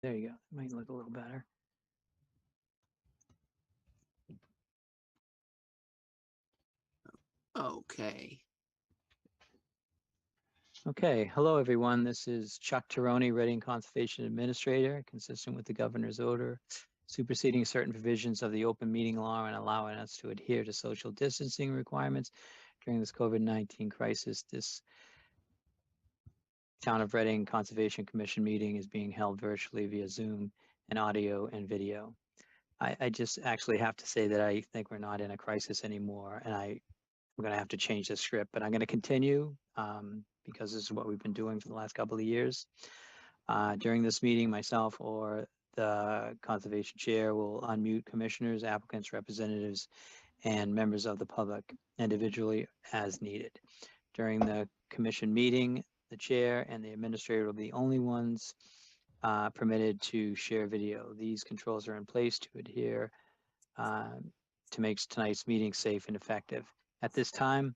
There you go. Might look a little better. Okay. Okay, hello everyone. This is Chuck Tironi, Reading Conservation Administrator, consistent with the governor's order, superseding certain provisions of the open meeting law and allowing us to adhere to social distancing requirements during this COVID-19 crisis. This Town of Reading Conservation Commission meeting is being held virtually via Zoom and audio and video. I just actually have to say that I think we're not in a crisis anymore, and I'm going to have to change the script, but I'm going to continue because this is what we've been doing for the last couple of years. During this meeting, myself or the conservation chair will unmute commissioners, applicants, representatives, and members of the public individually as needed. During the commission meeting, the chair and the administrator will be the only ones permitted to share video. These controls are in place to adhere to make tonight's meeting safe and effective. At this time,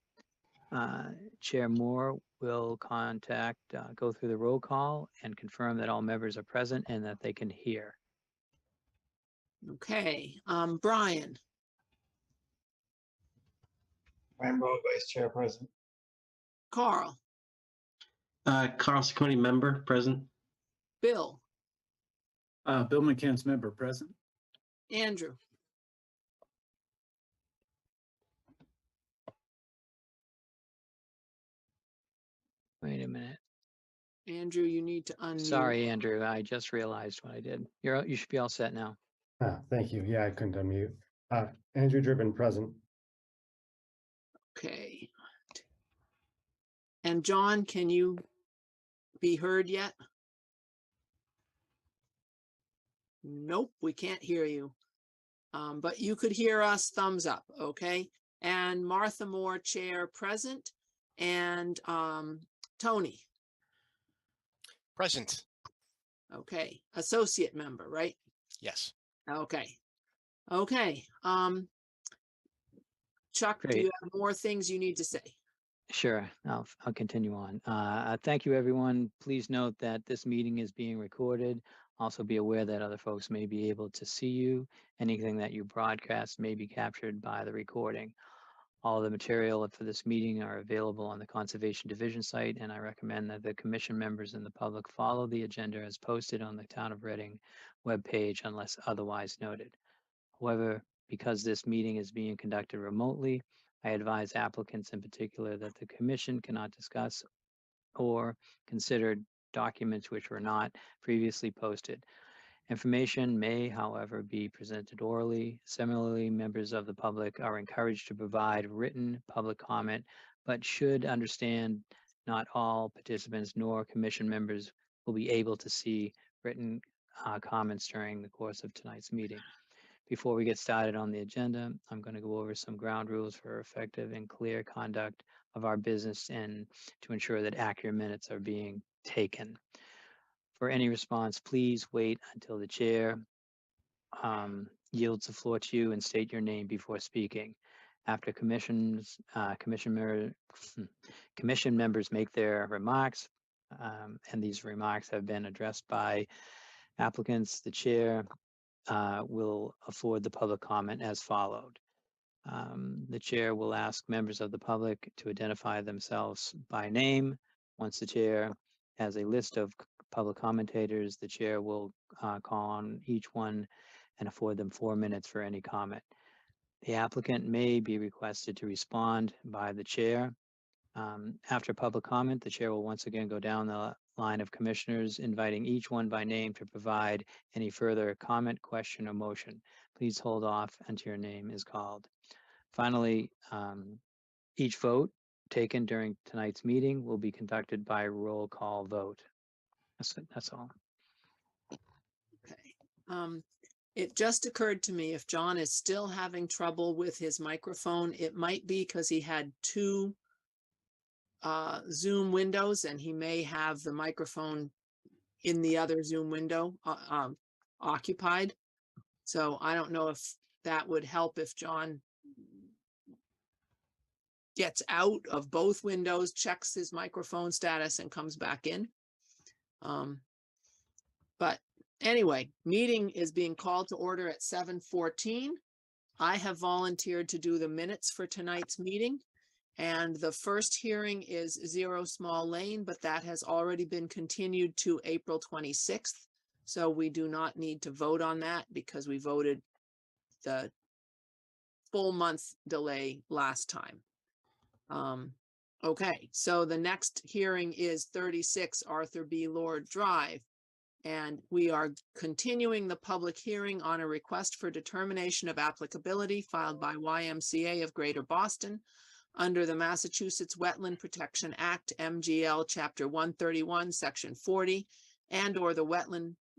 Chair Moore will go through the roll call and confirm that all members are present and that they can hear. Okay. Brian, Rambo, Vice Chair present. Carl, Carl Ciccone, member, present. Bill, Bill McCann's member present. Andrew. Wait a minute. Andrew, you need to unmute. Sorry, Andrew. I just realized what I did. You should be all set now. Thank you. Yeah, I couldn't unmute. Andrew Driven present. Okay. And John, can you be heard yet? Nope, we can't hear you. But you could hear us, thumbs up, okay? And Martha Moore, chair, present. And Tony, Present. okay. Associate member, right? Yes. Okay. Okay. Chuck, do Great. you have more things you need to say? Sure, I'll continue on. Thank you, everyone. Please note that this meeting is being recorded. Also be aware that other folks may be able to see you. Anything that you broadcast may be captured by the recording. All of the material for this meeting are available on the Conservation Division site, and I recommend that the commission members and the public follow the agenda as posted on the Town of Reading webpage unless otherwise noted. However, because this meeting is being conducted remotely, I advise applicants in particular that the commission cannot discuss or consider documents which were not previously posted. Information may, however, be presented orally. Similarly, members of the public are encouraged to provide written public comment, but should understand not all participants nor commission members will be able to see written comments during the course of tonight's meeting. Before we get started on the agenda, I'm going to go over some ground rules for effective and clear conduct of our business and to ensure that accurate minutes are being taken. For any response, please wait until the chair yields the floor to you and state your name before speaking. After commission members make their remarks, and these remarks have been addressed by applicants, the chair will afford the public comment as followed. The chair will ask members of the public to identify themselves by name. Once the chair has a list of public commentators, the chair will call on each one and afford them 4 minutes for any comment. The applicant may be requested to respond by the chair. After public comment, the chair will once again go down the line of commissioners, inviting each one by name to provide any further comment, question, or motion. Please hold off until your name is called. Finally, each vote taken during tonight's meeting will be conducted by roll call vote. That's all. Okay. It just occurred to me, if John is still having trouble with his microphone, it might be because he had two Zoom windows and he may have the microphone in the other Zoom window occupied. So I don't know if that would help if John gets out of both windows, checks his microphone status and comes back in. But Anyway, meeting is being called to order at 7:14. I have volunteered to do the minutes for tonight's meeting. And the first hearing is 0 Small Lane, but that has already been continued to April 26th. So we do not need to vote on that because we voted the full month delay last time. Okay, so the next hearing is 36 Arthur B. Lord Drive. And we are continuing the public hearing on a request for determination of applicability filed by YMCA of Greater Boston under the Massachusetts Wetland Protection Act, MGL Chapter 131, Section 40, and or the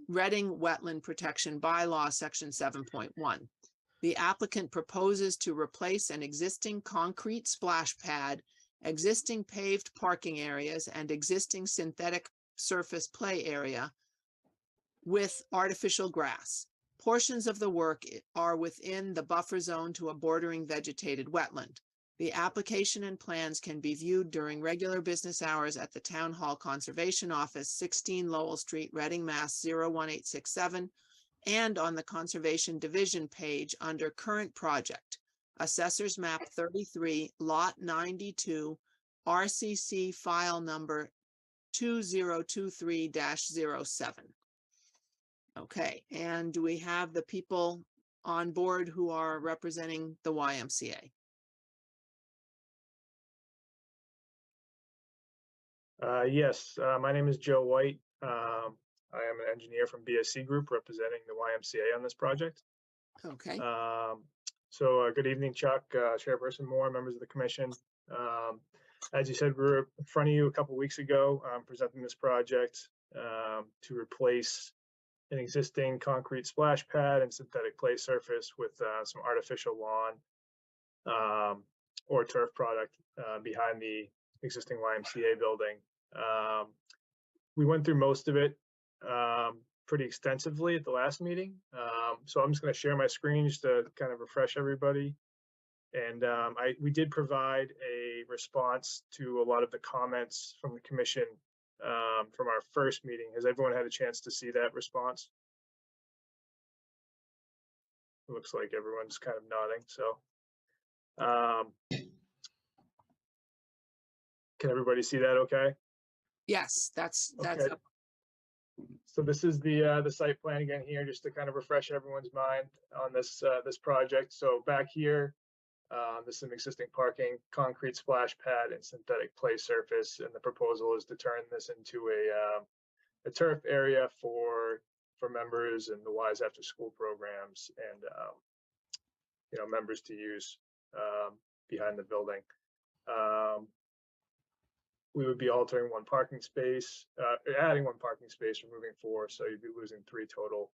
Reading Wetland Protection Bylaw, Section 7.1. The applicant proposes to replace an existing concrete splash pad, existing paved parking areas, and existing synthetic surface play area with artificial grass. Portions of the work are within the buffer zone to a bordering vegetated wetland. The application and plans can be viewed during regular business hours at the Town Hall Conservation Office, 16 Lowell Street, Reading, Mass. 01867, and on the Conservation Division page under Current Project, Assessors Map 33, Lot 92, RCC file number 2023-07. Okay, and do we have the people on board who are representing the YMCA? Yes, my name is Joe White. I am an engineer from BSC Group representing the YMCA on this project. Okay, Good evening, Chuck, Chairperson Moore, members of the commission. As you said, we were in front of you a couple weeks ago presenting this project to replace an existing concrete splash pad and synthetic play surface with some artificial lawn or turf product behind the existing YMCA building. We went through most of it pretty extensively at the last meeting. So I'm just going to share my screen just to kind of refresh everybody. And we did provide a response to a lot of the comments from the commission from our first meeting. Has everyone had a chance to see that response? It looks like everyone's kind of nodding. So can everybody see that okay? yes, that's Okay. up. So this is the site plan again here, just to kind of refresh everyone's mind on this this project. So back here, this is an existing parking, concrete splash pad, and synthetic play surface, and the proposal is to turn this into a turf area for members and the Wise After School programs, and members to use behind the building. We would be altering one parking space, adding one parking space, removing 4, so you'd be losing 3 total.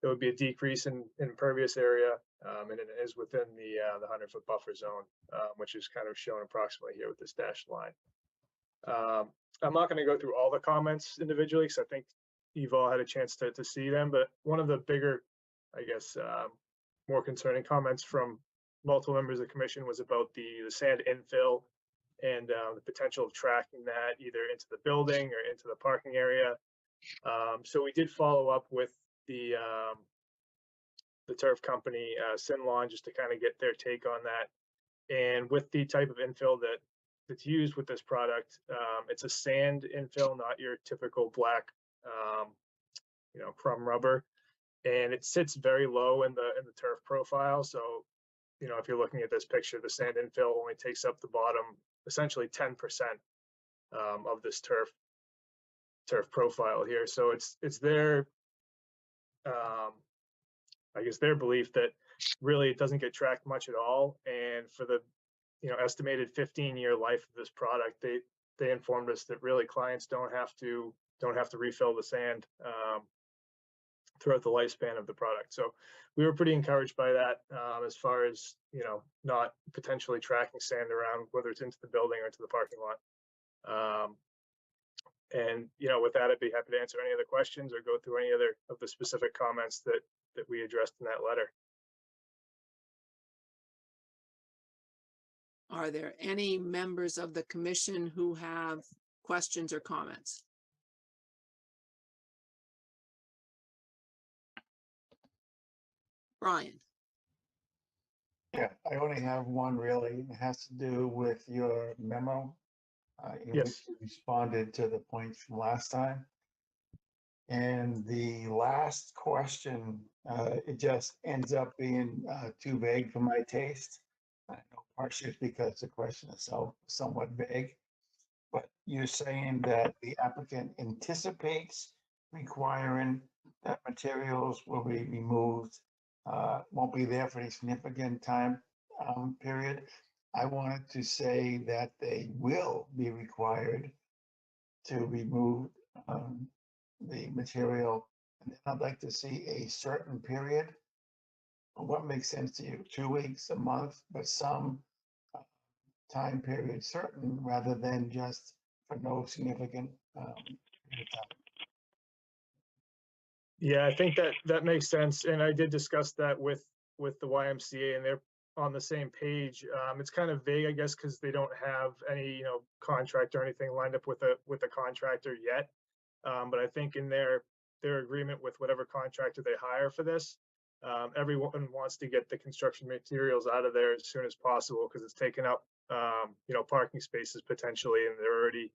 There would be a decrease in impervious area, and it is within the 100-foot buffer zone, which is kind of shown approximately here with this dashed line. I'm not going to go through all the comments individually because I think you've all had a chance to see them, but one of the bigger, I guess, more concerning comments from multiple members of the commission was about the sand infill and the potential of tracking that either into the building or into the parking area. So we did follow up with the turf company, Sinlawn, just to kind of get their take on that. And with the type of infill that's used with this product, it's a sand infill, not your typical black, crumb rubber. And it sits very low in the turf profile. So, if you're looking at this picture, the sand infill only takes up the bottom, essentially 10% of this turf profile here. So it's their, I guess, their belief that really it doesn't get tracked much at all. And for the estimated 15-year life of this product, they informed us that really clients don't have to refill the sand throughout the lifespan of the product. So we were pretty encouraged by that as far as, not potentially tracking sand around, whether it's into the building or into the parking lot. And, with that, I'd be happy to answer any other questions or go through any other of the specific comments that we addressed in that letter. Are there any members of the commission who have questions or comments? Brian? Yeah, I only have one really. It has to do with your memo. In which Yes. you responded to the points from last time. And the last question, it just ends up being too vague for my taste. I know partially it's because the question itself is somewhat vague. But you're saying that the applicant anticipates requiring that materials will be removed, won't be there for any significant time period. I wanted to say that they will be required to remove the material. And then I'd like to see a certain period. What makes sense to you? 2 weeks, a month, but some time period certain rather than just for no significant period of time. Yeah, I think that makes sense. And I did discuss that with the YMCA, and they're on the same page. It's kind of vague, I guess, because they don't have any, contract or anything lined up with a contractor yet. But I think in their agreement with whatever contractor they hire for this, everyone wants to get the construction materials out of there as soon as possible because it's taken up, parking spaces potentially, and they're already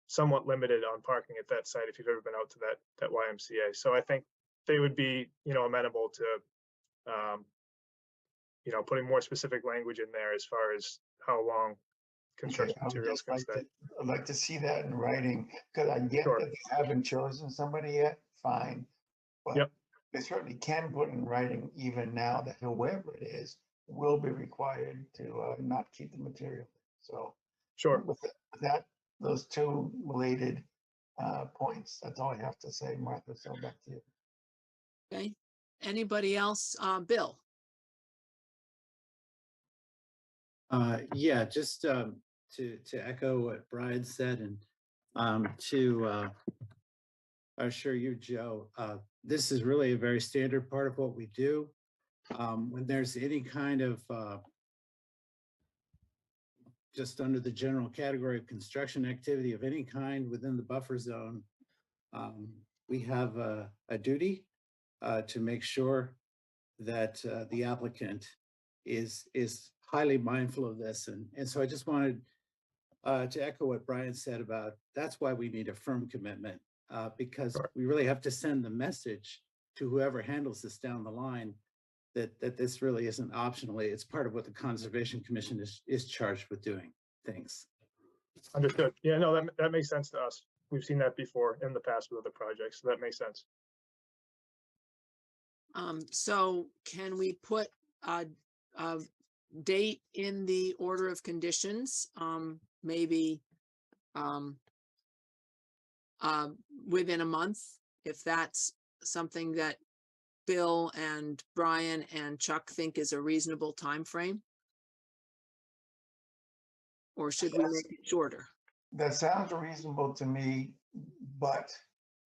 somewhat limited on parking at that site if you've ever been out to that YMCA. So I think they would be, amenable to, putting more specific language in there as far as how long construction I would materials just can like stay. I'd like to see that in writing, because I get Sure. that they haven't chosen somebody yet, fine. But Yep. they certainly can put in writing even now that whoever it is will be required to not keep the material. So Sure. with that, those two related points, that's all I have to say, Martha, so back to you. Okay, anybody else? Bill? Yeah, just to echo what Brian said and to assure you, Joe, this is really a very standard part of what we do. When there's any kind of just under the general category of construction activity of any kind within the buffer zone, we have a duty to make sure that the applicant is highly mindful of this. And so I just wanted to echo what Brian said about that's why we need a firm commitment, because Sure. we really have to send the message to whoever handles this down the line that this really isn't optionally. It's part of what the Conservation Commission is charged with doing things. Understood. Yeah, no, that makes sense to us. We've seen that before in the past with other projects, so that makes sense. So can we put a date in the order of conditions? Maybe within a month, if that's something that Bill and Brian and Chuck think is a reasonable time frame? Or should we make it shorter? That sounds reasonable to me, but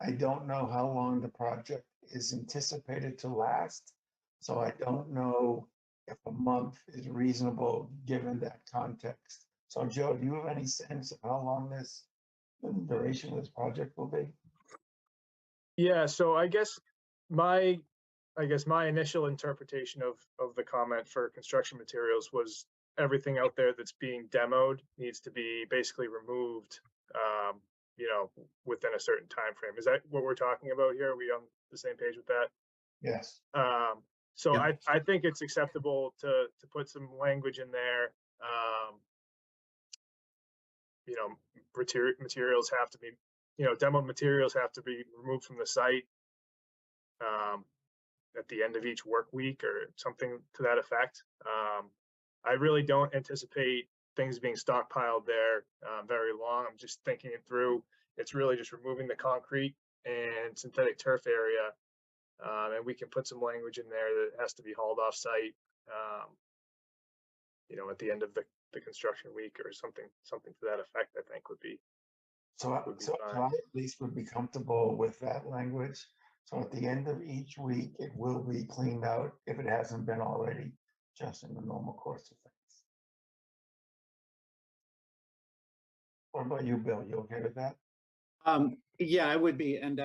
I don't know how long the project is anticipated to last. So I don't know if a month is reasonable given that context. So Joe, do you have any sense of how long the duration of this project will be? Yeah, so I guess my initial interpretation of the comment for construction materials was everything out there that's being demoed needs to be basically removed, within a certain time frame. Is that what we're talking about here? Are we on the same page with that? Yes. So Yeah. I think it's acceptable to put some language in there. Materials have to be, demo materials have to be removed from the site at the end of each work week or something to that effect. I really don't anticipate things being stockpiled there very long. I'm just thinking it through. It's really just removing the concrete and synthetic turf area. And we can put some language in there that has to be hauled off site, at the end of the construction week or something to that effect, I think would be So would be I fine. at least would be comfortable with that language. So at the end of each week, it will be cleaned out if it hasn't been already, just in the normal course of things. What about you, Bill? You okay with that? Yeah, I would be. And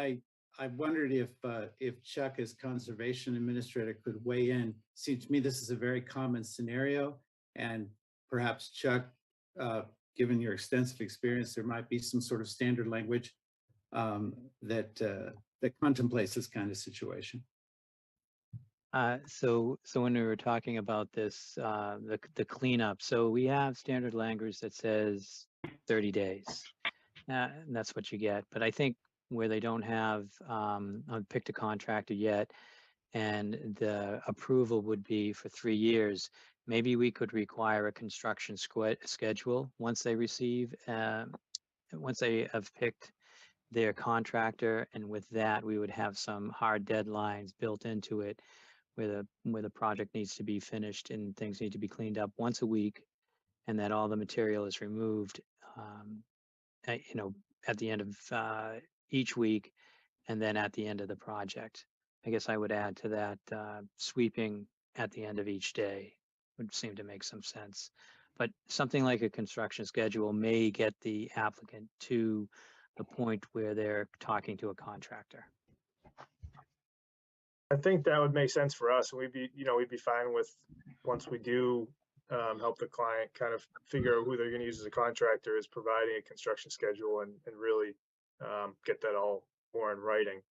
I wondered if Chuck, as conservation administrator, could weigh in. Seems to me this is a very common scenario, and perhaps Chuck, given your extensive experience, there might be some sort of standard language that contemplates this kind of situation. So when we were talking about this, the cleanup, so we have standard language that says 30 days. And that's what you get. But I think where they don't have picked a contractor yet, and the approval would be for 3 years, maybe we could require a construction schedule once they receive, once they have picked their contractor, and with that, we would have some hard deadlines built into it where the project needs to be finished and things need to be cleaned up once a week, and that all the material is removed, at the end of each week, and then at the end of the project. I guess I would add to that, sweeping at the end of each day would seem to make some sense. But something like a construction schedule may get the applicant to the point where they're talking to a contractor. I think that would make sense for us. We'd be fine with, once we do help the client kind of figure out who they're going to use as a contractor, is providing a construction schedule and really get that all more in writing.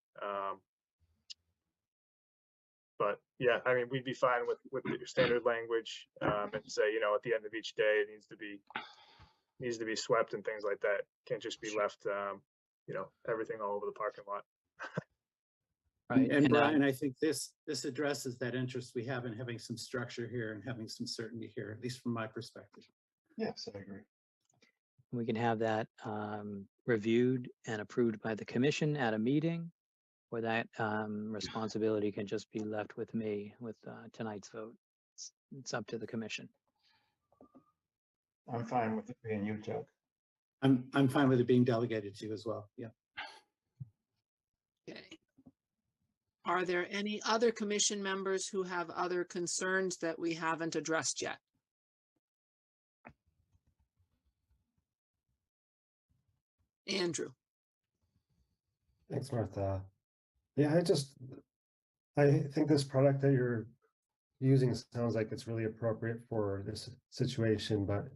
But yeah, I mean, we'd be fine with your standard language, and say, at the end of each day, it needs to be swept and things like that. Can't just be left, everything all over the parking lot. Right. And Brian, I think this addresses that interest we have in having some structure here and having some certainty here, at least from my perspective. Yes, I agree. We can have that reviewed and approved by the commission at a meeting, or that responsibility can just be left with me with tonight's vote. It's up to the commission. I'm fine with it being you, Chuck. I'm fine with it being delegated to you as well. Yeah. Okay. Are there any other commission members who have other concerns that we haven't addressed yet? Andrew. Thanks, Martha. Yeah, I think this product that you're using sounds like it's really appropriate for this situation, but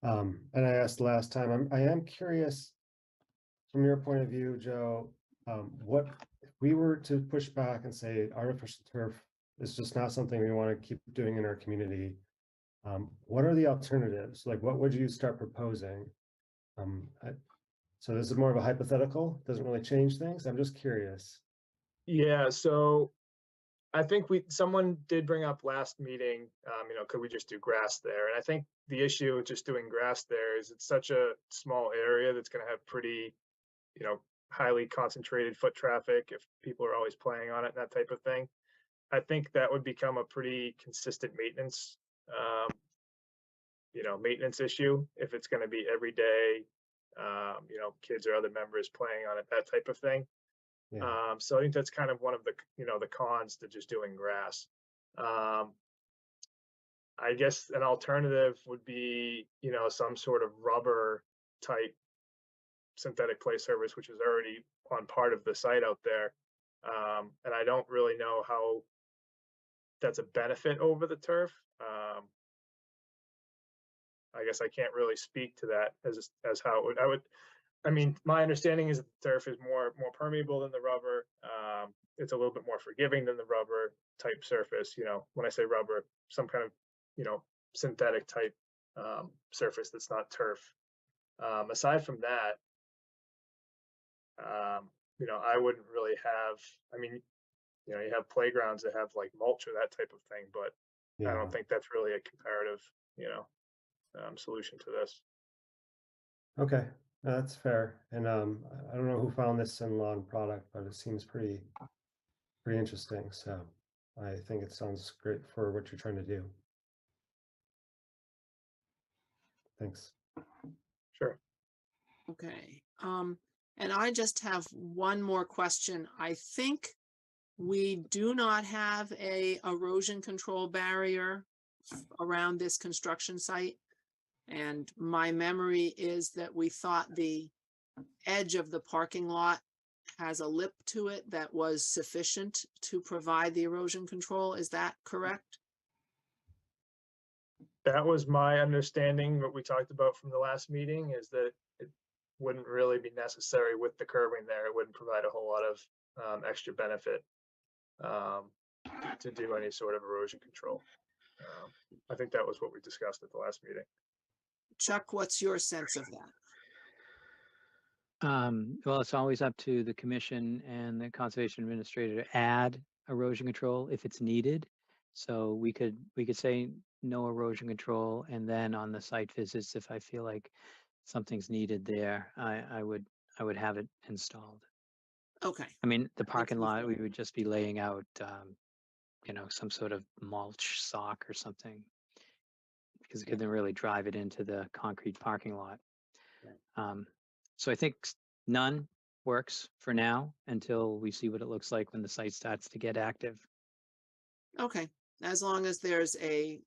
and I asked last time, I am curious from your point of view, Joe, what if we were to push back and say artificial turf is just not something we want to keep doing in our community? What are the alternatives? Like, what would you start proposing? So this is more of a hypothetical, doesn't really change things. I'm just curious. Yeah, so I think someone did bring up last meeting, could we just do grass there? And I think the issue with just doing grass there is it's such a small area that's going to have pretty, highly concentrated foot traffic if people are always playing on it and that type of thing. I think that would become a pretty consistent maintenance, maintenance issue if it's going to be every day, kids or other members playing on it, that type of thing. Yeah. So I think that's kind of one of the, the cons to just doing grass. I guess an alternative would be, some sort of rubber type synthetic play surface, which is already on part of the site out there. And I don't really know how that's a benefit over the turf. I guess I can't really speak to that as how it would, I mean, my understanding is that the turf is more permeable than the rubber. It's a little bit more forgiving than the rubber type surface. When I say rubber, some kind of, synthetic type surface that's not turf. Aside from that, I wouldn't really have, I mean, you have playgrounds that have like mulch or that type of thing, but I Yeah. don't think that's really a comparative, solution to this. Okay, that's fair. And I don't know who found this in lawn product, but it seems pretty interesting. So I think it sounds great for what you're trying to do. Thanks. Sure. Okay. And I just have one more question. I think we do not have a erosion control barrier around this construction site. And my memory is that we thought the edge of the parking lot has a lip to it that was sufficient to provide the erosion control. Is that correct? That was my understanding. What we talked about from the last meeting is that it wouldn't really be necessary with the curbing there. It wouldn't provide a whole lot of extra benefit um, to do any sort of erosion control. I think that was what we discussed at the last meeting. Chuck, what's your sense of that? Well, it's always up to the commission and the conservation administrator to add erosion control if it's needed. So we could say no erosion control, and then on the site visits, if I feel like something's needed there, I would have it installed. Okay, I mean, the parking you lot, said. we would just be laying out, some sort of mulch sock or something, because it couldn't really drive it into the concrete parking lot. So I think none works for now until we see what it looks like when the site starts to get active. Okay, as long as there's a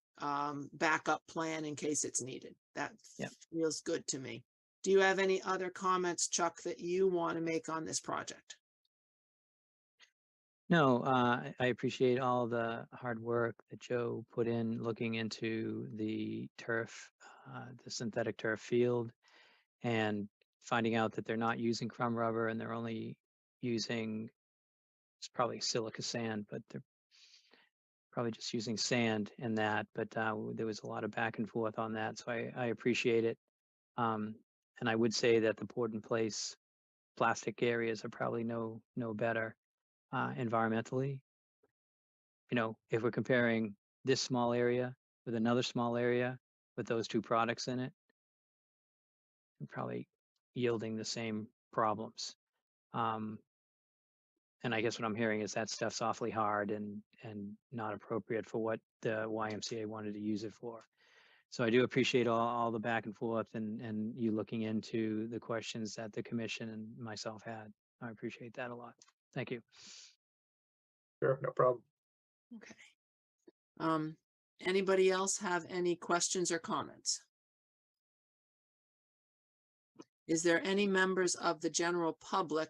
backup plan in case it's needed. That Yep. feels good to me. Do you have any other comments, Chuck, that you want to make on this project? No, I appreciate all the hard work that Joe put in looking into the turf, the synthetic turf field, and finding out that they're not using crumb rubber and they're only using, it's probably silica sand, but they're probably just using sand in that. But there was a lot of back and forth on that, so I appreciate it. And I would say that the poured in place plastic areas are probably no better environmentally. If we're comparing this small area with another small area with those two products in it, we're probably yielding the same problems. And I guess what I'm hearing is that stuff's awfully hard and not appropriate for what the YMCA wanted to use it for. So I do appreciate all the back and forth and you looking into the questions that the commission and myself had. I appreciate that a lot. Thank you. Sure, no problem. Okay. Anybody else have any questions or comments? Is there any members of the general public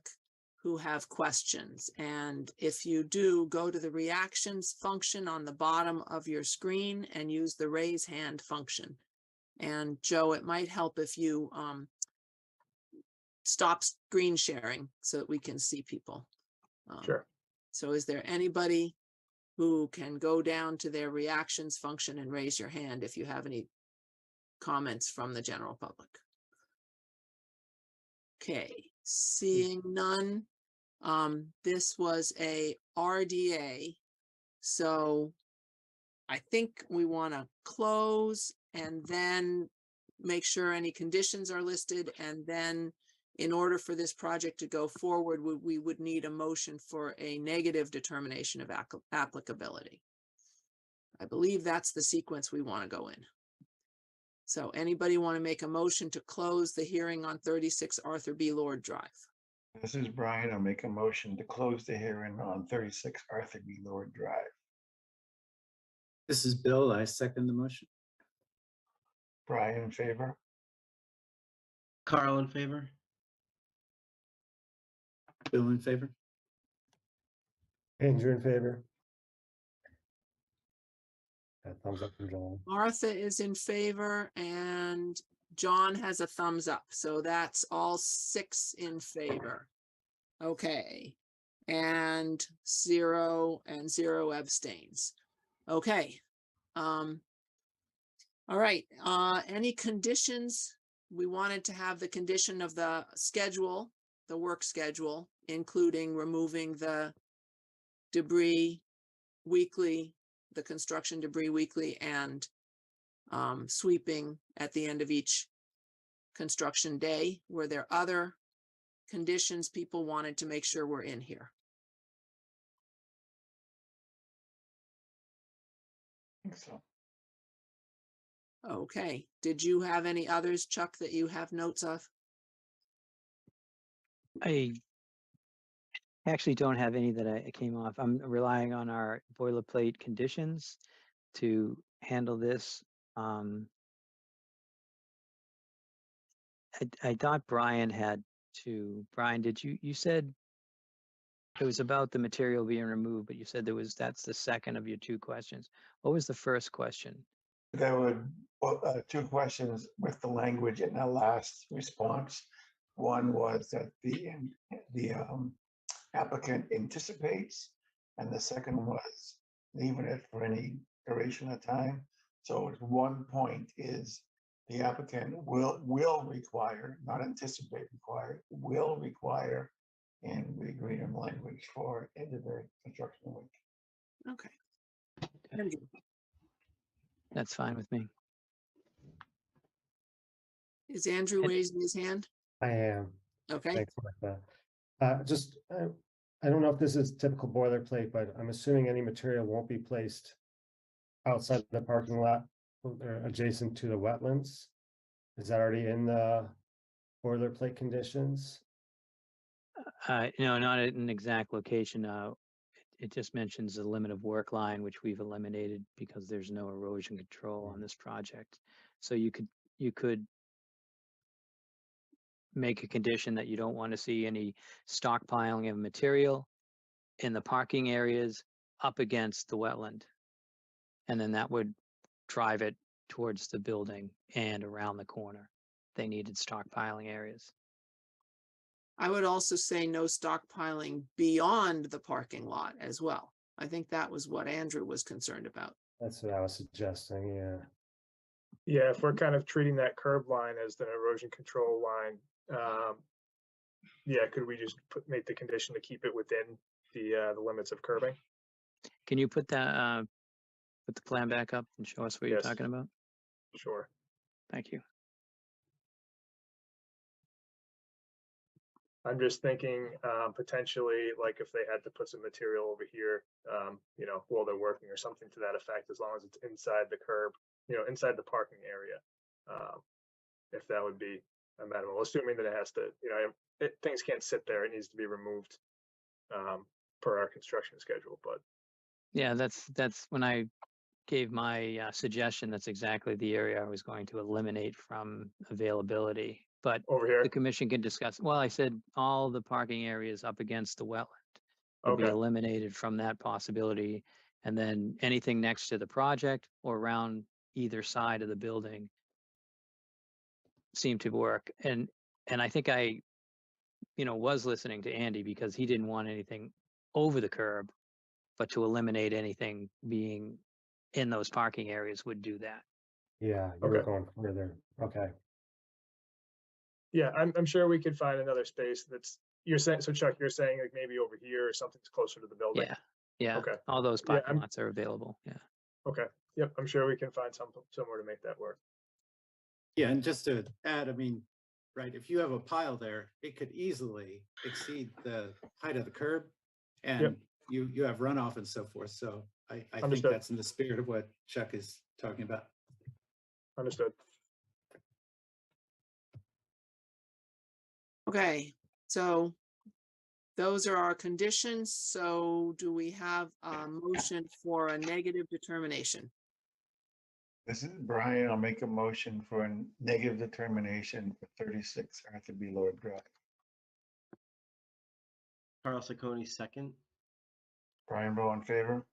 who have questions? And if you do, go to the reactions function on the bottom of your screen and use the raise hand function. And Joe, it might help if you stop screen sharing so that we can see people. Sure. So is there anybody who can go down to their reactions function and raise your hand if you have any comments from the general public? Okay, seeing none. This was a RDA, so I think we want to close and then make sure any conditions are listed, and then in order for this project to go forward, we would need a motion for a negative determination of applicability. I believe that's the sequence we want to go in. So anybody want to make a motion to close the hearing on 36 Arthur B. Lord Drive? This is Brian. I'll make a motion to close the hearing on 36 Arthur B. Lord Drive. This is Bill. I second the motion. Brian in favor? Carl in favor? Bill in favor? Andrew in favor? Thumbs up from John. Martha is in favor and John has a thumbs up. So that's all 6 in favor. Okay. And 0 abstains. Okay. All right. Any conditions? We wanted to have the condition of the schedule, the work schedule, including removing the debris weekly, the construction debris weekly, and sweeping at the end of each construction day. Were there other conditions people wanted to make sure were in here? I think so. Okay. Did you have any others, Chuck, that you have notes of? I actually don't have any that I came off. I'm relying on our boilerplate conditions to handle this. I thought Brian had to. Brian, you said it was about the material being removed, but you said that's the second of your two questions. What was the first question? There were two questions with the language in the last response. One was that the applicant anticipates, and the second was leaving it for any duration of time. So it's 1 point is the applicant will require, not anticipate require, will require, and we agree on language for end of the construction week. Okay. Andrew, That's fine with me. is Andrew And- raising his hand? I am. Okay, Thanks, Martha. I don't know if this is typical boilerplate, but I'm assuming any material won't be placed outside the parking lot or adjacent to the wetlands. Is that already in the boilerplate conditions? No, not at an exact location. It just mentions the limit of work line, which we've eliminated because there's no erosion control on this project. So you could make a condition that you don't want to see any stockpiling of material in the parking areas up against the wetland. And then that would drive it towards the building and around the corner. They needed stockpiling areas. I would also say no stockpiling beyond the parking lot as well. I think that was what Andrew was concerned about. That's what I was suggesting, yeah. Yeah, if we're kind of treating that curb line as the erosion control line, yeah, could we just make the condition to keep it within the limits of curbing? Can you put that, put the plan back up and show us what you're Yes. talking about? Sure. Thank you. I'm just thinking potentially like if they had to put some material over here, you know, while they're working or something to that effect, as long as it's inside the curb, you know, inside the parking area. If that would be amenable, assuming that it has to, you know, things can't sit there, it needs to be removed per our construction schedule, but Yeah, that's when I gave my suggestion, that's exactly the area I was going to eliminate from availability. But over here, the commission can discuss, well, I said all the parking areas up against the wetland would be okay, eliminated from that possibility. And then anything next to the project or around either side of the building seemed to work. And I think I, was listening to Andy because he didn't want anything over the curb, but to eliminate anything being in those parking areas would do that. Yeah, you were Okay. going further. Okay. yeah, I'm sure we could find another space that's, you're saying, so Chuck, you're saying like maybe over here or something's closer to the building? Yeah, yeah. Okay. All those Yeah, parking lots are available. Yeah. Okay, yep, I'm sure we can find something somewhere to make that work. Yeah, and just to add, I mean, right, if you have a pile there, it could easily exceed the height of the curb. And you have runoff and so forth. So I think Understood. that's in the spirit of what Chuck is talking about. Understood. Okay, so those are our conditions. So do we have a motion for a negative determination? This is Brian. I'll make a motion for a negative determination for 36 Arthur B. Lord Drive. Carl Sacconi, second. Brian Bowe in favor.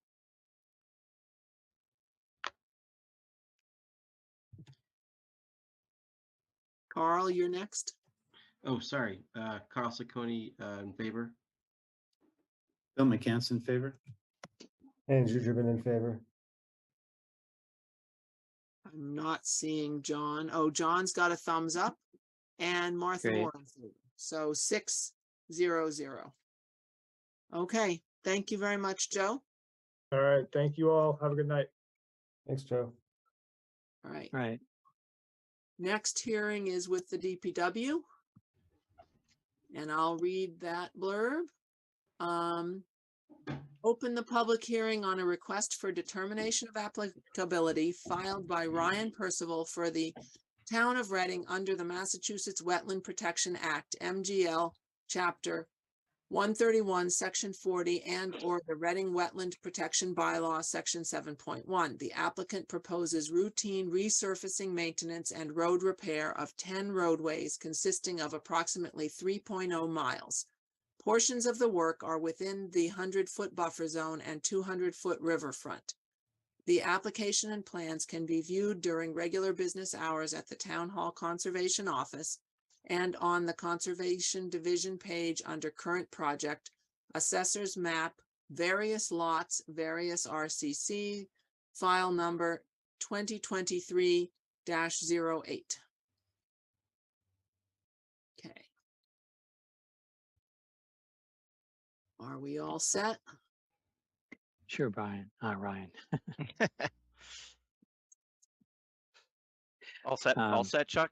Carl, you're next. Oh, sorry, Carl Sacconi, in favor. Bill McCants in favor? Andrew Driven in favor. I'm not seeing John. Oh, John's got a thumbs up and Martha Great. Moore in favor. So 6-0-0. Okay, thank you very much, Joe. All right, thank you all. Have a good night. Thanks, Joe. All right, Right. next hearing is with the DPW. And I'll read that blurb. Open the public hearing on a request for determination of applicability filed by Ryan Percival for the Town of Reading under the Massachusetts Wetland Protection Act, MGL, Chapter 131, Section 40, and or the Reading Wetland Protection Bylaw, Section 7.1. The applicant proposes routine resurfacing maintenance and road repair of 10 roadways consisting of approximately 3.0 miles. Portions of the work are within the 100-foot buffer zone and 200-foot riverfront. The application and plans can be viewed during regular business hours at the Town Hall Conservation Office and on the Conservation Division page under Current Project, Assessor's Map, Various Lots, Various RCC, file number 2023-08. Okay. Are we all set? Sure, Ryan. All set, Um, Chuck?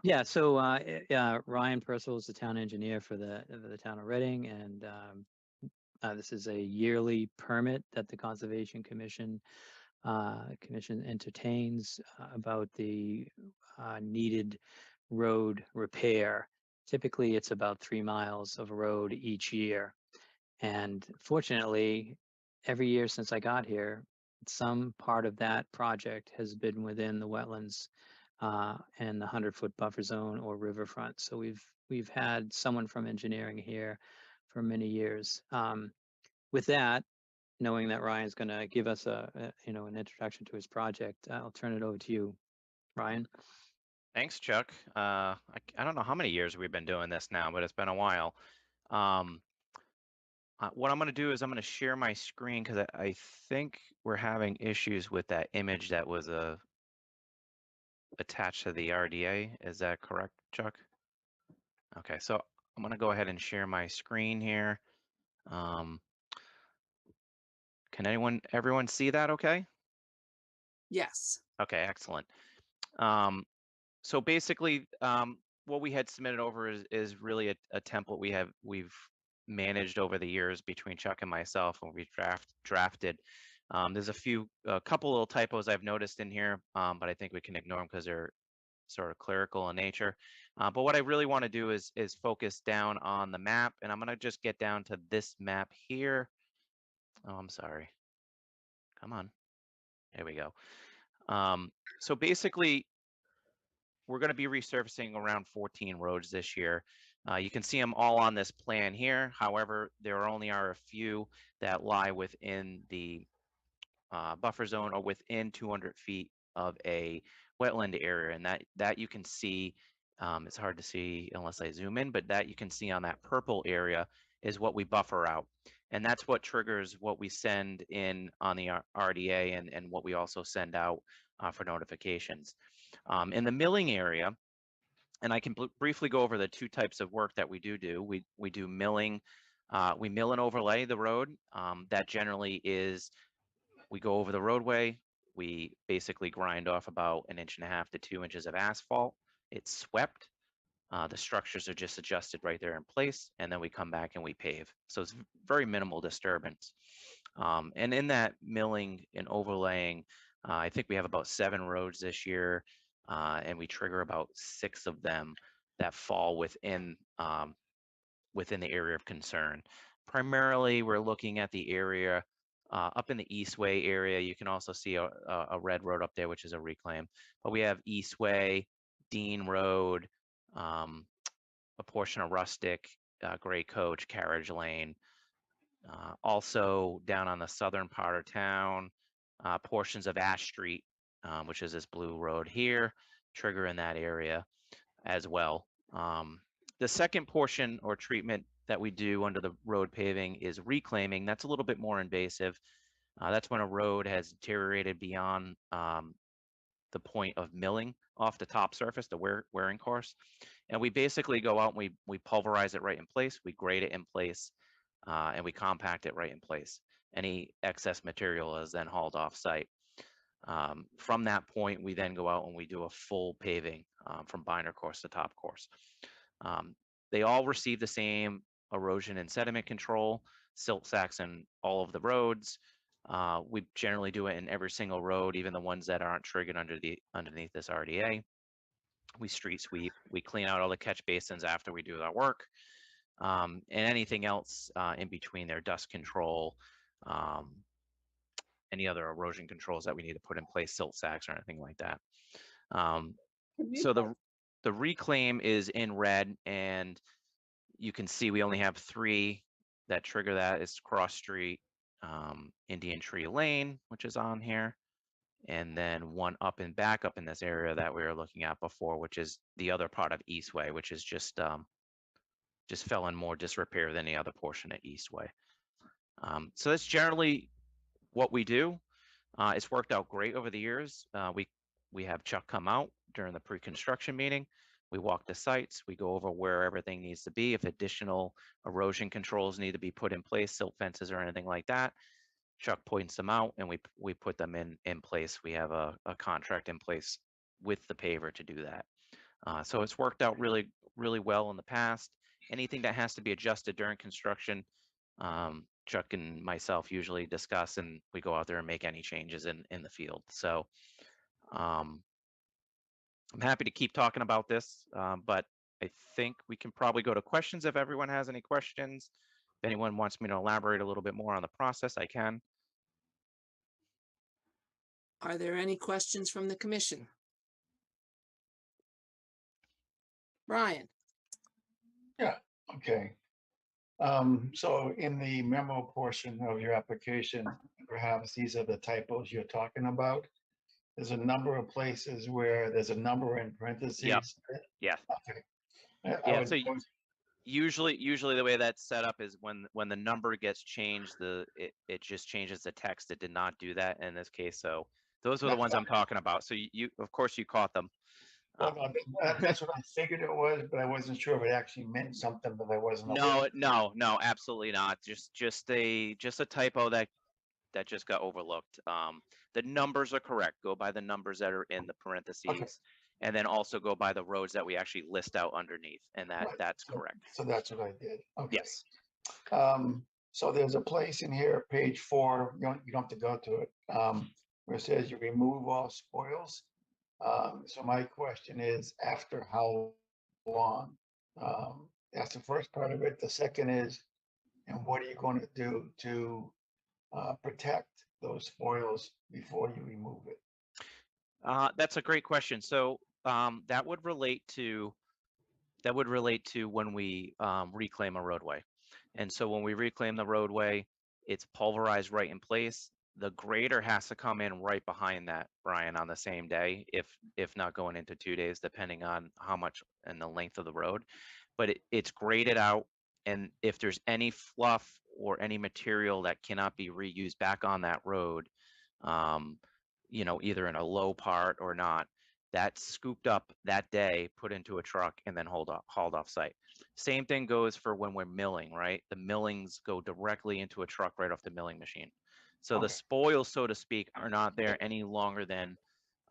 Yeah, so Ryan Purcell is the town engineer for the town of Reading, and this is a yearly permit that the Conservation Commission entertains about the needed road repair. Typically, it's about 3 miles of road each year, and fortunately, every year since I got here, some part of that project has been within the wetlands and the 100-foot buffer zone or riverfront. So we've had someone from engineering here for many years. With that, knowing that Ryan's going to give us an introduction to his project, I'll turn it over to you, Ryan. Thanks, Chuck. I don't know how many years we've been doing this now, but it's been a while. What I'm going to do is I'm going to share my screen because I think we're having issues with that image that was attached to the RDA. Is that correct, Chuck? Okay, so I'm going to go ahead and share my screen here. Can everyone see that okay? Yes. Okay, excellent. So basically, what we had submitted over is really a template we've managed over the years between Chuck and myself when we drafted. There's a couple little typos I've noticed in here, but I think we can ignore them because they're sort of clerical in nature. But what I really want to do is focus down on the map, and I'm going to just get down to this map here. Oh, I'm sorry. Come on. There we go. So basically, we're going to be resurfacing around 14 roads this year. You can see them all on this plan here. However, there only are a few that lie within the buffer zone or within 200 feet of a wetland area. And that you can see, it's hard to see unless I zoom in, but that you can see on that purple area is what we buffer out. And that's what triggers what we send in on the RDA and what we also send out for notifications. In the milling area, and I can briefly go over the two types of work that we do. We do milling. We mill and overlay the road. That generally is, we go over the roadway. We basically grind off about 1.5 to 2 inches of asphalt. It's swept. The structures are just adjusted right there in place, and then we come back and we pave. So it's very minimal disturbance. And in that milling and overlaying, I think we have about 7 roads this year, and we trigger about 6 of them that fall within the area of concern. Primarily, we're looking at the area up in the Eastway area. You can also see a red road up there, which is a reclaim. But we have Eastway, Dean Road, a portion of Rustic, Gray Coach, Carriage Lane. Also down on the southern part of town, portions of Ash Street, which is this blue road here, trigger in that area as well. The second portion or treatment that we do under the road paving is reclaiming. That's a little bit more invasive. That's when a road has deteriorated beyond the point of milling off the top surface, the wearing course. And we basically go out and we pulverize it right in place, we grade it in place, and we compact it right in place. Any excess material is then hauled off site. From that point, we then go out and we do a full paving from binder course to top course. They all receive the same erosion and sediment control, silt sacks in all of the roads. We generally do it in every single road, even the ones that aren't triggered underneath this RDA. We street sweep, we clean out all the catch basins after we do our work, and anything else in between there, dust control, any other erosion controls that we need to put in place, silt sacks or anything like that. So the reclaim is in red, and you can see we only have 3 that trigger that. It's Cross Street, Indian Tree Lane, which is on here, and then one up and back up in this area that we were looking at before, which is the other part of Eastway, which is just fell in more disrepair than the other portion of Eastway. So that's generally what we do. It's worked out great over the years. We have Chuck come out during the pre-construction meeting. We walk the sites. We go over where everything needs to be. If additional erosion controls need to be put in place, silt fences or anything like that, Chuck points them out and we put them in place. We have a contract in place with the paver to do that. So it's worked out really, really well in the past. Anything that has to be adjusted during construction, Chuck and myself usually discuss, and we go out there and make any changes in the field. So I'm happy to keep talking about this, but I think we can probably go to questions if everyone has any questions. If anyone wants me to elaborate a little bit more on the process, I can. Are there any questions from the commission? Brian? Okay. So in the memo portion of your application, perhaps these are the typos you're talking about. There's a number of places where there's a number in parentheses. Yeah. Okay. I Yeah, would- so usually the way that's set up is when the number gets changed, it just changes the text. It did not do that in this case. So those are the That's ones I'm talking about. So you of course you caught them. Well, no, that's what I figured it was, but I wasn't sure if it actually meant something that I wasn't aware. No, absolutely not. Just a typo that just got overlooked. The numbers are correct. Go by the numbers that are in the parentheses, and then also go by the roads that we actually list out underneath, and Right. that's So- correct. So that's what I did. Okay. Yes. So there's a place in here, page 4, you don't have to go to it, where it says you remove all spoils. So my question is, after how long? That's the first part of it. The second is, and what are you going to do to protect those spoils before you remove it? That's a great question. So that would relate to when we reclaim a roadway. And so when we reclaim the roadway, it's pulverized right in place. The grader has to come in right behind that, Brian, on the same day, if not going into 2 days, depending on how much and the length of the road. But it's graded out, and if there's any fluff or any material that cannot be reused back on that road, either in a low part or not, that's scooped up that day, put into a truck, and then hauled off site. Same thing goes for when we're milling, right? The millings go directly into a truck right off the milling machine. So the Okay. spoils, so to speak, are not there any longer than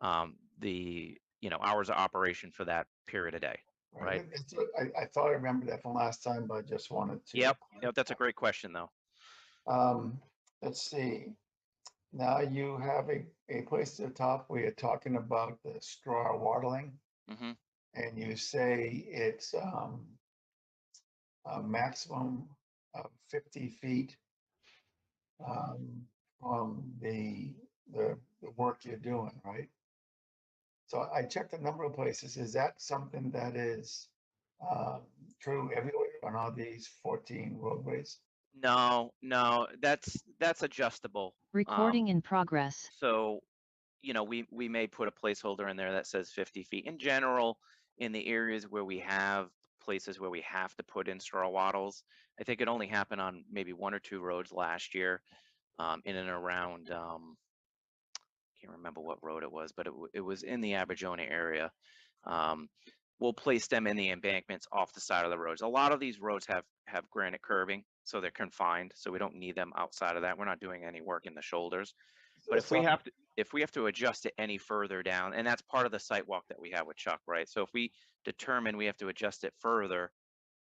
the hours of operation for that period of day. Right. I thought I remembered that from last time, but I just wanted to. Yep, that's a great question, though. Let's see. Now you have a place at the top where you're talking about the straw wattling, Hmm. and you say it's a maximum of 50 feet from the work you're doing, right? So I checked a number of places. Is that something that is true everywhere on all these 14 roadways? No, that's adjustable. Recording in progress. So, we may put a placeholder in there that says 50 feet. In general, in the areas where we have places where we have to put in straw wattles, I think it only happened on maybe 1 or 2 roads last year, in and around, can't remember what road it was, but it was in the Aberjona area. We'll place them in the embankments off the side of the roads. A lot of these roads have granite curbing, so they're confined, so we don't need them outside of that. We're not doing any work in the shoulders. But if we have to adjust it any further down, and that's part of the site walk that we have with Chuck, right? So if we determine we have to adjust it further,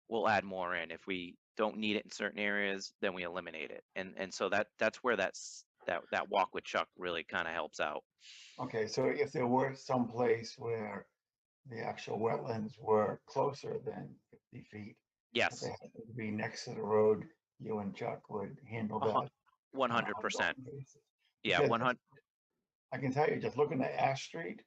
we'll add more in. If we don't need it in certain areas, then we eliminate it. And so that's where that walk with Chuck really kind of helps out. Okay, so if there were some place where the actual wetlands were closer than 50 feet, if Yes, they happened to be next to the road, you and Chuck would handle that. 100%. Yeah, Because 100. I can tell you, just looking at Ash Street,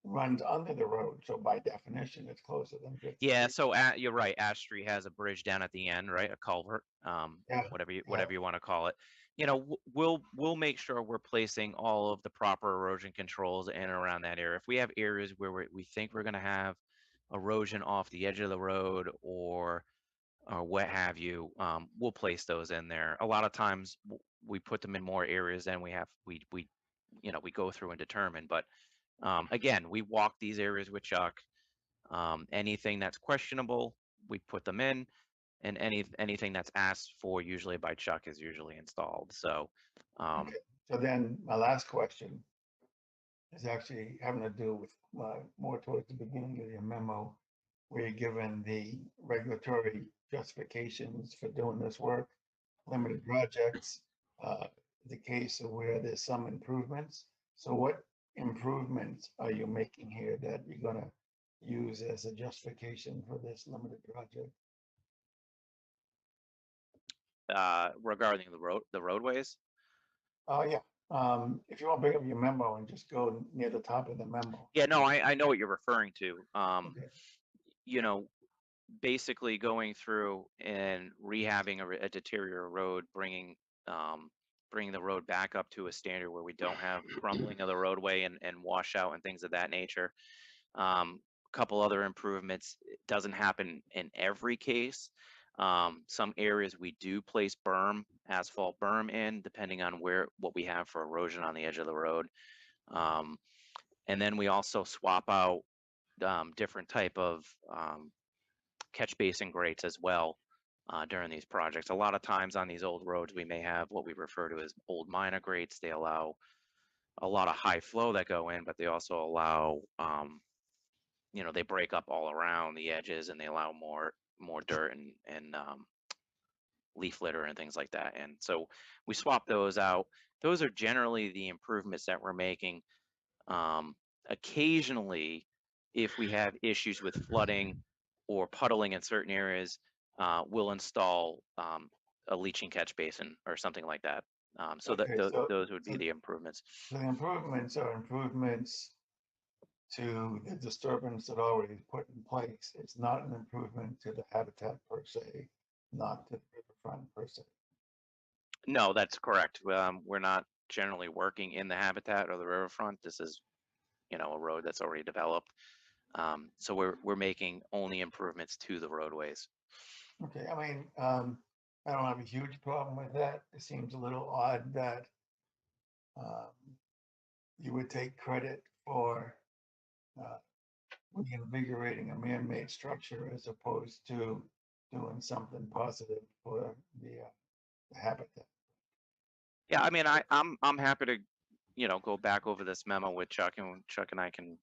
runs under the road, so by definition, it's closer than 50 Yeah, feet. so you're right. Ash Street has a bridge down at the end, right? A culvert, Yeah, whatever you want to call it. You know, we'll make sure we're placing all of the proper erosion controls in and around that area. If we have areas where we think we're going to have erosion off the edge of the road or what have you, we'll place those in there. A lot of times we put them in more areas than we we go through and determine. But again, we walk these areas with Chuck. Anything that's questionable, we put them in, and anything that's asked for usually by Chuck is usually installed. So, okay. So then my last question is actually having to do with more towards the beginning of your memo, where you're given the regulatory justifications for doing this work, limited projects, the case of where there's some improvements. So what improvements are you making here that you're gonna use as a justification for this limited project? regarding the roadways, Oh, yeah. If you want to bring up your memo and just go near the top of the memo. yeah, no, I know what you're referring to. Okay. You know, basically going through and rehabbing a deteriorated road, bringing the road back up to a standard where we don't have crumbling of the roadway and washout and things of that nature. A couple other improvements. It doesn't happen in every case. Some areas we do place asphalt berm in, depending on what we have for erosion on the edge of the road. And then we also swap out different type of catch basin grates as well during these projects. A lot of times on these old roads, we may have what we refer to as old minor grates. They allow a lot of high flow that go in, but they also allow they break up all around the edges and they allow more dirt and leaf litter and things like that. And so we swap those out. Those are generally the improvements that we're making. Occasionally, if we have issues with flooding or puddling in certain areas, we'll install a leaching catch basin or something like that. So Okay, so those would be the improvements. the improvements are improvements to the disturbance that already is put in place. It's not an improvement to the habitat per se, not to the riverfront per se. No, that's correct. We're not generally working in the habitat or the riverfront. This is, a road that's already developed. So we're making only improvements to the roadways. Okay, I mean, I don't have a huge problem with that. It seems a little odd that you would take credit for reinvigorating a man-made structure as opposed to doing something positive for the habitat. Yeah, I mean, I'm happy to, go back over this memo with Chuck, and Chuck and I can,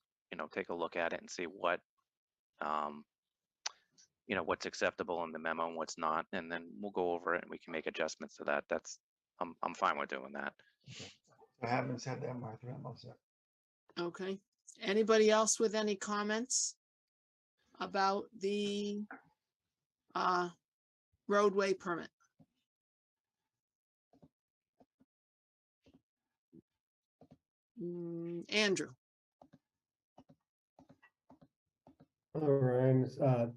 take a look at it and see what, what's acceptable in the memo and what's not, and then we'll go over it and we can make adjustments to that. I'm fine with doing that. Okay. I haven't said that, Martha. I'm all set. Okay. Anybody else with any comments about the roadway permit? Andrew. Hello, Ryan.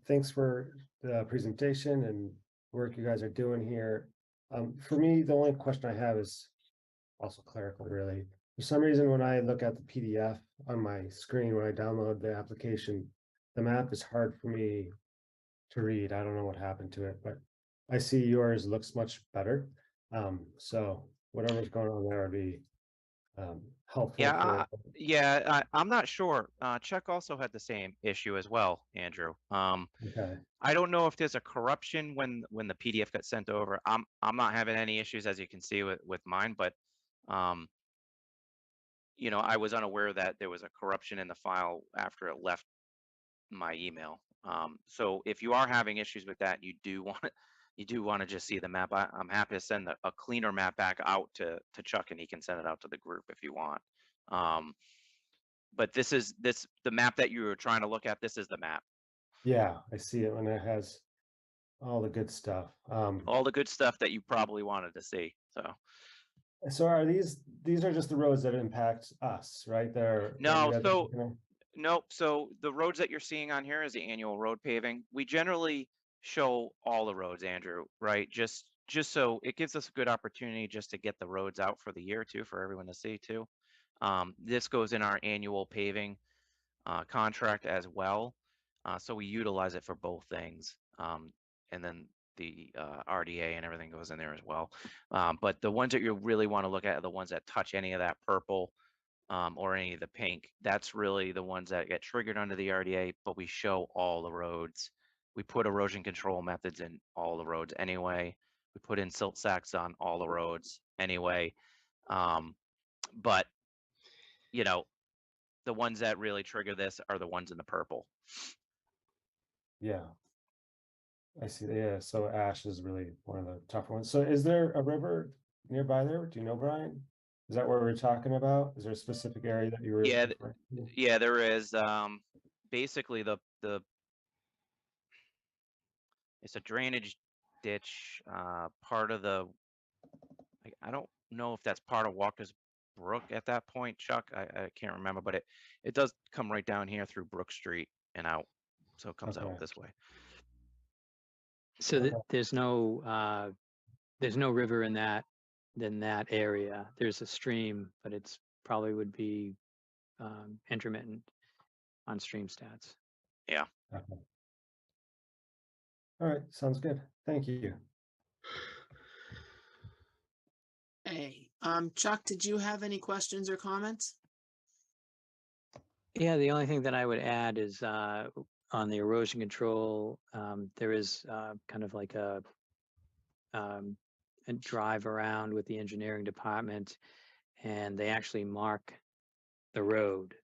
Thanks for the presentation and work you guys are doing here. For me, the only question I have is also clerical, really. For some reason, when I look at the PDF on my screen, when I download the application, the map is hard for me to read. I don't know what happened to it, but I see yours looks much better. So whatever's going on there would be helpful. Yeah, I'm not sure. Chuck also had the same issue as well, Andrew. Okay. I don't know if there's a corruption when the PDF got sent over. I'm not having any issues, as you can see with mine, but I was unaware that there was a corruption in the file after it left my email. So if you are having issues with that, you do want to just see the map. I'm happy to send a cleaner map back out to Chuck, and he can send it out to the group if you want. But the map that you were trying to look at. This is the map. Yeah, I see it when it has all the good stuff. All the good stuff that you probably wanted to see. So are these these are just the roads that impact us, right? They're. that you No, guys are so looking at? nope. So the roads that you're seeing on here is the annual road paving. We generally show all the roads, Andrew, right? Just so it gives us a good opportunity just to get the roads out for the year too, for everyone to see too. This goes in our annual paving contract as well. So we utilize it for both things. And then the RDA and everything goes in there as well. But the ones that you really want to look at are the ones that touch any of that purple or any of the pink. That's really the ones that get triggered under the RDA, but we show all the roads. We put erosion control methods in all the roads anyway. We put in silt sacks on all the roads anyway. But, you know, the ones that really trigger this are the ones in the purple. Yeah. I see. Yeah. So ash is really one of the tougher ones. So is there a river nearby there? Do you know, Brian? Is that what we're talking about? Is there a specific area that you were? Yeah, referring to? yeah, there is. Basically, the it's a drainage ditch. Part of the I don't know if that's part of Walker's Brook at that point, Chuck. I can't remember, but it does come right down here through Brook Street and out, so it comes Okay. out this way. So Okay. there's no river in that area. There's a stream, but it's probably would be intermittent on stream stats. Yeah. Okay. All right. Sounds good. Thank you. Hey, Chuck, did you have any questions or comments? Yeah, the only thing that I would add is on the erosion control, there is kind of like a drive around with the engineering department, and they actually mark the road.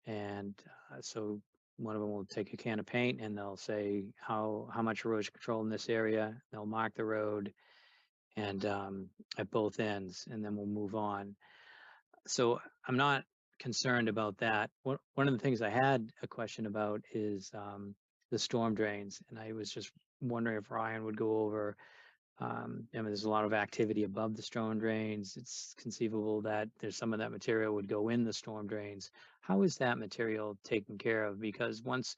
And so one of them will take a can of paint and they'll say how much erosion control in this area. They'll mark the road and at both ends, and then we'll move on. So I'm not concerned about that. One of the things I had a question about is the storm drains, and I was just wondering if Ryan would go over. I mean, there's a lot of activity above the storm drains. It's conceivable that there's some of that material would go in the storm drains. How is that material taken care of? Because once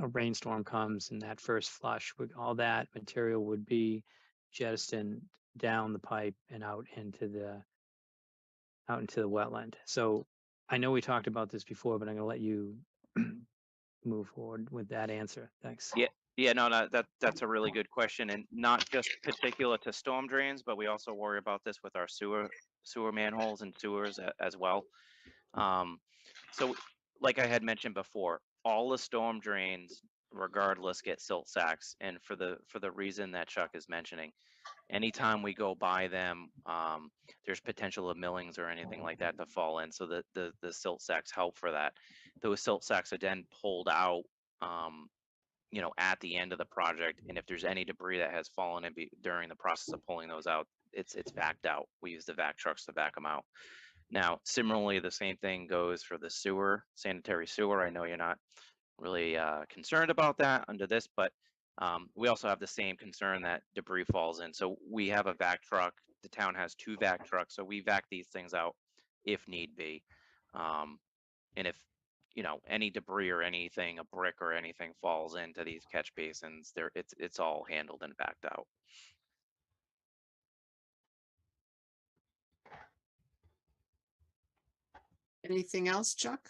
a rainstorm comes and that first flush, all that material would be jettisoned down the pipe and out into the wetland. So I know we talked about this before, but I'm going to let you move forward with that answer. Thanks. Yeah, no, that's a really good question, and not just particular to storm drains, but we also worry about this with our sewer manholes and sewers as well. So like I had mentioned before, all the storm drains, regardless, get silt sacks, and for the reason that Chuck is mentioning, anytime we go by them, there's potential of millings or anything like that to fall in. So the silt sacks help for that. Those silt sacks are then pulled out, at the end of the project. And if there's any debris that has fallen in during the process of pulling those out, it's backed out. We use the vac trucks to back them out. Now, similarly, the same thing goes for the sewer, sanitary sewer. I know you're not really concerned about that under this, but we also have the same concern that debris falls in. So we have a vac truck. The town has 2 vac trucks, so we vac these things out if need be. And if any debris or anything, a brick or anything falls into these catch basins, it's all handled and backed out. Anything else, Chuck?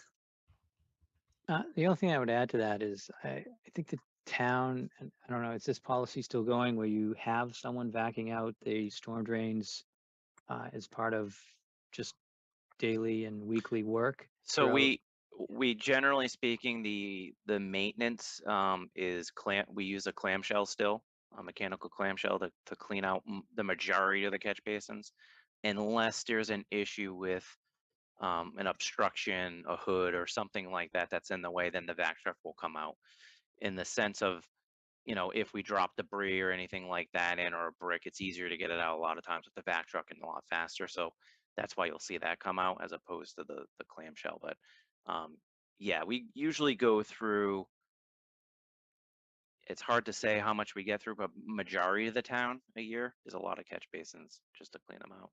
The only thing I would add to that is I think the town, and I don't know, is this policy still going where you have someone backing out the storm drains as part of just daily and weekly work? So throughout? we generally speaking, the maintenance is we use a clamshell still, a mechanical clamshell to clean out the majority of the catch basins, unless there's an issue with an obstruction, a hood, or something like that that's in the way, then the vac truck will come out. In the sense of, if we drop debris or anything like that in, or a brick, it's easier to get it out a lot of times with the vac truck and a lot faster. So that's why you'll see that come out as opposed to the clamshell. But yeah, we usually go through, it's hard to say how much we get through, but majority of the town a year is a lot of catch basins just to clean them out.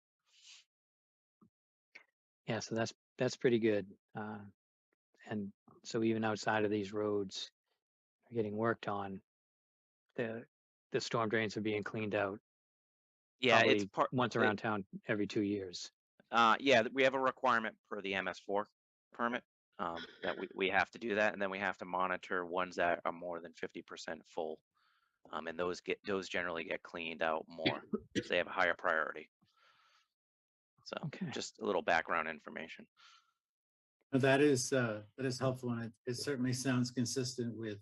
Yeah, so that's pretty good. And so even outside of these roads are getting worked on, the storm drains are being cleaned out Yeah, it's probably part. once around town every 2 years. Yeah, we have a requirement per the MS4 permit that we have to do that, and then we have to monitor ones that are more than 50% full, and those generally get cleaned out more, so they have a higher priority. So Okay. just a little background information. That is helpful, and it certainly sounds consistent with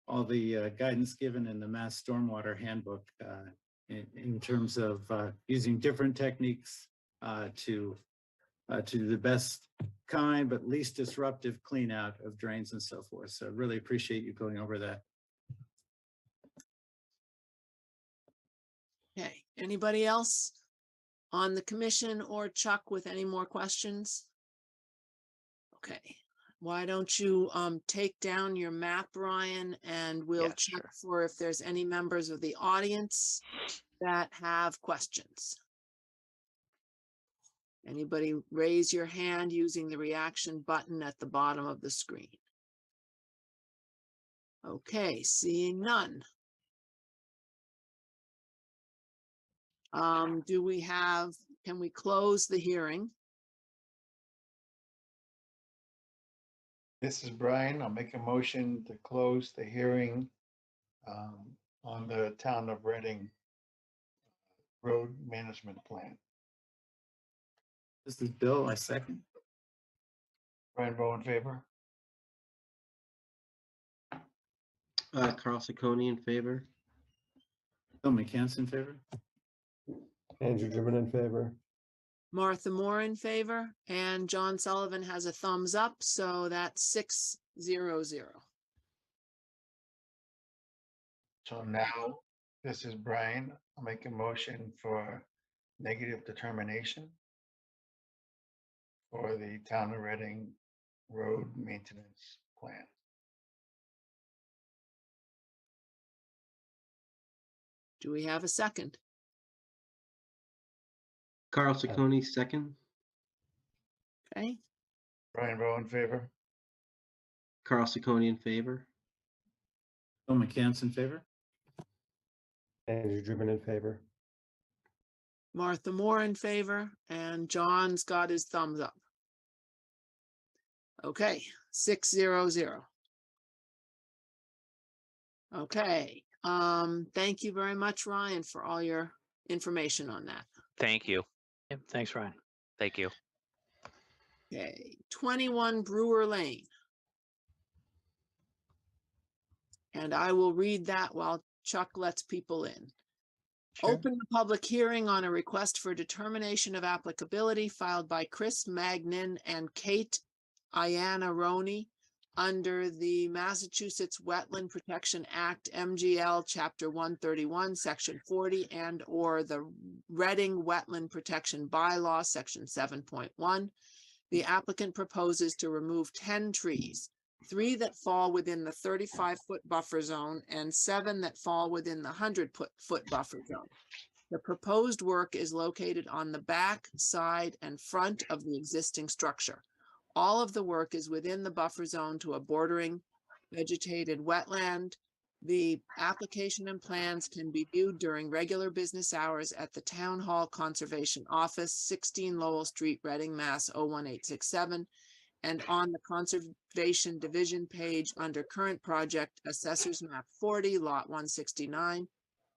all the guidance given in the Mass Stormwater Handbook in terms of using different techniques to do the best kind but least disruptive clean out of drains and so forth. So really appreciate you going over that. Okay, anybody else on the commission or Chuck with any more questions? Okay, why don't you take down your map, Ryan, and we'll Yeah, check sure. for if there's any members of the audience that have questions. Anybody raise your hand using the reaction button at the bottom of the screen? Okay, seeing none. Can we close the hearing? This is Brian. I'll make a motion to close the hearing on the Town of Reading Road Management Plan. This is Bill, I second. Brian Bowe in favor? Carl Ciccone in favor. Bill McCance in favor. Andrew Driven in favor. Martha Moore in favor, and John Sullivan has a thumbs up, so that's 6-0-0. So now, this is Brian. I'll make a motion for negative determination for the Town of Reading Road Maintenance Plan. Do we have a second? Carl Ciccone, second. Okay, Brian Bowe in favor? Carl Ciccone in favor. Bill McCance in favor. Andrew Driven in favor. Martha Moore in favor, and John's got his thumbs up. Okay, 6-0-0. Okay, thank you very much, Ryan, for all your information on that. Thank you. Yep, thanks, Ryan. Thank you. Okay, 21 Brewer Lane. And I will read that while Chuck lets people in. Sure. Open the public hearing on a request for determination of applicability filed by Chris Magnin and Kate Iannarone under the Massachusetts Wetland Protection Act, MGL Chapter 131, Section 40, and or the Reading Wetland Protection Bylaw, Section 7.1. The applicant proposes to remove 10 trees, 3 that fall within the 35-foot buffer zone and 7 that fall within the 100-foot buffer zone. The proposed work is located on the back, side, and front of the existing structure. All of the work is within the buffer zone to a bordering vegetated wetland. The application and plans can be viewed during regular business hours at the Town Hall Conservation Office, 16 Lowell Street, Reading, Mass. 01867, and on the Conservation Division page under Current Project, Assessors Map 40, Lot 169,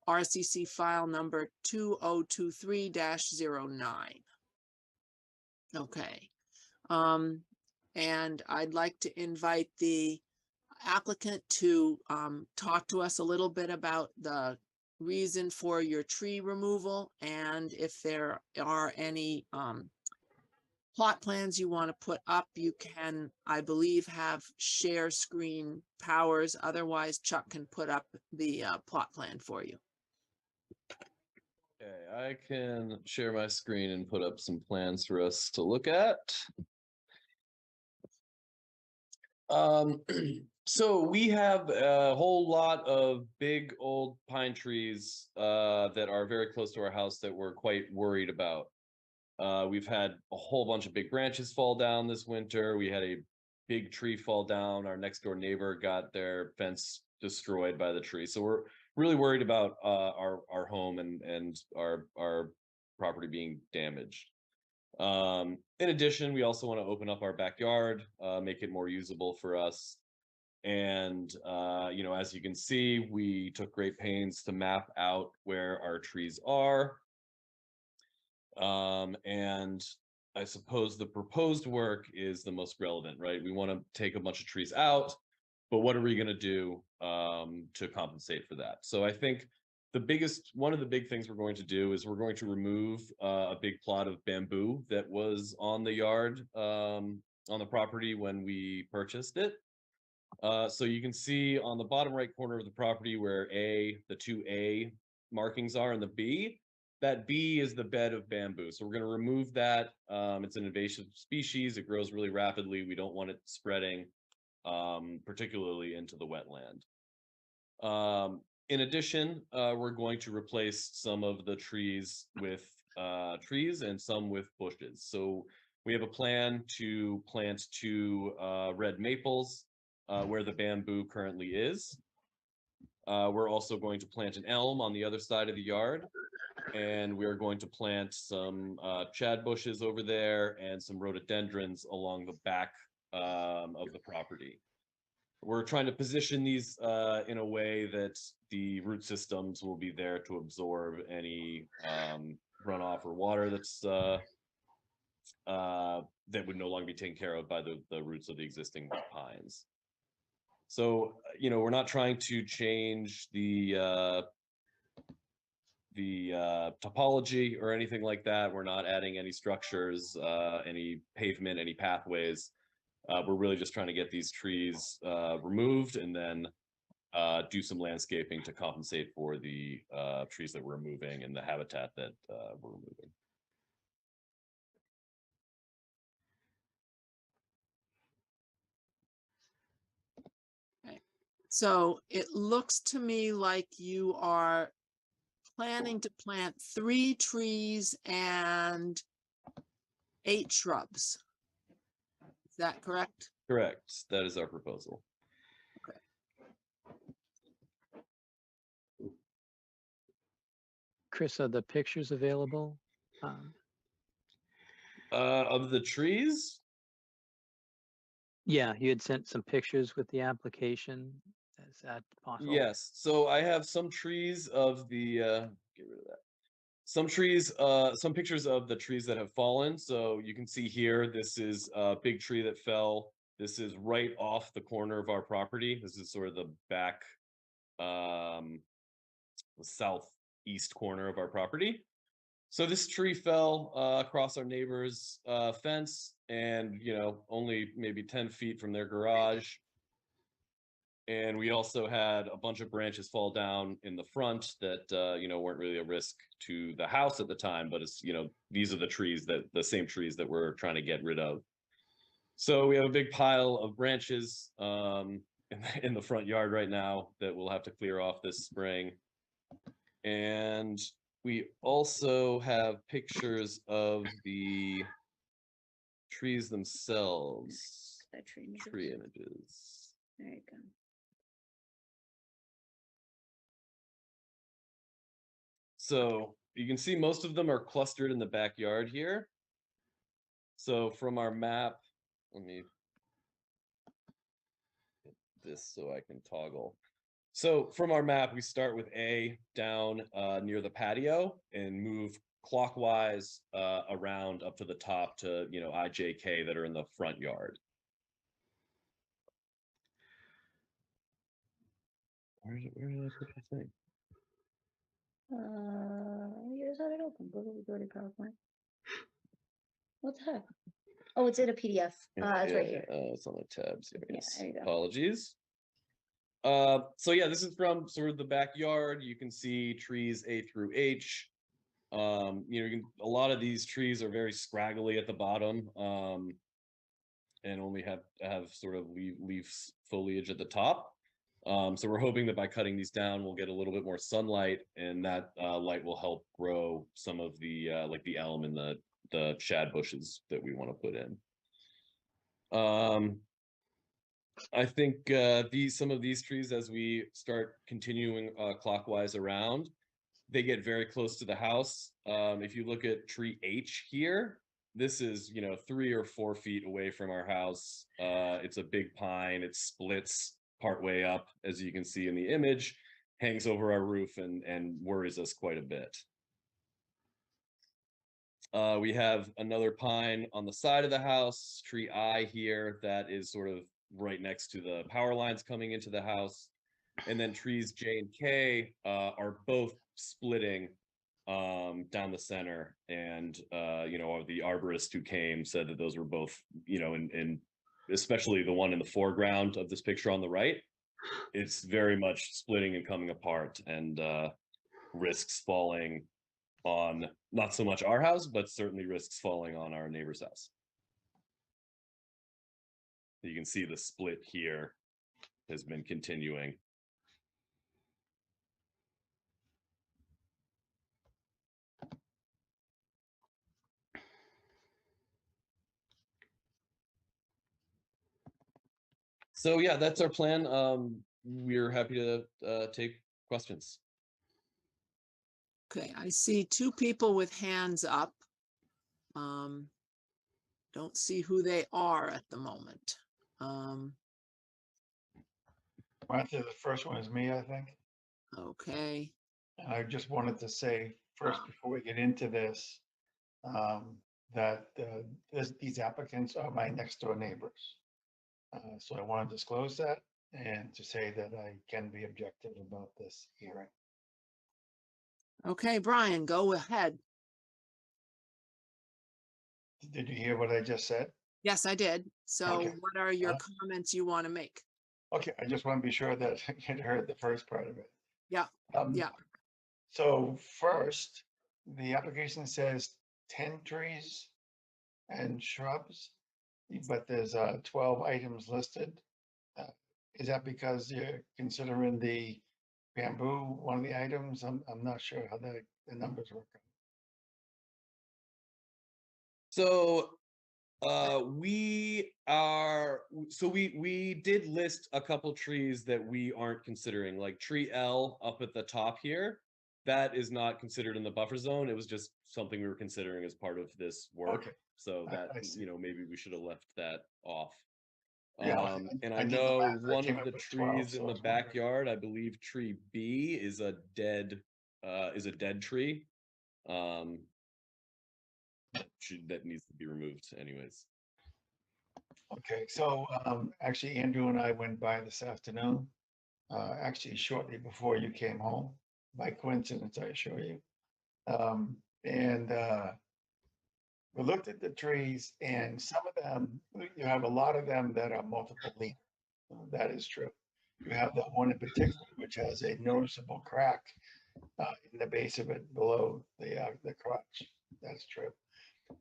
RCC file number 2023-09. Okay. And I'd like to invite the applicant to talk to us a little bit about the reason for your tree removal and if there are any plot plans you want to put up. You can, I believe, have share screen powers. Otherwise, Chuck can put up the plot plan for you. Okay, I can share my screen and put up some plans for us to look at. So we have a whole lot of big old pine trees that are very close to our house that we're quite worried about. We've had a whole bunch of big branches fall down this winter. We had a big tree fall down. Our next door neighbor got their fence destroyed by the tree. So we're really worried about our home and our property being damaged. In addition, we also want to open up our backyard, make it more usable for us. And, you know, as you can see, we took great pains to map out where our trees are. And I suppose the proposed work is the most relevant, right? We want to take a bunch of trees out, but what are we going to do to compensate for that? So I think one of the big things we're going to do is we're going to remove a big plot of bamboo that was on the yard, on the property when we purchased it. So you can see on the bottom right corner of the property where the two A markings are and the B, that B is the bed of bamboo. So we're going to remove that. It's an invasive species. It grows really rapidly. We don't want it spreading, particularly into the wetland. In addition, we're going to replace some of the trees with trees and some with bushes. So we have a plan to plant 2 red maples where the bamboo currently is. We're also going to plant an elm on the other side of the yard, and we're going to plant some chad bushes over there and some rhododendrons along the back of the property. We're trying to position these in a way that the root systems will be there to absorb any runoff or water that's that would no longer be taken care of by the roots of the existing pines. So, you know, we're not trying to change the topology or anything like that. We're not adding any structures, any pavement, any pathways. We're really just trying to get these trees removed and then do some landscaping to compensate for the trees that we're removing and the habitat that we're removing. So it looks to me like you are planning to plant 3 trees and 8 shrubs. Is that correct? Correct. That is our proposal. Chris, are the pictures available? Of the trees? Yeah, you had sent some pictures with the application. Is that possible? Yes. So I have some trees of the get rid of that. Some trees, some pictures of the trees that have fallen. So you can see here, this is a big tree that fell. This is right off the corner of our property. This is sort of the back, the southeast corner of our property. So this tree fell across our neighbor's fence, and you know, only maybe 10 feet from their garage. And we also had a bunch of branches fall down in the front that you know, weren't really a risk to the house at the time, but it's, you know, these are the same trees that we're trying to get rid of. So we have a big pile of branches in the front yard right now that we'll have to clear off this spring. And we also have pictures of the trees themselves. Tree images. There you go. So you can see most of them are clustered in the backyard here. So from our map, let me get this so I can toggle. So from our map, we start with A down near the patio and move clockwise around up to the top to, you know, I, J, K that are in the front yard. Where did I put the thing? You just had it open. Go to PowerPoint. What the heck? Oh, it's in a PDF. It's right here. It's on the tabs here. Yeah, Yes. there you go. Apologies. So yeah, this is from sort of the backyard. You can see trees A through H. You know, a lot of these trees are very scraggly at the bottom, and only have sort of leaves foliage at the top. So we're hoping that by cutting these down, we'll get a little bit more sunlight, and that light will help grow some of the like the elm and the the shad bushes that we want to put in. I think some of these trees, as we start continuing clockwise around, they get very close to the house. If you look at tree H here, this is 3 or 4 feet away from our house. It's a big pine. It splits partway up, as you can see in the image, hangs over our roof and worries us quite a bit. We have another pine on the side of the house, tree I here, that is sort of right next to the power lines coming into the house. And then trees J and K are both splitting down the center. And, the arborist who came said that those were both, and especially the one in the foreground of this picture on the right, it's very much splitting and coming apart and risks falling on not so much our house, but certainly risks falling on our neighbor's house. You can see the split here has been continuing. So yeah, that's our plan. We're happy to take questions. Okay, I see 2 people with hands up. Don't see who they are at the moment. Martha, the first one is me, I think. Okay, And I just wanted to say first, before we get into this, that these applicants are my next door neighbors. So I want to disclose that and to say that I can be objective about this hearing. okay, Brian, go ahead. Did you hear what I just said? Yes, I did. So Okay. what are your comments you want to make? Okay, I just want to be sure that you heard the first part of it. Yeah, yeah. So first, the application says 10 trees and shrubs, but there's 12 items listed. Is that because you're considering the bamboo one of the items? I'm not sure how the numbers work. So we did list a couple trees that we aren't considering, like tree L up at the top here. That is not considered in the buffer zone. It was just something we were considering as part of this work. Okay. So I that, see. maybe we should have left that off. Yeah, And I I did the know math, I one came of up the with 12, trees so in I the was wondering. backyard, I believe tree B is a dead tree. That needs to be removed anyways. Okay, so actually Andrew and I went by this afternoon, actually shortly before you came home, by coincidence, I assure you. And we looked at the trees and some of them, you have a lot of them that are multiple leaf. That is true. You have the one in particular, which has a noticeable crack in the base of it below the crotch. That's true.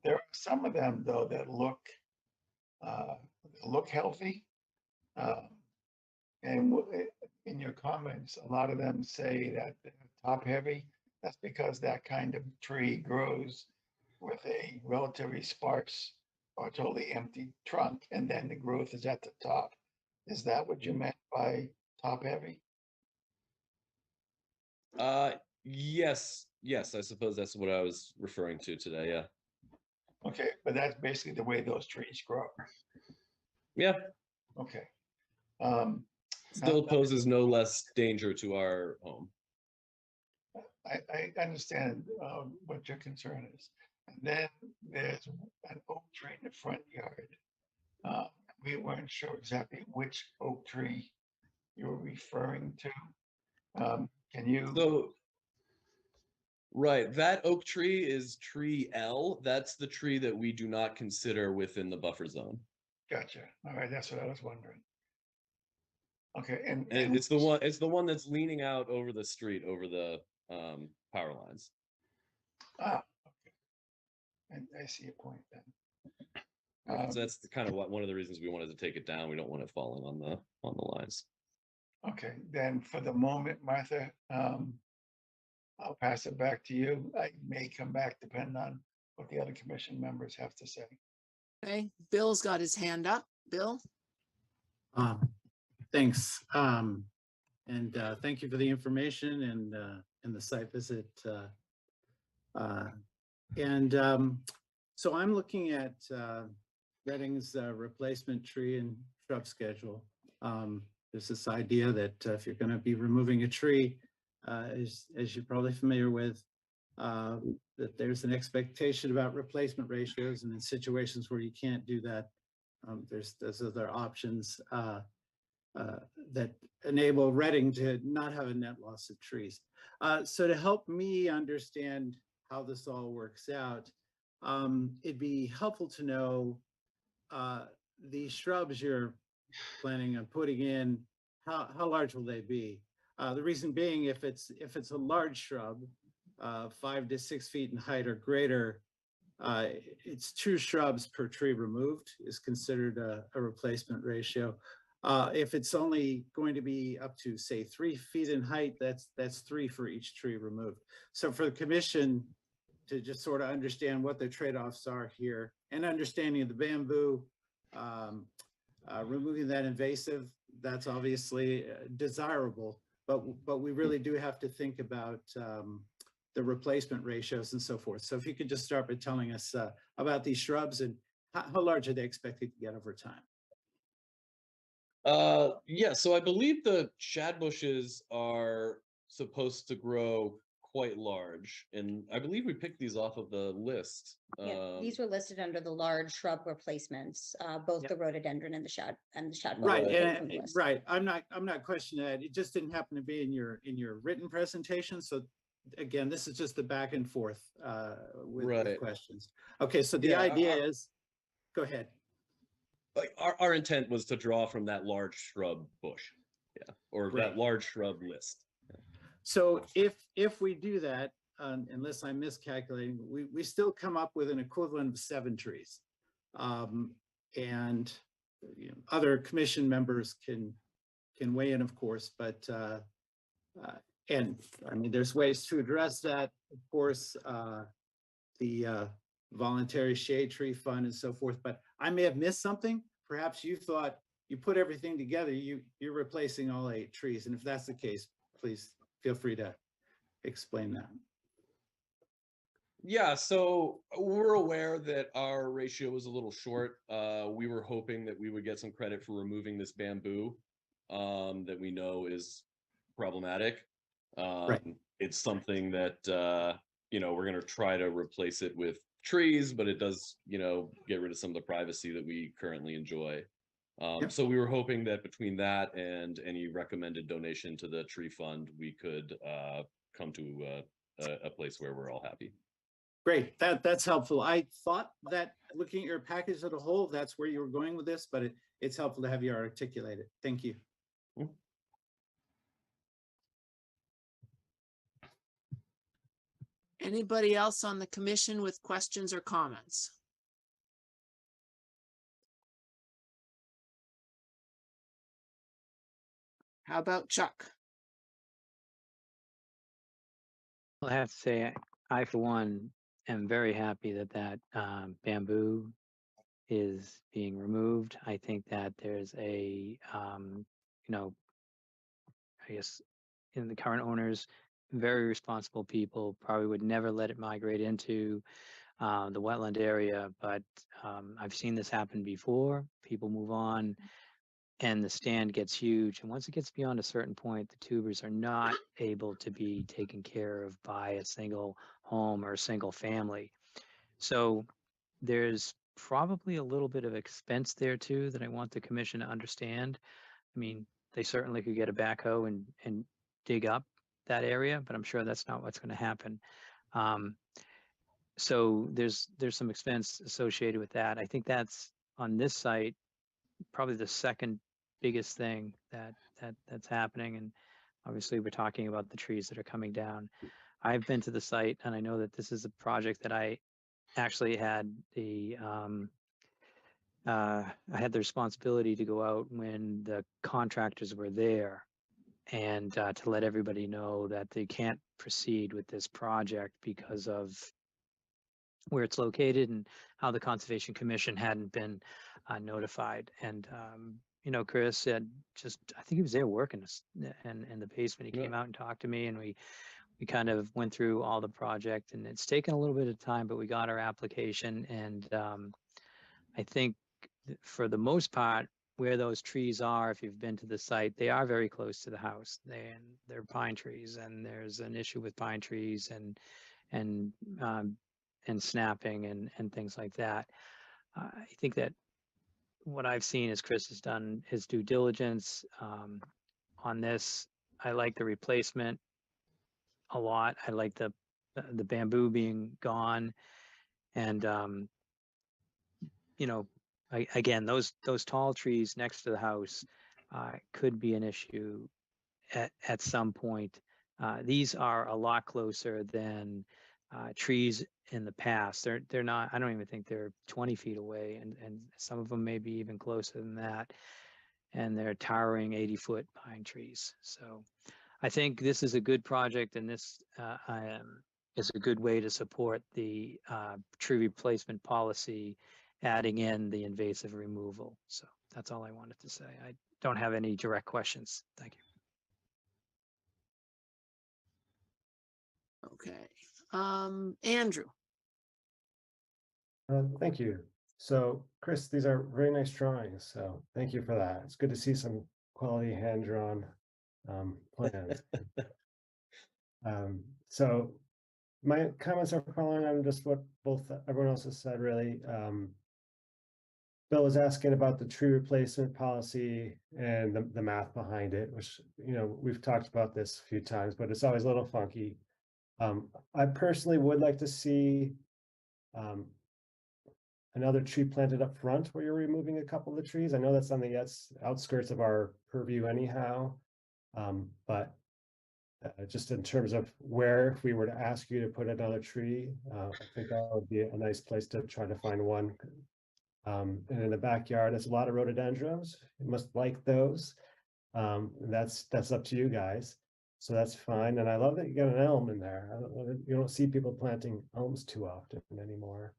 There are some of them though that look healthy. And in your comments, a lot of them say that they're top heavy. That's because that kind of tree grows with a relatively sparse or totally empty trunk, and then the growth is at the top. Is that what you meant by top heavy? Yes, I suppose that's what I was referring to today. Yeah. Okay, but that's basically the way those trees grow. Yeah. Okay. Still poses no less danger to our home. I understand what your concern is. And then there's an oak tree in the front yard. We weren't sure exactly which oak tree you were referring to. Can you? So, right, that oak tree is tree L. That's the tree that we do not consider within the buffer zone. Gotcha. All right, that's what I was wondering. Okay, and it's the one that's leaning out over the street, over the power lines. Ah, okay. I see your point then. So that's kind of one of the reasons we wanted to take it down. We don't want it falling on the lines. Okay, then for the moment, Martha, I'll pass it back to you. I may come back depending on what the other commission members have to say. Okay, Bill's got his hand up. Bill? Thanks. And thank you for the information and the site visit. So I'm looking at Reading's replacement tree and shrub schedule. There's this idea that if you're going to be removing a tree, as you're probably familiar with, that there's an expectation about replacement ratios, and in situations where you can't do that, there's other options that enable Reading to not have a net loss of trees. So to help me understand how this all works out, it'd be helpful to know the shrubs you're planning on putting in, how large will they be? The reason being, if it's a large shrub, 5 to 6 feet in height or greater, it's 2 shrubs per tree removed is considered a replacement ratio. If it's only going to be up to, say, 3 feet in height, that's 3 for each tree removed. So for the commission to just sort of understand what the trade-offs are here, and understanding of the bamboo, removing that invasive, that's obviously desirable, but we really do have to think about the replacement ratios and so forth. So if you could just start by telling us about these shrubs and how large are they expected to get over time? Yeah, so I believe the shad bushes are supposed to grow quite large, and I believe we picked these off of the list. Yeah, these were listed under the large shrub replacements, both Yep. the rhododendron and the shad Right, came from the list. right. I'm not questioning that. It just didn't happen to be in your written presentation. So again, this is just the back and forth with Right. questions. Okay, so the Yeah, idea is, go ahead. Like our intent was to draw from that large shrub bush, yeah, or Right. that large shrub list. So if we do that, unless I'm miscalculating, we still come up with an equivalent of 7 trees. And other commission members can weigh in, of course, but and I mean, there's ways to address that, of course, the voluntary shade tree fund and so forth, but I may have missed something. Perhaps you thought you put everything together, you're replacing all 8 trees. And if that's the case, please feel free to explain that. Yeah, so we're aware that our ratio was a little short. We were hoping that we would get some credit for removing this bamboo that we know is problematic. Right. It's something that we're going to try to replace it with trees, but it does get rid of some of the privacy that we currently enjoy. Yep. So we were hoping that between that and any recommended donation to the tree fund, we could come to a place where we're all happy. Great, that's helpful. I thought that looking at your package as a whole, that's where you were going with this, but it's helpful to have you articulate it. Thank you. Anybody else on the commission with questions or comments? How about Chuck? Well, I have to say, I for one am very happy that bamboo is being removed. I think that there's I guess in the current owners, very responsible people, probably would never let it migrate into the wetland area, but I've seen this happen before. People move on and the stand gets huge. And once it gets beyond a certain point, the tubers are not able to be taken care of by a single home or a single family. So there's probably a little bit of expense there too that I want the commission to understand. I mean, they certainly could get a backhoe and dig up that area, but I'm sure that's not what's going to happen. So there's some expense associated with that. I think that's on this site probably the second biggest thing that's happening. And obviously we're talking about the trees that are coming down. I've been to the site and I know that this is a project that I actually had I had the responsibility to go out when the contractors were there and to let everybody know that they can't proceed with this project because of where it's located and how the Conservation Commission hadn't been notified. And, you know, Chris had just, I think he was there working in the basement. He came out and talked to me, and we kind of went through all the project, and it's taken a little bit of time, but we got our application. And I think for the most part, where those trees are, if you've been to the site, they are very close to the house. They're pine trees, and there's an issue with pine trees and snapping and things like that. I think that what I've seen is Chris has done his due diligence on this. I like the replacement a lot. I like the bamboo being gone, and you know, again, those tall trees next to the house could be an issue at some point. These are a lot closer than trees in the past. They're not. I don't even think they're 20 feet away, and some of them may be even closer than that. And they're towering 80-foot pine trees. So I think this is a good project, and this is a good way to support the tree replacement policy, adding in the invasive removal. So that's all I wanted to say. I don't have any direct questions. Thank you. Okay. Andrew. Thank you. So, Chris, these are very nice drawings. So thank you for that. It's good to see some quality hand-drawn plans. So my comments are following on just what everyone else has said, really. Bill was asking about the tree replacement policy and the math behind it, which, you know, we've talked about this a few times, but it's always a little funky. I personally would like to see another tree planted up front where you're removing a couple of the trees. I know that's on the outskirts of our purview anyhow, but just in terms of where, if we were to ask you to put another tree, I think that would be a nice place to try to find one. And in the backyard, there's a lot of rhododendrons. You must like those. That's up to you guys. So that's fine. And I love that you got an elm in there. You don't see people planting elms too often anymore.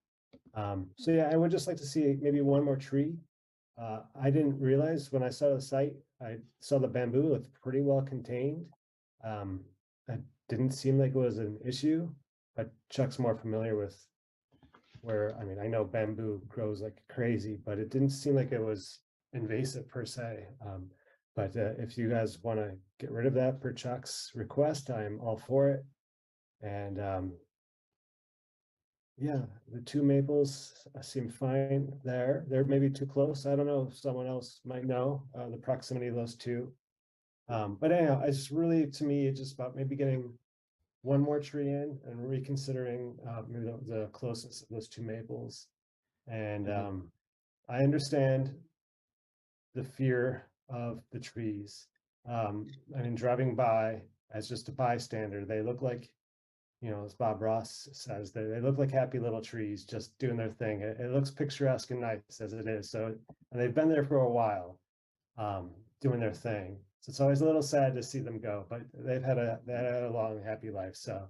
So yeah, I would just like to see maybe one more tree. I didn't realize when I saw the site, I saw the bamboo looked pretty well contained. It didn't seem like it was an issue, but Chuck's more familiar with where, I mean, I know bamboo grows like crazy, but it didn't seem like it was invasive per se. But if you guys want to get rid of that per Chuck's request, I'm all for it. And yeah, the two maples seem fine there. They're maybe too close. I don't know if someone else might know the proximity of those two. But anyhow, it's really, to me, it's just about maybe getting one more tree in and reconsidering maybe the closeness of those two maples. And I understand the fear of the trees. I mean, driving by as just a bystander, they look like, you know, as Bob Ross says, they look like happy little trees just doing their thing. It looks picturesque and nice as it is. So, and they've been there for a while, doing their thing. So it's always a little sad to see them go, but they had a long, happy life. So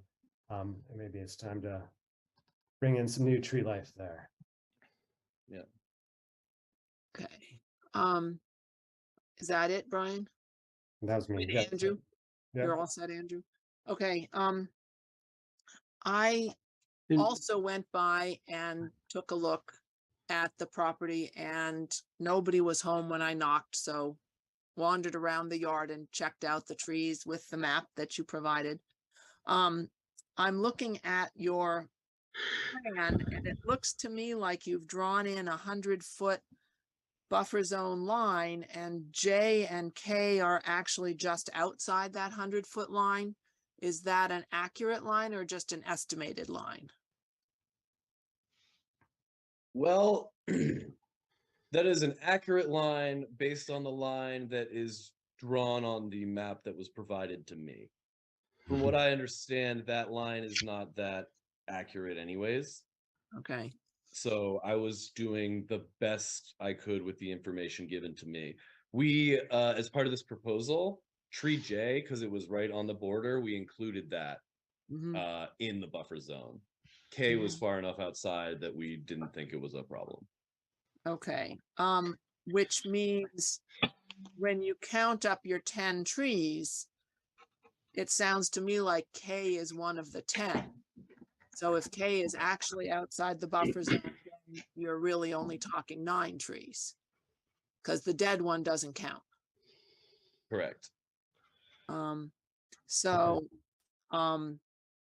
maybe it's time to bring in some new tree life there. Yeah. Okay. Is that it, Brian? That was me. Wait, Yeah. Andrew? Yeah. You're all set, Andrew? Okay. I also went by and took a look at the property, and nobody was home when I knocked, so wandered around the yard and checked out the trees with the map that you provided. I'm looking at your plan, and it looks to me like you've drawn in 100-foot buffer zone line, and J and K are actually just outside that 100-foot line. Is that an accurate line or just an estimated line? Well, that is an accurate line based on the line that is drawn on the map that was provided to me. From what I understand, that line is not that accurate anyways. Okay. So I was doing the best I could with the information given to me. We, as part of this proposal, tree J, because it was right on the border, we included that in the buffer zone. K was far enough outside that we didn't think it was a problem. Okay, which means when you count up your 10 trees, it sounds to me like K is one of the 10. So if K is actually outside the buffer zone, then you're really only talking 9 trees. Because the dead one doesn't count. Correct. So,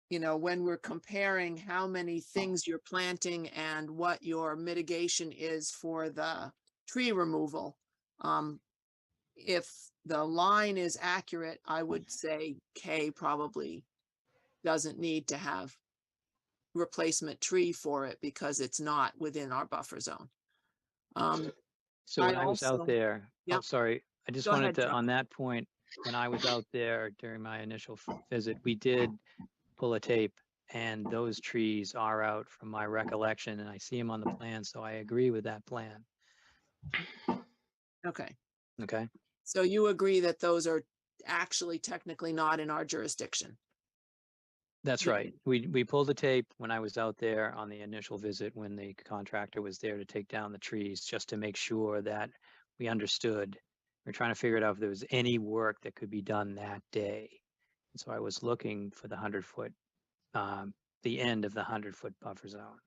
you know, when we're comparing how many things you're planting and what your mitigation is for the tree removal, if the line is accurate, I would say K probably doesn't need to have replacement tree for it because it's not within our buffer zone. So when I was out also- there, oh, Yep. sorry, I just Go wanted ahead, to, Chuck. on that point, when I was out there during my initial visit, we did pull a tape and those trees are out from my recollection and I see them on the plan, so I agree with that plan. Okay, Okay, so you agree that those are actually technically not in our jurisdiction? that's Yeah. right. We pulled the tape when I was out there on the initial visit when the contractor was there to take down the trees, just to make sure that we understood. We're trying to figure it out if there was any work that could be done that day. And so I was looking for the 100-foot, the end of the 100-foot buffer zone.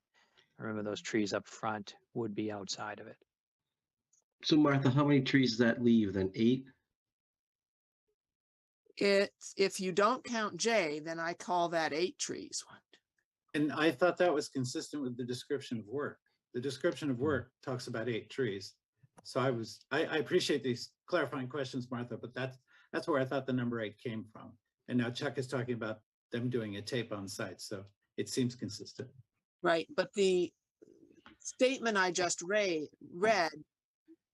I remember those trees up front would be outside of it. So Martha, how many trees does that leave then? 8? It's, if you don't count J, then I call that 8 trees. And I thought that was consistent with the description of work. The description of work talks about 8 trees. So I appreciate these clarifying questions, Martha, but that's where I thought the number 8 came from. And now Chuck is talking about them doing a tape on site, so it seems consistent. Right, but the statement I just read,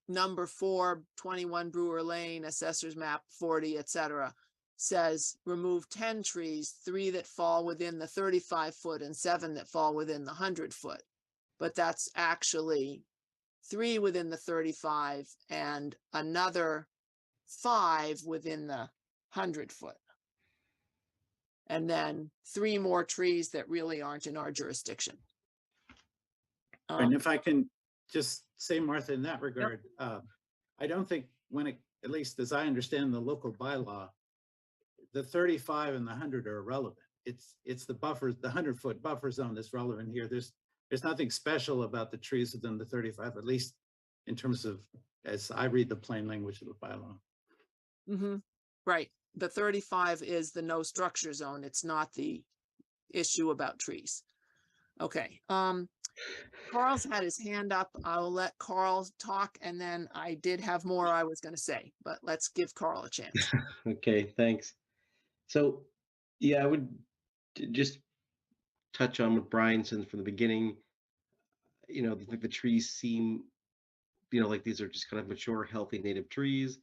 number 4, 21 Brewer Lane, Assessor's Map 40, etc., says remove 10 trees, 3 that fall within the 35-foot and 7 that fall within the 100-foot. But that's actually 3 within the 35 and another 5 within the 100-foot. And then 3 more trees that really aren't in our jurisdiction. And if I can just say, Martha, in that regard, I don't think when it, at least as I understand the local bylaw, the 35 and the 100 are irrelevant. It's the buffers, the 100-foot buffer zone that's relevant here. There's nothing special about the trees within the 35, at least in terms of, as I read the plain language of the bylaw. Right. The 35 is the no structure zone. It's not the issue about trees. Okay. Carl's had his hand up. I'll let Carl talk, and then I did have more I was going to say, but let's give Carl a chance. Okay, thanks. So, yeah, I would just touch on what Brian said from the beginning. You know, the trees seem, like these are just kind of mature, healthy native trees.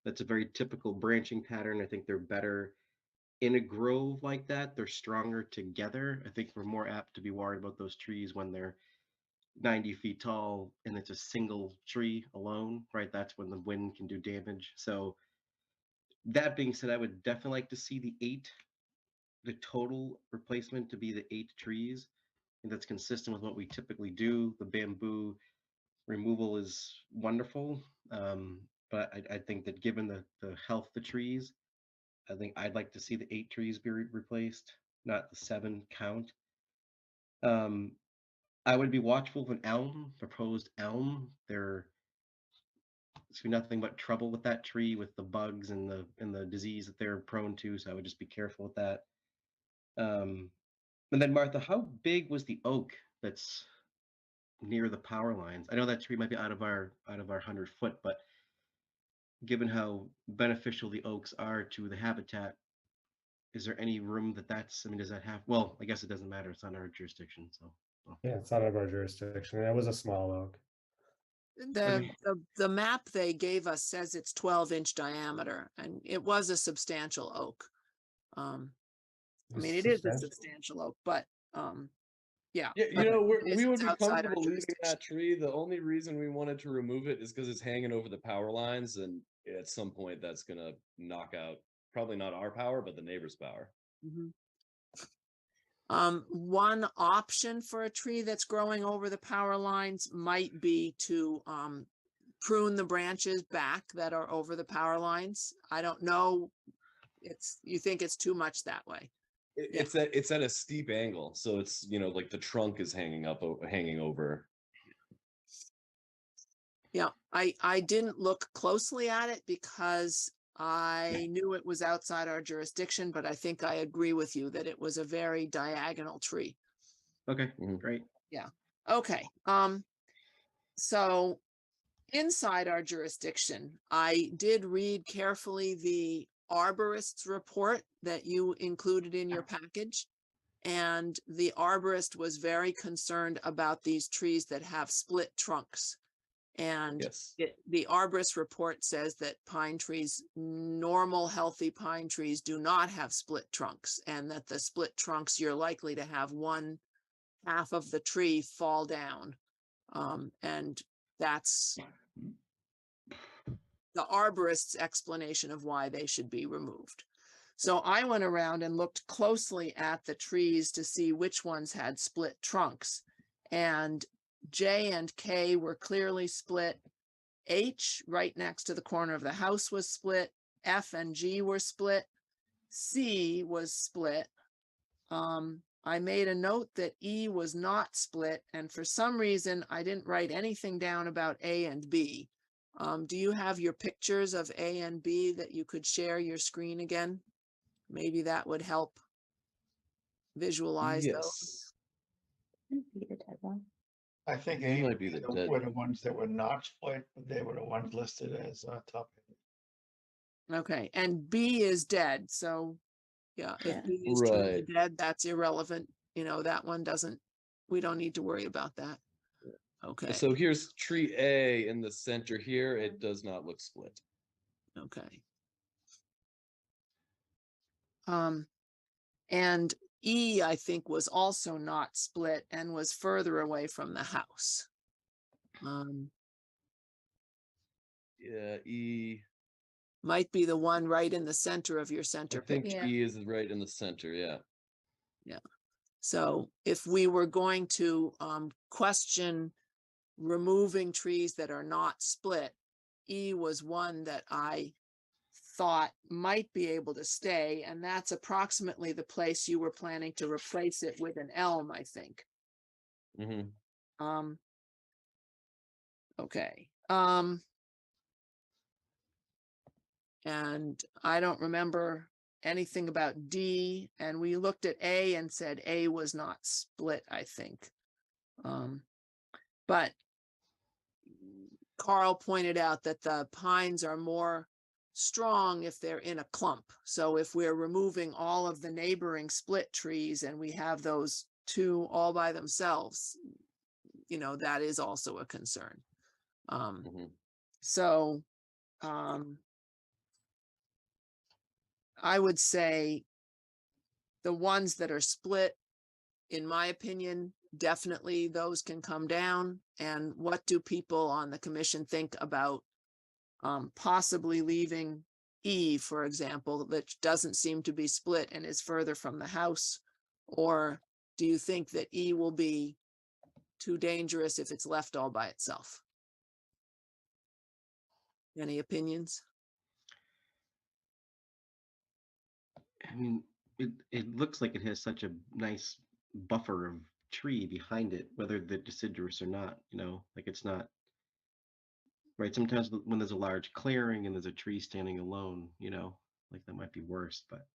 That's a very typical branching pattern. I think they're better in a grove like that. They're stronger together. I think we're more apt to be worried about those trees when they're 90 feet tall and it's a single tree alone, right? That's when the wind can do damage. So that being said, I would definitely like to see the total replacement to be the 8 trees. And that's consistent with what we typically do. The bamboo removal is wonderful. But I think that given the health of the trees, I think I'd like to see the 8 trees be replaced, not the 7 count. I would be watchful of an elm, proposed elm. There's nothing but trouble with that tree, with the bugs and the disease that they're prone to. So I would just be careful with that. And then Martha, how big was the oak that's near the power lines? I know that tree might be out of our 100-foot, but given how beneficial the oaks are to the habitat, is there any room that's, I mean, does that have, well, I guess it doesn't matter. It's not our jurisdiction, so. Yeah, it's out of our jurisdiction. It was a small oak. The map they gave us says it's 12-inch diameter, and it was a substantial oak. I mean, it is a substantial oak, but yeah. Yeah, we would be outside our comfortable leaving jurisdiction. that tree. The only reason we wanted to remove it is because it's hanging over the power lines, and at some point that's gonna knock out probably not our power, but the neighbor's power. One option for a tree that's growing over the power lines might be to prune the branches back that are over the power lines. I don't know. You think it's too much that way? Yeah. It's at a steep angle, so it's, you know, like the trunk is hanging over. Yeah, I didn't look closely at it because I knew it was outside our jurisdiction, but I think I agree with you that it was a very diagonal tree. Okay, Mhm. great. Okay, so inside our jurisdiction, I did read carefully the arborist's report that you included in your package. And the arborist was very concerned about these trees that have split trunks. And Yes. the arborist report says that pine trees, normal healthy pine trees, do not have split trunks, and that the split trunks, you're likely to have one half of the tree fall down. And that's the arborist's explanation of why they should be removed. So I went around and looked closely at the trees to see which ones had split trunks. And J and K were clearly split. H, right next to the corner of the house, was split. F and G were split. C was split. I made a note that E was not split, and for some reason, I didn't write anything down about A and B. Do you have your pictures of A and B that you could share your screen again? Maybe that would help visualize those. Yes. Might be the dead one. I think They A might be the dead. were the ones that were not split, but they were the ones listed as top. Okay, and B is dead, so yeah, Yeah. if B is truly Right. dead, that's irrelevant. You know, that one doesn't, we don't need to worry about that. Okay, So here's tree A in the center here. It does not look split. okay. And E, I think, was also not split and was further away from the house. Yeah, E. Might be the one right in the center of your I center think picture. Yeah. E is right in the center. Yeah. So if we were going to question removing trees that are not split, E was one that I thought might be able to stay, and that's approximately the place you were planning to replace it with an elm, I think. Mm-hmm. Okay. And I don't remember anything about D, and we looked at A and said A was not split, I think. But Carl pointed out that the pines are more strong if they're in a clump. So if we're removing all of the neighboring split trees and we have those two all by themselves, you know, that is also a concern. So I would say the ones that are split, in my opinion, definitely those can come down. And what do people on the commission think about possibly leaving E, for example, that doesn't seem to be split and is further from the house? Or do you think that E will be too dangerous if it's left all by itself? Any opinions? I mean, it looks like it has such a nice buffer of tree behind it, whether they're deciduous or not, you know, like it's not. Right, sometimes when there's a large clearing and there's a tree standing alone, you know, like that might be worse, but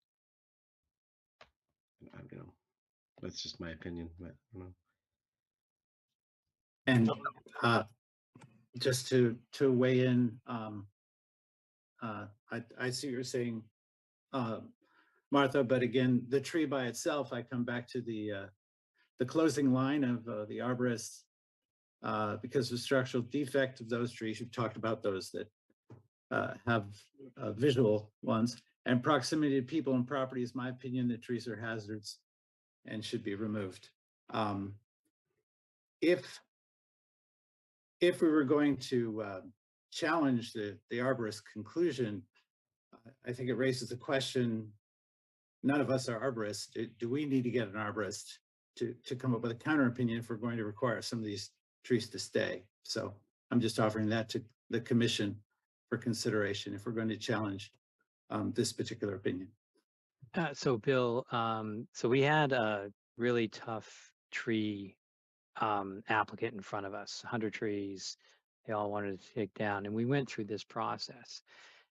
you know, that's just my opinion, but you know. And just to weigh in, I see what you're saying, Martha, but again, the tree by itself, I come back to the closing line of the arborist, because of the structural defect of those trees. You've talked about those that have visual ones, and proximity to people and properties. My opinion, the trees are hazards and should be removed. If we were going to challenge the arborist's conclusion, I think it raises the question none of us are arborists. Do we need to get an arborist to come up with a counter opinion if we're going to require some of these trees to stay? So I'm just offering that to the commission for consideration if we're going to challenge this particular opinion. So Bill, so we had a really tough tree applicant in front of us, 100 trees. They all wanted to take down, and we went through this process.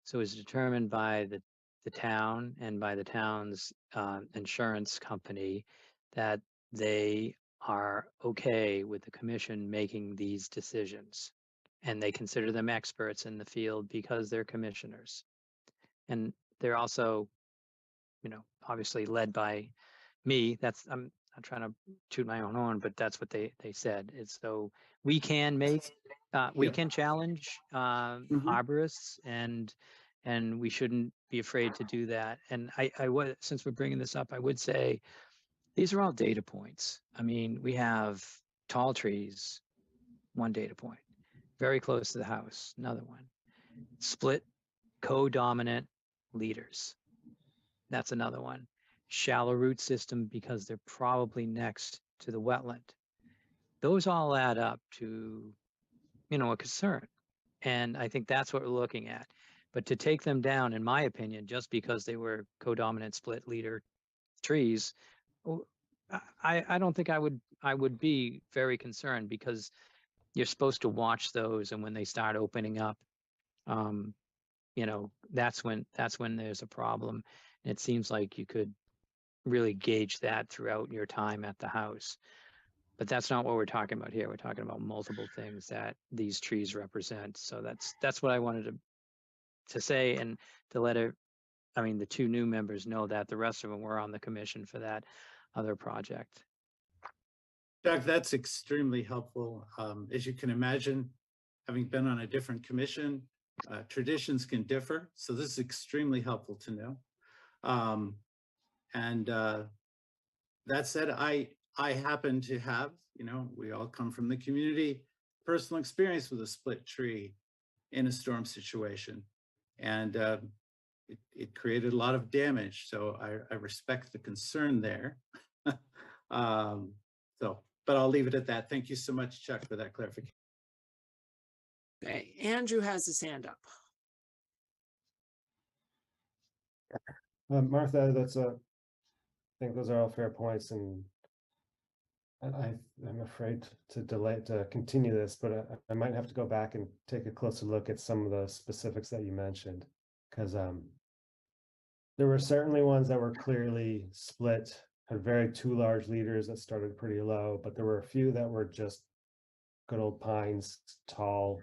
So it was determined by the town and by the town's insurance company that they are okay with the commission making these decisions. And they consider them experts in the field because they're commissioners. And they're also, you know, obviously led by me. That's, I'm not trying to toot my own horn, but that's what they said. It's so we can make, we Yeah. can challenge arborists, and we shouldn't be afraid to do that. And I would, since we're bringing this up, I would say these are all data points. I mean, we have tall trees, one data point, very close to the house, another one, split co-dominant leaders. That's another one. Shallow root system because they're probably next to the wetland. Those all add up to, you know, a concern. And I think that's what we're looking at. But to take them down, in my opinion, just because they were co-dominant split leader trees, I don't think I would be very concerned, because you're supposed to watch those, and when they start opening up, you know, that's when there's a problem. And it seems like you could really gauge that throughout your time at the house. But that's not what we're talking about here. We're talking about multiple things that these trees represent. So that's what I wanted to say, and to let it, I mean, the two new members know that. The rest of them were on the commission for that other project. Doug, that's extremely helpful. As you can imagine, having been on a different commission, traditions can differ. So this is extremely helpful to know. And that said, I happen to have, you know, we all come from the community, personal experience with a split tree in a storm situation. And it created a lot of damage. So I respect the concern there. But I'll leave it at that. Thank you so much, Chuck, for that clarification. Okay, Andrew has his hand up. Martha, I think those are all fair points, and I'm afraid to continue this, but I might have to go back and take a closer look at some of the specifics that you mentioned, because there were certainly ones that were clearly split, had two large leaders that started pretty low, but there were a few that were just good old pines, tall.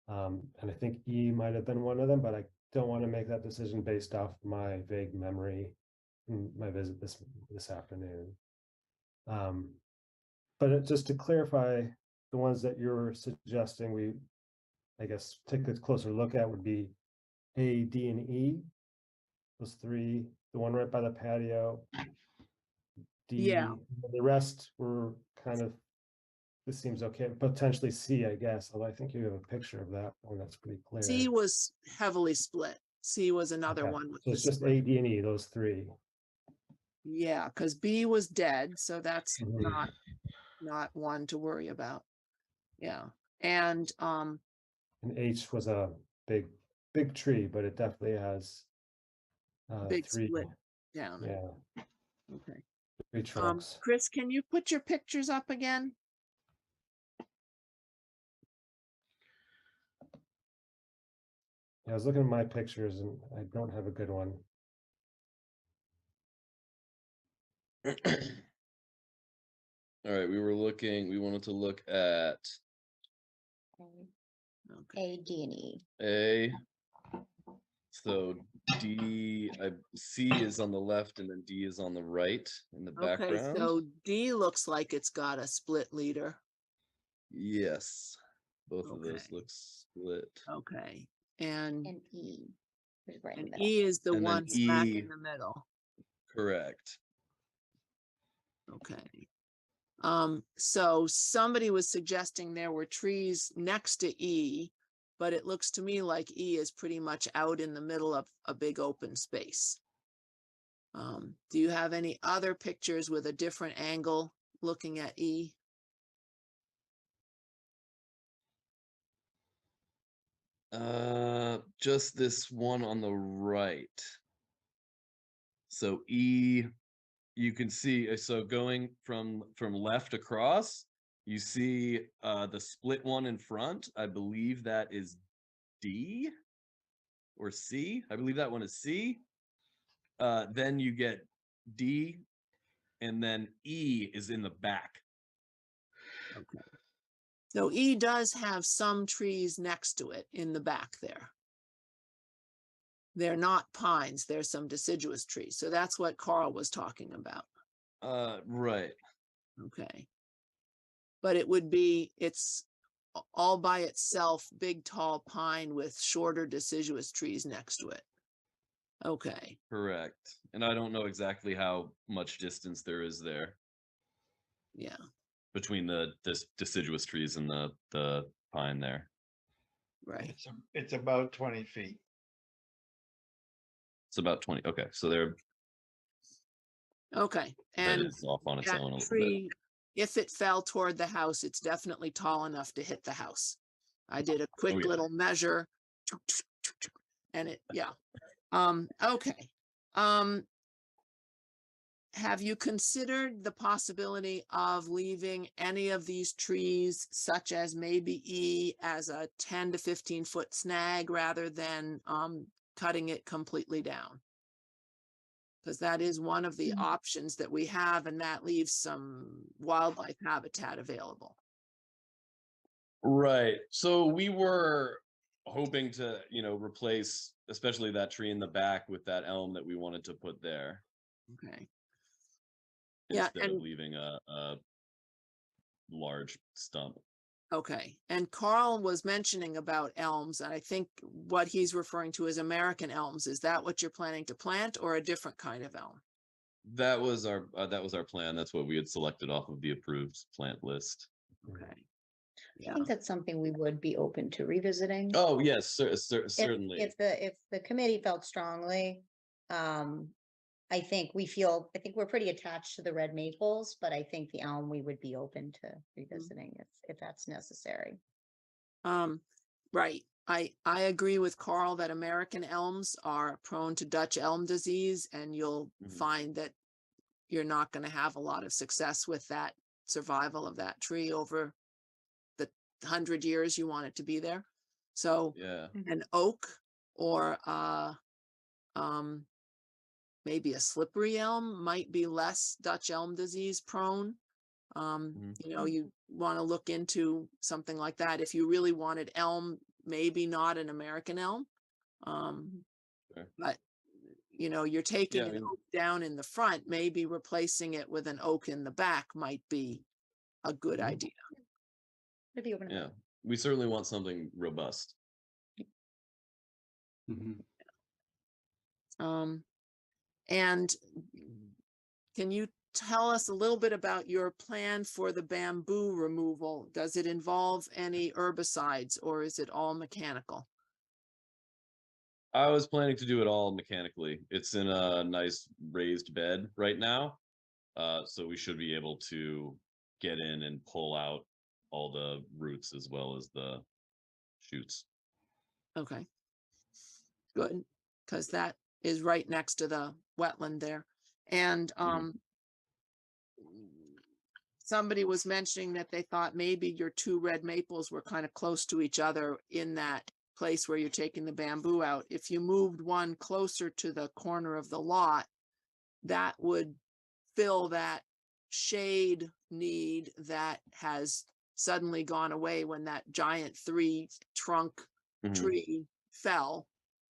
And I think E might have been one of them, but I don't want to make that decision based off my vague memory in my visit this afternoon. But just to clarify, the ones that you're suggesting I guess, take a closer look at would be A, D, and E. Those three, the one right by the patio, D, Yeah. and the rest were kind of, this seems okay, potentially C, I guess, although I think you have a picture of that one that's pretty clear. C was heavily split. C was another Okay, one. With so the it's just split. A, D, and E, those three. Yeah, because B was dead, so that's Mhm. not one to worry about. Yeah, and And H was a big tree, but it definitely has big three, split down. yeah, Okay. 3 trunks. Chris, can you put your pictures up again? Yeah, I was looking at my pictures and I don't have a good one. All right, we wanted to look at Okay. A, D, and E. A. So C is on the left and then D is on the right in the Okay, background. so D looks like it's got a split leader. Yes, both of those Okay. look split. Okay, and And E is right in the middle. E is the And then one smack E. in the middle. Correct. Okay. So somebody was suggesting there were trees next to E, but it looks to me like E is pretty much out in the middle of a big open space. Do you have any other pictures with a different angle looking at E? Just this one on the right. So E, you can see, so going from left across, you see the split one in front. I believe that is D or C. I believe that one is C. Then you get D, and then E is in the back. Okay. So E does have some trees next to it in the back there. They're not pines, there's some deciduous trees. So that's what Carl was talking about. Right. Okay. But it would be, it's all by itself, big tall pine with shorter deciduous trees next to it. Okay. Correct. And I don't know exactly how much distance there is there Yeah. between the deciduous trees and the pine there. Right. It's about 20 feet. It's about 20. Okay, so they're Okay. that And is off on its that own a little bit. tree, if it fell toward the house, it's definitely tall enough to hit the house. I did a quick yeah. little measure and it, yeah. Okay. Have you considered the possibility of leaving any of these trees, such as maybe E, as a 10 to 15 foot snag rather than cutting it completely down? Because that is one of the options that we have, and that leaves some wildlife habitat available. Right. So we were hoping to, replace especially that tree in the back with that elm that we wanted to put there. Okay. Yeah, Instead and of leaving a large stump. okay. And Carl was mentioning about elms, and I think what he's referring to is American elms. Is that what you're planning to plant, or a different kind of elm? That was our plan. That's what we had selected off of the approved plant list. Okay. I Yeah. think that's something we would be open to revisiting. Oh yes, certainly. If the committee felt strongly, I think we're pretty attached to the red maples, but I think the elm we would be open to revisiting if that's necessary. Right. I agree with Carl that American elms are prone to Dutch elm disease, and you'll find that you're not going to have a lot of success with that survival of that tree over the 100 years you want it to be there. So Yeah. an oak or maybe a slippery elm might be less Dutch elm disease prone. You want to look into something like that. If you really wanted elm, maybe not an American elm. Sure. But you're taking Yeah, an oak down in the front, maybe replacing it with an oak in the back might be a good idea. Would be open to Yeah. We certainly want something robust. And can you tell us a little bit about your plan for the bamboo removal? Does it involve any herbicides, or is it all mechanical? I was planning to do it all mechanically. It's in a nice raised bed right now. So we should be able to get in and pull out all the roots as well as the shoots. Okay. Good, because that is right next to the wetland there. And somebody was mentioning that they thought maybe your two red maples were kind of close to each other in that place where you're taking the bamboo out. If you moved one closer to the corner of the lot, that would fill that shade need that has suddenly gone away when that giant 3-trunk tree fell.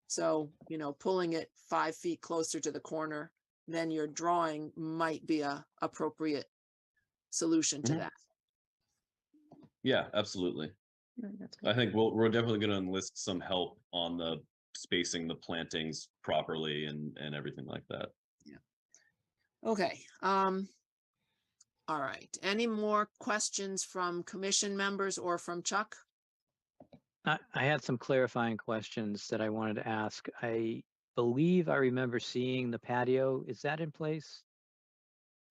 So, pulling it 5 feet closer to the corner than your drawing might be a appropriate solution to that. Yeah, absolutely. that's I think we're definitely going to enlist some help on the spacing the plantings properly and everything like that. Yeah. Okay. All right. Any more questions from commission members or from Chuck? I had some clarifying questions that I wanted to ask. I believe I remember seeing the patio. Is that in place?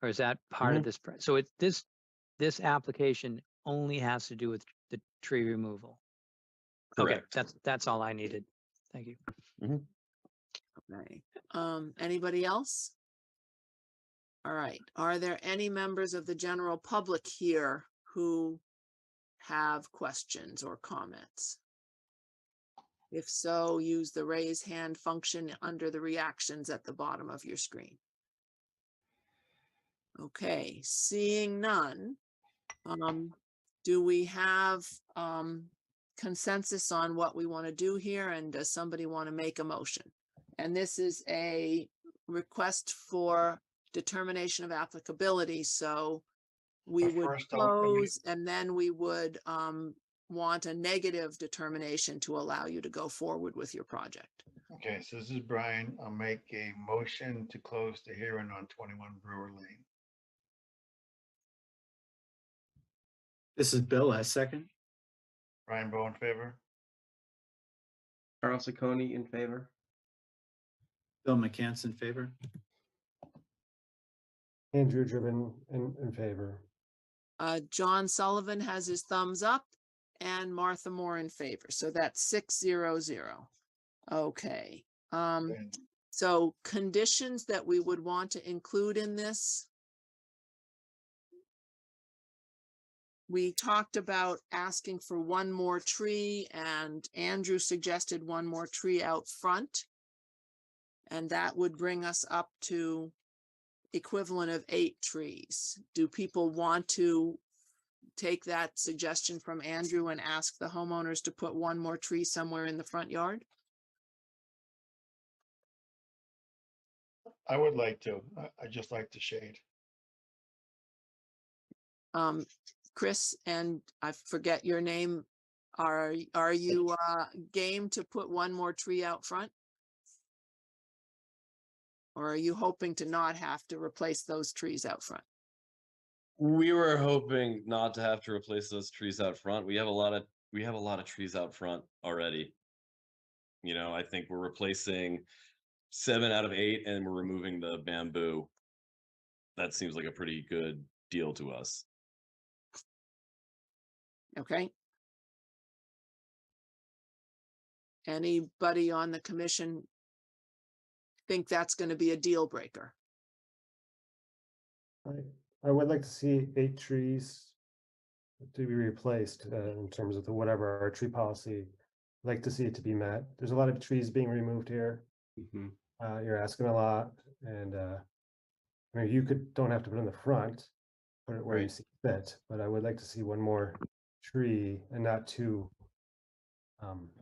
Or is that part of this? So this application only has to do with the tree removal. Okay, Correct. that's all I needed. Thank you. Okay. Anybody else? All right. Are there any members of the general public here who have questions or comments? If so, use the raise hand function under the reactions at the bottom of your screen. Okay, seeing none, do we have consensus on what we want to do here? And does somebody want to make a motion? And this is a request for determination of applicability, so we would First, I'll make- close and then we would want a negative determination to allow you to go forward with your project. Okay, so this is Brian. I'll make a motion to close the hearing on 21 Brewer Lane. This is Bill, I second. Brian Bowe in favor? Carl Sacconi in favor. Bill McCants in favor. Andrew Driven in favor. John Sullivan has his thumbs up and Martha Moore in favor. So that's 6-0-0. Okay. And So conditions that we would want to include in this. We talked about asking for one more tree and Andrew suggested one more tree out front. And that would bring us up to equivalent of 8 trees. Do people want to take that suggestion from Andrew and ask the homeowners to put one more tree somewhere in the front yard? I would like to. I just like the shade. Chris, and I forget your name. Are you game to put one more tree out front? Or are you hoping to not have to replace those trees out front? We were hoping not to have to replace those trees out front. We have a lot of trees out front already. You know, I think we're replacing 7 out of 8 and we're removing the bamboo. That seems like a pretty good deal to us. Okay. Anybody on the commission think that's going to be a deal breaker? I would like to see 8 trees to be replaced in terms of whatever our tree policy. I'd like to see it to be met. There's a lot of trees being removed here. You're asking a lot, and I mean, you don't have to put it in the front, put it where you Right. see fit, but I would like to see one more tree and not 2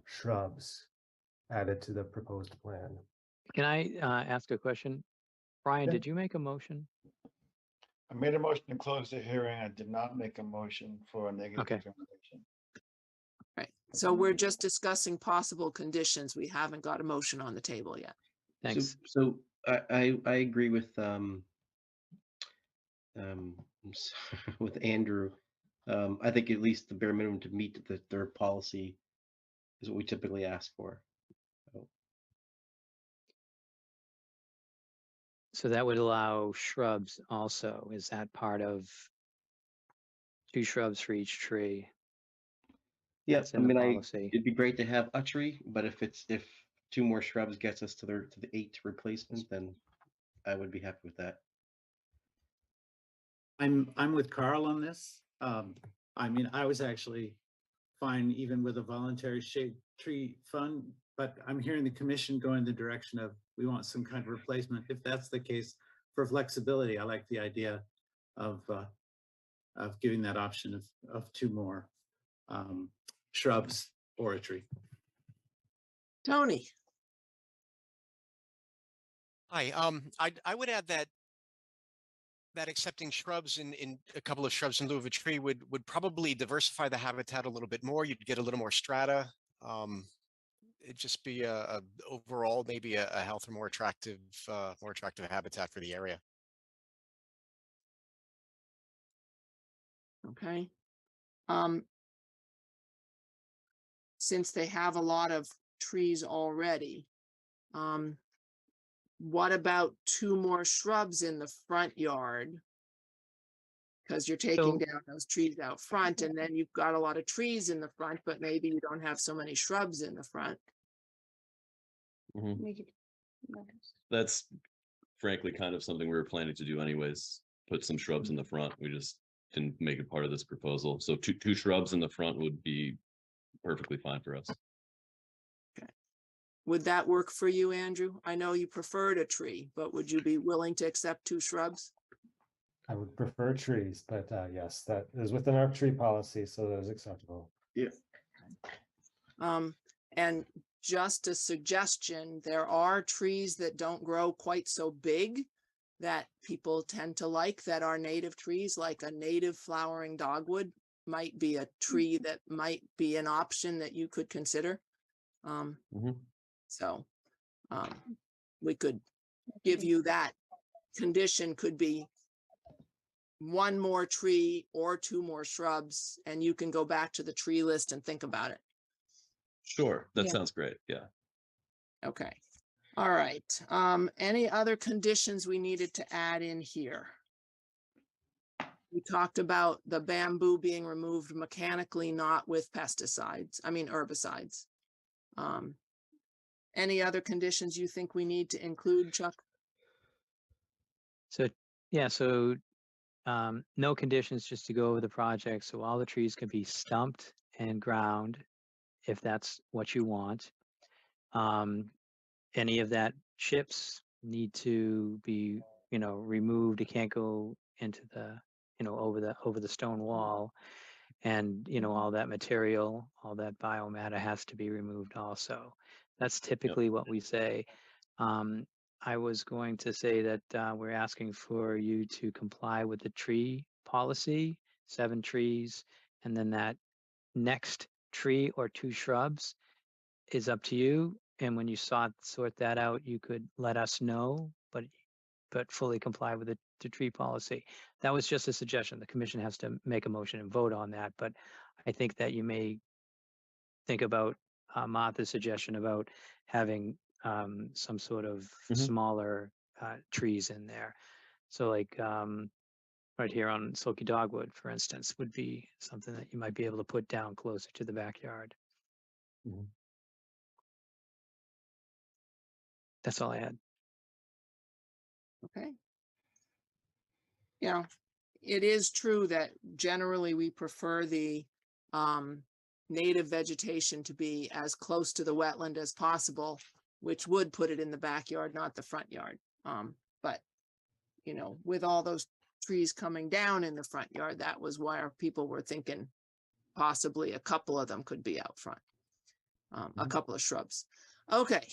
shrubs added to the proposed plan. Can I ask a question? Brian, Yeah. did you make a motion? I made a motion to close the hearing. I did not make a motion for a negative Okay. determination. Right. So we're just discussing possible conditions. We haven't got a motion on the table yet. Thanks. So I agree with with Andrew. I think at least the bare minimum to meet their policy is what we typically ask for. So that would allow shrubs also. Is that part of 2 shrubs for each tree? Yeah, That's I in the mean, policy. it'd be great to have a tree, but if 2 more shrubs gets us to the 8 replacement, then I would be happy with that. I'm with Carl on this. I mean, I was actually fine even with a voluntary shade tree fund, but I'm hearing the commission go in the direction of we want some kind of replacement. If that's the case, for flexibility, I like the idea of giving that option of 2 more shrubs or a tree. Tony, Hi, I would add that accepting shrubs in a couple of shrubs in lieu of a tree would probably diversify the habitat a little bit more. You'd get a little more strata. It'd just be a overall maybe a healthier, more attractive habitat for the area. okay. Since they have a lot of trees already, what about 2 more shrubs in the front yard? Because you're taking So- down those trees out front, and then you've got a lot of trees in the front, but maybe you don't have so many shrubs in the front. Mhm. We could- That's frankly kind of something we were planning to do anyways, put some shrubs in the front. We just didn't make it part of this proposal. So two shrubs in the front would be perfectly fine for us. Would that work for you, Andrew? I know you preferred a tree, but would you be willing to accept 2 shrubs? I would prefer trees, but yes, that is within our tree policy, so that is acceptable. And just a suggestion, there are trees that don't grow quite so big that people tend to like, that are native trees, like a native flowering dogwood might be a tree that might be an option that you could consider. Mhm. So we could give you that condition, could be 1 more tree or 2 more shrubs, and you can go back to the tree list and think about it. Sure, that Yeah. sounds great. Yeah. Okay. All right. Any other conditions we needed to add in here? We talked about the bamboo being removed mechanically, not with pesticides, herbicides. Any other conditions you think we need to include, Chuck? So, yeah, so no conditions, just to go over the project. So all the trees can be stumped and ground if that's what you want. Any of that chips need to be, removed. It can't go into the, over the stone wall. And, all that material, all that biomatter has to be removed also. That's typically what we say. I was going to say that we're asking for you to comply with the tree policy, 7 trees, and then that next tree or 2 shrubs is up to you. And when you sort that out, you could let us know, but fully comply with the tree policy. That was just a suggestion. The commission has to make a motion and vote on that, but I think that you may think about Martha's suggestion about having some sort of Mhm. smaller trees in there. So like right here on Silky Dogwood, for instance, would be something that you might be able to put down closer to the backyard. Mhm. That's all I had. Okay. Yeah, it is true that generally we prefer the native vegetation to be as close to the wetland as possible, which would put it in the backyard, not the front yard. But with all those trees coming down in the front yard, that was why our people were thinking possibly a couple of them could be out front. A couple of shrubs. Okay,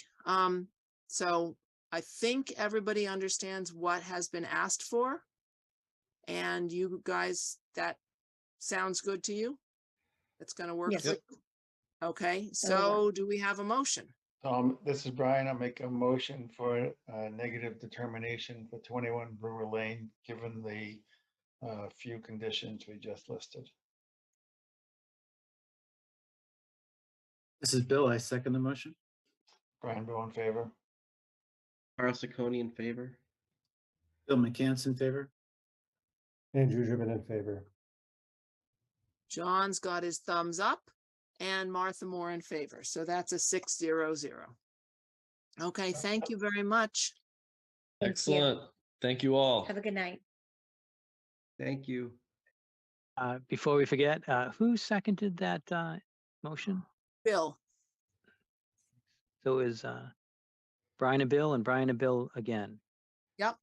so I think everybody understands what has been asked for. And you guys, that sounds good to you? It's gonna work Yes. for you? Okay, work. so do we have a motion? This is Brian. I'll make a motion for a negative determination for 21 Brewer Lane, given the few conditions we just listed. This is Bill. I second the motion. Brian Bill in favor. Carl Sacconi in favor. Bill McCants in favor. Andrew Driven in favor. John's got his thumbs up and Martha Moore in favor. So that's a 6-0-0. Okay, thank you very much. Thank you. Excellent. Thank you all. Have a good night. Thank you. Before we forget, who seconded that motion? Bill, So it was Brian and Bill again. yep.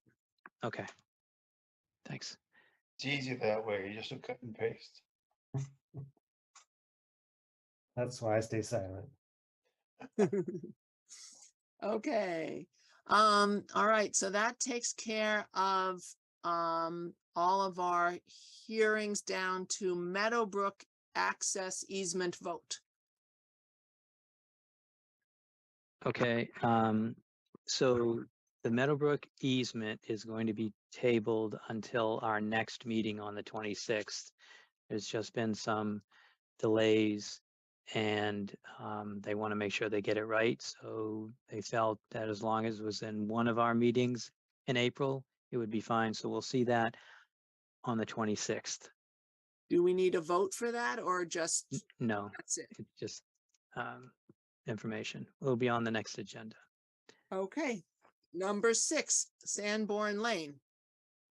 Okay. Thanks. It's easier that way. You just do cut and paste. That's why I stay silent. Okay. All right, so that takes care of all of our hearings down to Meadowbrook access easement vote. Okay. So the Meadowbrook easement is going to be tabled until our next meeting on the 26th. There's just been some delays and they want to make sure they get it right. So they felt that as long as it was in one of our meetings in April, it would be fine. So we'll see that on the 26th. Do we need a vote for that or just, No, that's it? it's just information. It'll be on the next agenda. Okay. Number 6, Sanborn Lane,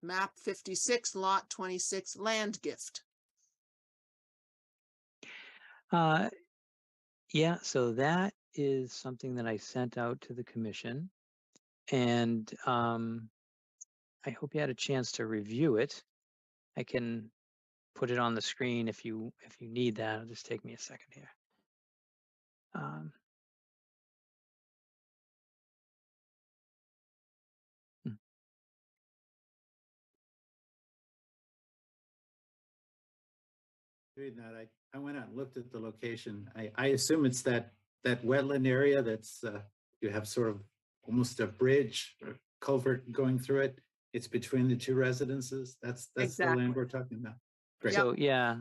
map 56, lot 26, land gift. Yeah, so that is something that I sent out to the commission, and I hope you had a chance to review it. I can put it on the screen if you need that. It'll just take me a second here. Doing that, I went out and looked at the location. I assume it's that wetland area that's, you have sort of almost a bridge or culvert going through it. It's between the two residences. That's the Exactly. land we're talking about. Great. So yeah,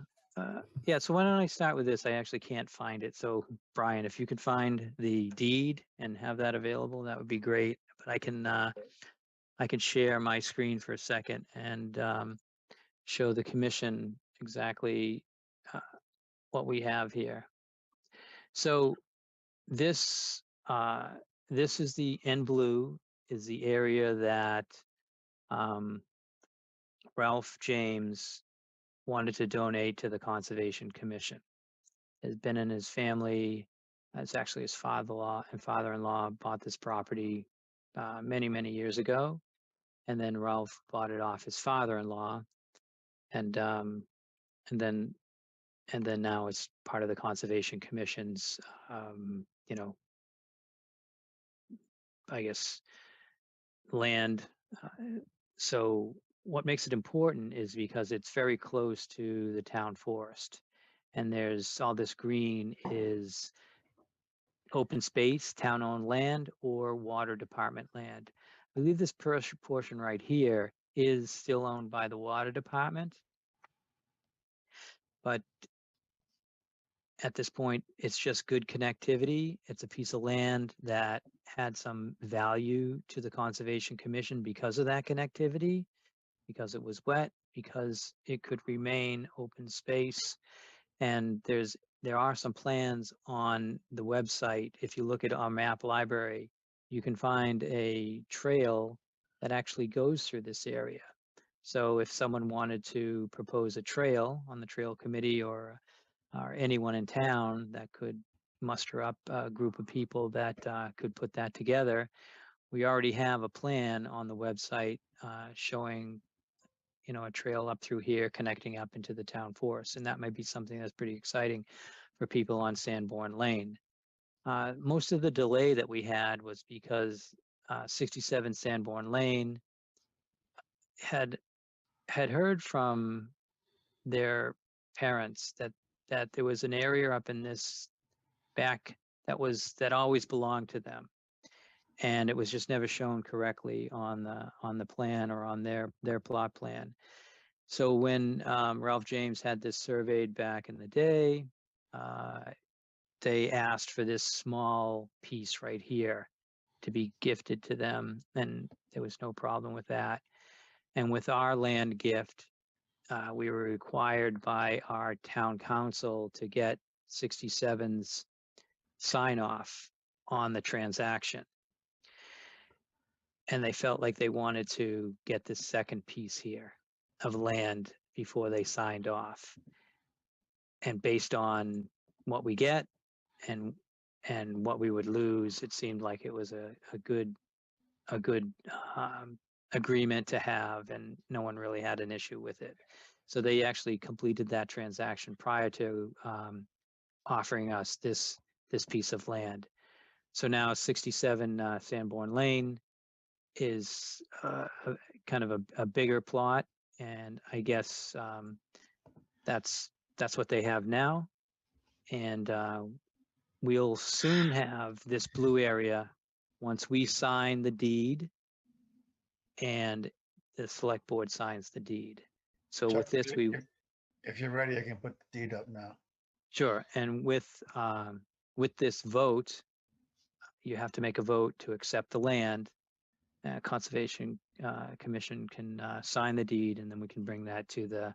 yeah. So why don't I start with this? I actually can't find it. So Brian, if you could find the deed and have that available, that would be great. But I can share my screen for a second and show the commission exactly what we have here. So this this is the in blue is the area that Ralph James wanted to donate to the Conservation Commission. Has been in his family. It's actually his father-in-law bought this property many years ago, and then Ralph bought it off his father-in-law, and then now it's part of the Conservation Commission's, I guess, land. So what makes it important is because it's very close to the town forest, and there's all this green is open space, town-owned land, or water department land. I believe this portion right here is still owned by the water department, but at this point, it's just good connectivity. It's a piece of land that had some value to the Conservation Commission because of that connectivity, because it was wet, because it could remain open space. And there are some plans on the website. If you look at our map library, you can find a trail that actually goes through this area. So if someone wanted to propose a trail on the trail committee or anyone in town that could muster up a group of people that could put that together, we already have a plan on the website showing a trail up through here connecting up into the town forest, and that might be something that's pretty exciting for people on Sanborn Lane. Most of the delay that we had was because 67 Sanborn Lane had heard from their parents that there was an area up in this back that always belonged to them, and it was just never shown correctly on the plan or on their plot plan. So when Ralph James had this surveyed back in the day, they asked for this small piece right here to be gifted to them, and there was no problem with that. And with our land gift, we were required by our town council to get 67's sign off on the transaction. And they felt like they wanted to get this second piece here of land before they signed off. And based on what we get and what we would lose, it seemed like it was a good agreement to have, and no one really had an issue with it. So they actually completed that transaction prior to offering us this piece of land. So now 67 Sanborn Lane is kind of a bigger plot, and I guess that's what they have now. And we'll soon have this blue area once we sign the deed and the select board signs the deed. So with Chuck, this, if you're ready, I can put the deed up now. Sure, and with this vote, you have to make a vote to accept the land. Conservation Commission can sign the deed, and then we can bring that to the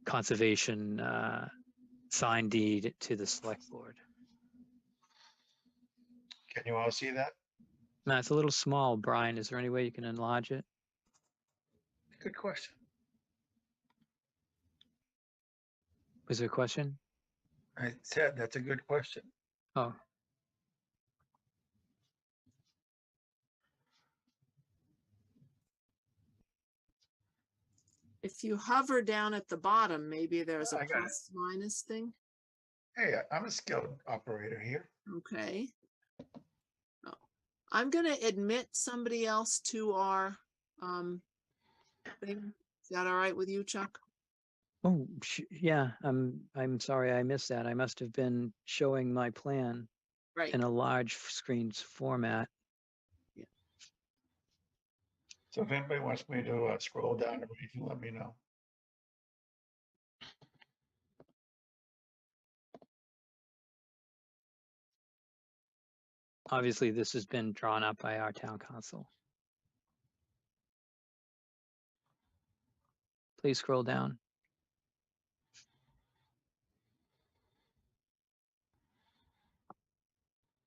conservation sign deed to the select board. Can you all see that? Now, it's a little small, Brian. Is there any way you can enlarge it? Good question. Was there a question? I said, that's a good question. Oh, If you hover down at the bottom, maybe there's a I got it. plus minus thing. Hey, I'm a skilled operator here. Okay. Oh, I'm gonna admit somebody else to our thing. Is that all right with you, Chuck? oh, yeah. I'm sorry I missed that. I must have been showing my plan Right. in a large screens format. So if anybody wants me to scroll down, you can let me know. Obviously, this has been drawn up by our town council. Please scroll down.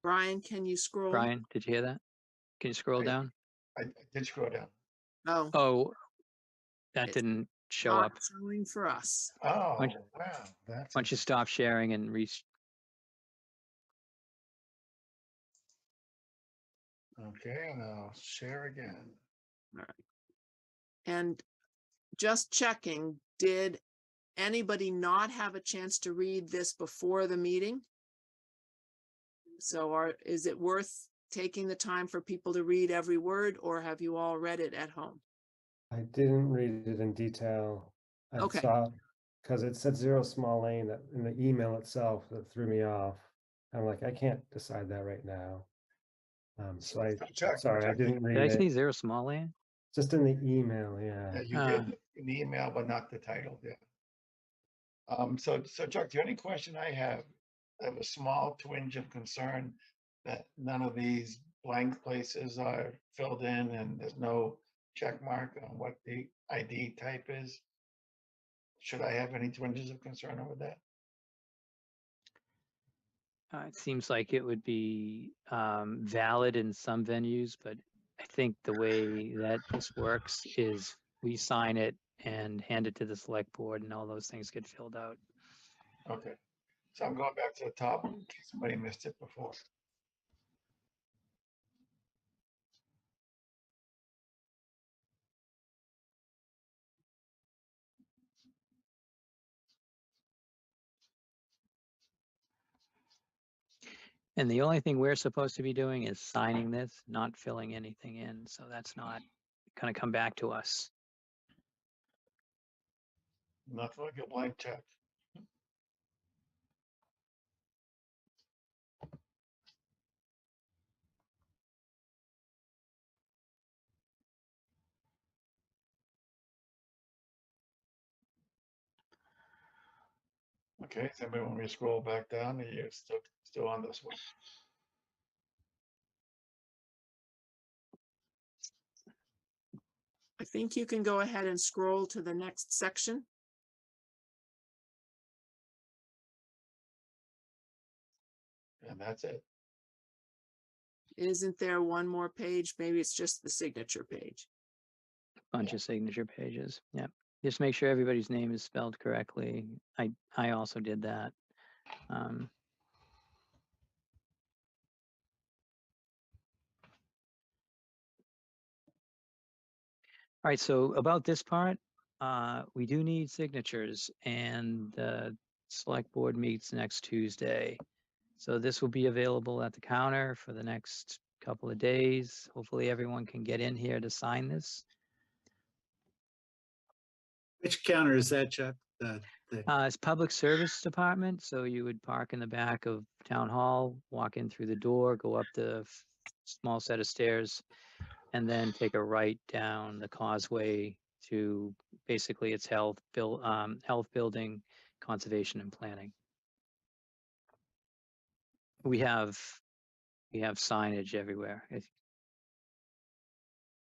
Brian, can you scroll? Brian, did you hear that? Can you scroll I- down? I did scroll down. Oh, Oh, that It's didn't show not up. showing for us. Oh, Bunch- wow, that's. Why don't you stop sharing and Okay, and I'll share again. All right. And just checking, did anybody not have a chance to read this before the meeting? So is it worth taking the time for people to read every word, or have you all read it at home? I didn't read it in detail. I Okay. saw, because it said 0 small lane that in the email itself that threw me off. I'm like, I can't decide that right now. So sorry, I didn't did read I it. see zero small land? Just in the email, yeah. Yeah, you did in the email, but not the title, yeah. So Chuck, the only question I have a small twinge of concern that none of these blank places are filled in and there's no check mark on what the ID type is. Should I have any twinges of concern over that? It seems like it would be valid in some venues, but I think the way that this works is we sign it and hand it to the select board and all those things get filled out. Okay, so I'm going back to the top in case somebody missed it before. And the only thing we're supposed to be doing is signing this, not filling anything in. So that's not gonna come back to us. Nothing like a blank check. Okay, so anybody want me to scroll back down? Are you still on this one? I think you can go ahead and scroll to the next section. And that's it. Isn't there one more page? Maybe it's just the signature page. Bunch of signature pages. Yep. Just make sure everybody's name is spelled correctly. I also did that. All right, so about this part, we do need signatures, and the select board meets next Tuesday. So this will be available at the counter for the next couple of days. Hopefully everyone can get in here to sign this. Which counter is that, Chuck? It's Public Service Department, so you would park in the back of Town Hall, walk in through the door, go up the small set of stairs, and then take a right down the causeway to basically its health building, conservation and planning. we have signage everywhere.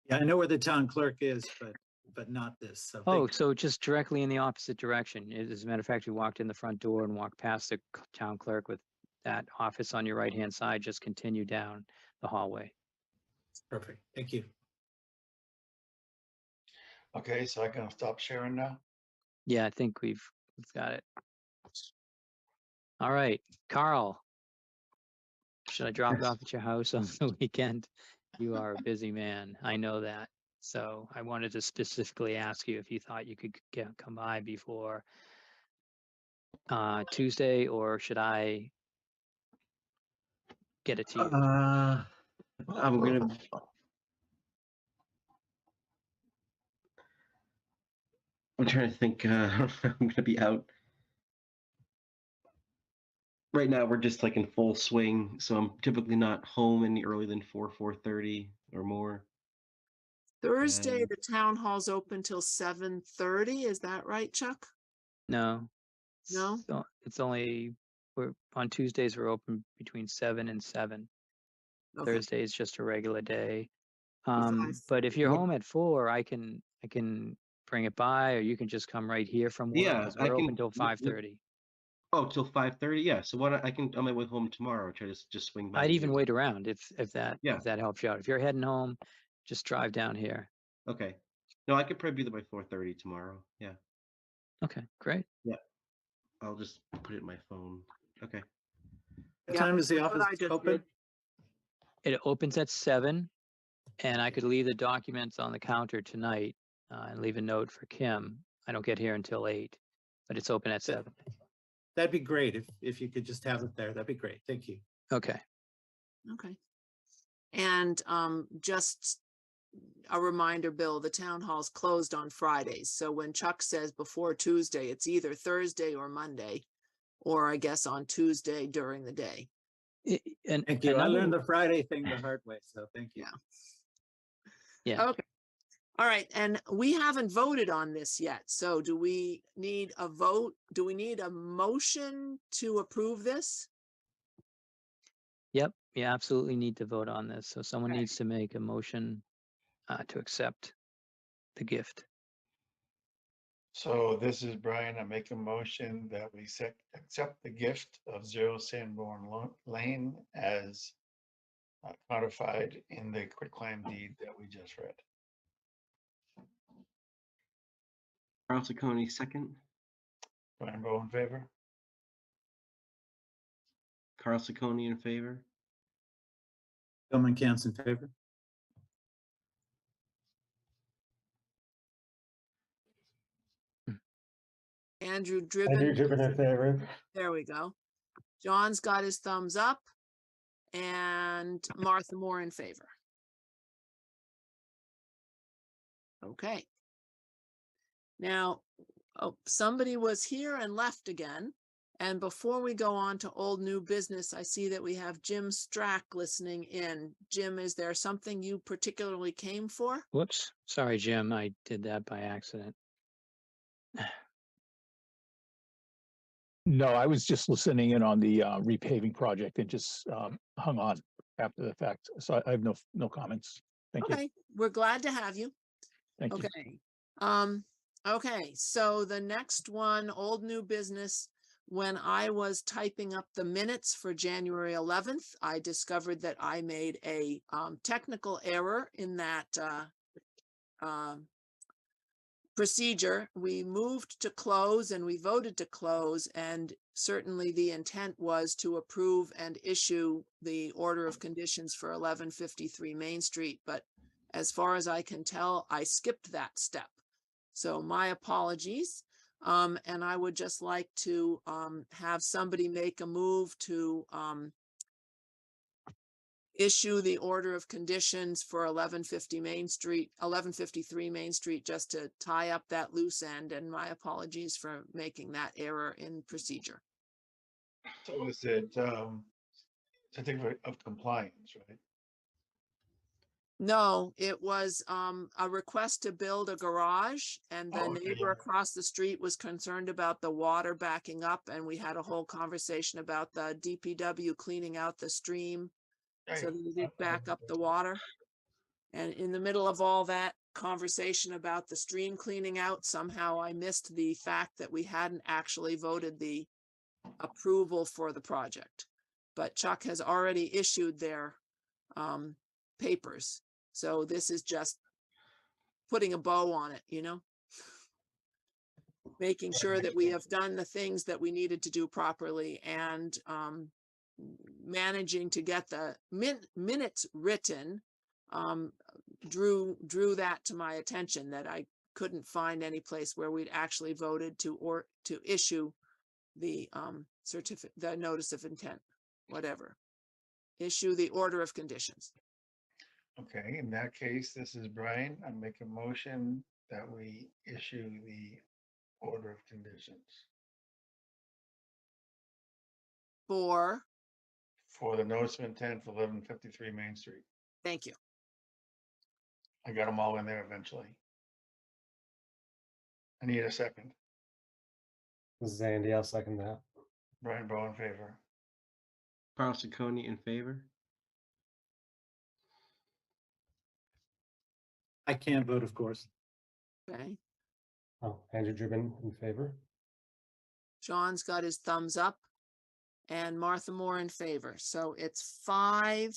Yeah, I know where the town clerk is, but not this. So Oh, thank you. so just directly in the opposite direction. As a matter of fact, you walked in the front door and walked past the town clerk with that office on your right-hand side, just continue down the hallway. Perfect. Thank you. Okay, so I can stop sharing now? Yeah, I think we've got it. All right, Carl. Should I drop it off at your house on the weekend? You are a busy man. I know that. So I wanted to specifically ask you if you thought you could come by before Tuesday, or should I get it to you? I'm gonna. I'm trying to think. I'm gonna be out. Right now, we're just like in full swing, so I'm typically not home any earlier than 4:30 or more. Thursday, And- the town hall's open till 7:30. Is that right, Chuck? No. No? So it's only, we're on Tuesdays, we're open between 7 and 7. Okay. Thursday is just a regular day. Five. But if you're What- home at 4, I can bring it by, or you can just come right here from work, Yeah, because I we're open can. till 5:30. Oh, till 5:30. Yeah. So what I can on my way home tomorrow. Try to just swing by. I'd and even do it. wait around if Yeah. that helps you out. If you're heading home, just drive down here. Okay. No, I could probably be there by 4:30 tomorrow. Yeah. Okay, great. Yeah. I'll just put it in my phone. Okay. What Yeah, time is the that's what office I just open? did. It opens at 7, and I could leave the documents on the counter tonight and leave a note for Kim. I don't get here until 8, but it's open at 7. That'd be great if you could just have it there. That'd be great. Thank you. Okay. Okay. And just a reminder, Bill, the town hall's closed on Fridays. So when Chuck says before Tuesday, it's either Thursday or Monday, or I guess on Tuesday during the day. And Thank you. I another- learned the Friday thing the hard way, so thank you. Yeah. Okay. All right. And we haven't voted on this yet. So do we need a vote? Do we need a motion to approve this? Yep, you absolutely need to vote on this. So someone Okay. needs to make a motion to accept the gift. So this is Brian. I make a motion that we accept the gift of 0 Sanborn Lane as codified in the quitclaim deed that we just read. Carl Ciccone, second. Brian Bowe in favor? Carl Ciccone in favor. Bill McCants in favor. Andrew Andrew Driven. Driven in favor. There we go. John's got his thumbs up, and Martha Moore in favor. Okay. Now, oh, somebody was here and left again. And before we go on to old new business, I see that we have Jim Strack listening in. Jim, is there something you particularly came for? Whoops, sorry, Jim, I did that by accident. No, I was just listening in on the repaving project and just hung on after the fact. So I have no comments. Thank you. Okay, we're glad to have you. Thank you. Okay. Okay, so the next one, old new business. When I was typing up the minutes for January 11th, I discovered that I made a technical error in that procedure. We moved to close and we voted to close, and certainly the intent was to approve and issue the order of conditions for 1153 Main Street. But as far as I can tell, I skipped that step. So my apologies. And I would just like to have somebody make a move to issue the order of conditions for 1153 Main Street, just to tie up that loose end. And my apologies for making that error in procedure. So is it certificate of compliance, right? No, it was a request to build a garage, and the Oh, okay, neighbor yeah. across the street was concerned about the water backing up, and we had a whole conversation about the DPW cleaning out the stream so Right. that we did back up the water. And in the middle of all that conversation about the stream cleaning out, somehow I missed the fact that we hadn't actually voted the approval for the project. But Chuck has already issued their papers. So this is just putting a bow on it, you know? Making sure that we have done the things that we needed to do properly and managing to get the minutes written drew that to my attention, that I couldn't find any place where we'd actually voted to issue the certificate, the notice of intent, whatever. Issue the order of conditions. Okay, in that case, this is Brian. I make a motion that we issue the order of conditions For, for the notice of intent for 1153 Main Street. thank you. I got them all in there eventually. I need a second. This is Andy. I'll second that. Brian Bowe in favor. Carl Ciccone in favor. I can't vote, of course. Okay. Oh, Andrew Driven in favor. John's got his thumbs up and Martha Moore in favor. So it's 5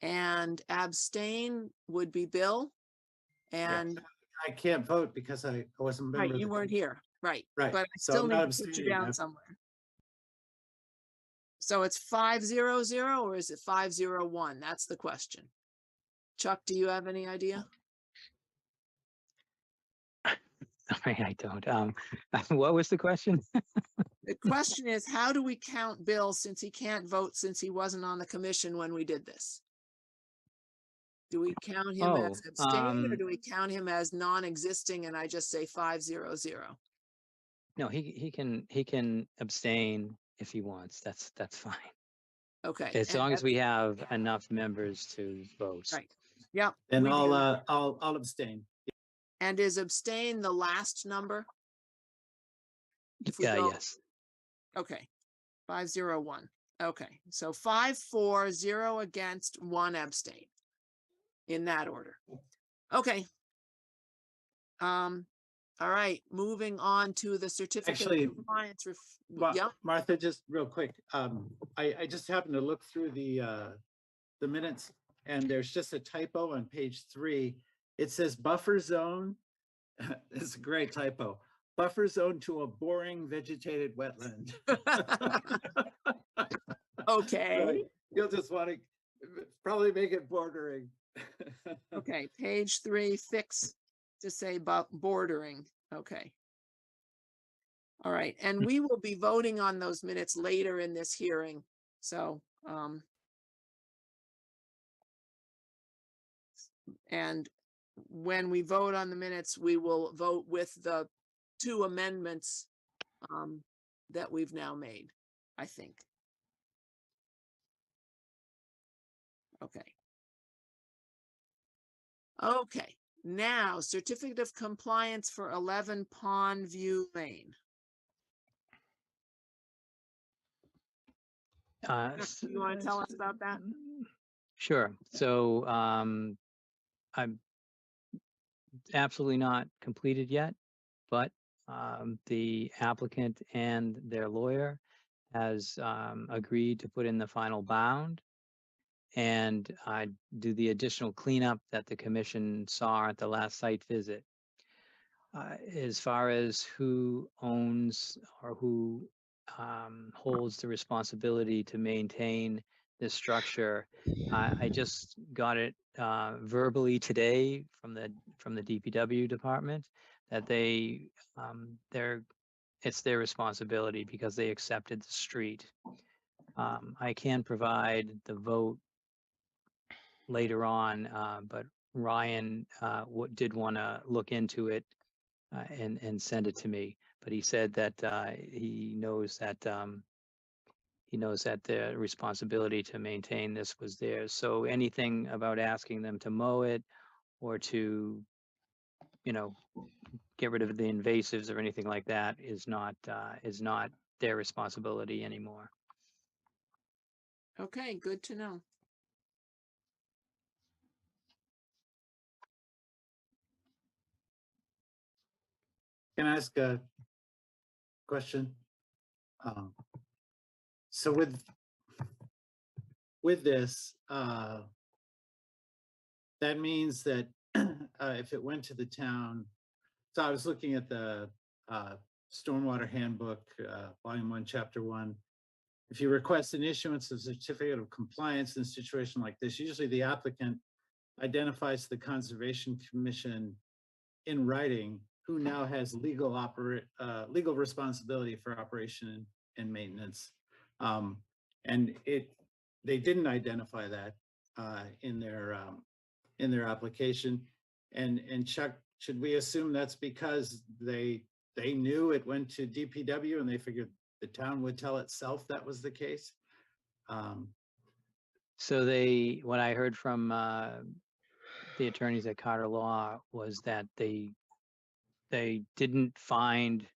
and abstain would be Bill. And I can't vote because I wasn't a member right, of you the weren't committee. here. Right. Right, But I so still I'm need not to put you abstaining. down somewhere. So it's 5-0-0 or is it 5-0-1? That's the question. Chuck, do you have any idea? Sorry, I don't. What was the question? The question is, how do we count Bill since he can't vote since he wasn't on the commission when we did this? Do we count him as abstain or do we count him as non-existing and I just say 5-0-0? No, he can abstain if he wants. That's fine. Okay. As and long as that's- we have enough members to vote. Right. Yep. And we do. I'll abstain. And is abstain the last number? If we Yeah, go- yes. Okay, 5-0-1. Okay, so 5-4-0 against, 1 abstain. In that order. Okay. All right, moving on to the certificate Actually, of compliance. Ma- Martha, just real quick, I just happened to look through the minutes and there's just a typo on page 3. It says buffer zone. It's a great typo. Buffer zone to a boring vegetated wetland. Okay. So you'll just want to probably make it bordering. Okay, page 3, fix to say about bordering. Okay. All right, and we will be voting on those minutes later in this hearing. So, and when we vote on the minutes, we will vote with the 2 amendments that we've now made, I think. Okay. Okay, now certificate of compliance for 11 Pond View Lane. You want to tell us about that? Sure. So I'm absolutely not completed yet, but the applicant and their lawyer has agreed to put in the final bound and do the additional cleanup that the commission saw at the last site visit. As far as who owns or who holds the responsibility to maintain this structure, I just got it verbally today from the DPW department that it's their responsibility because they accepted the street. I can provide the vote later on, but Ryan did want to look into it and send it to me. But he said that he knows that he knows that the responsibility to maintain this was theirs. So anything about asking them to mow it or to, you know, get rid of the invasives or anything like that is not their responsibility anymore. Okay, good to know. Can I ask a question? So with this, that means that if it went to the town, so I was looking at the Stormwater Handbook, Volume 1, Chapter 1. If you request an issuance of certificate of compliance in a situation like this, usually the applicant identifies the Conservation Commission in writing who now has legal responsibility for operation and maintenance. And they didn't identify that in their application. And Chuck, should we assume that's because they knew it went to DPW and they figured the town would tell itself that was the case? So what I heard from the attorneys at Carter Law was that they didn't find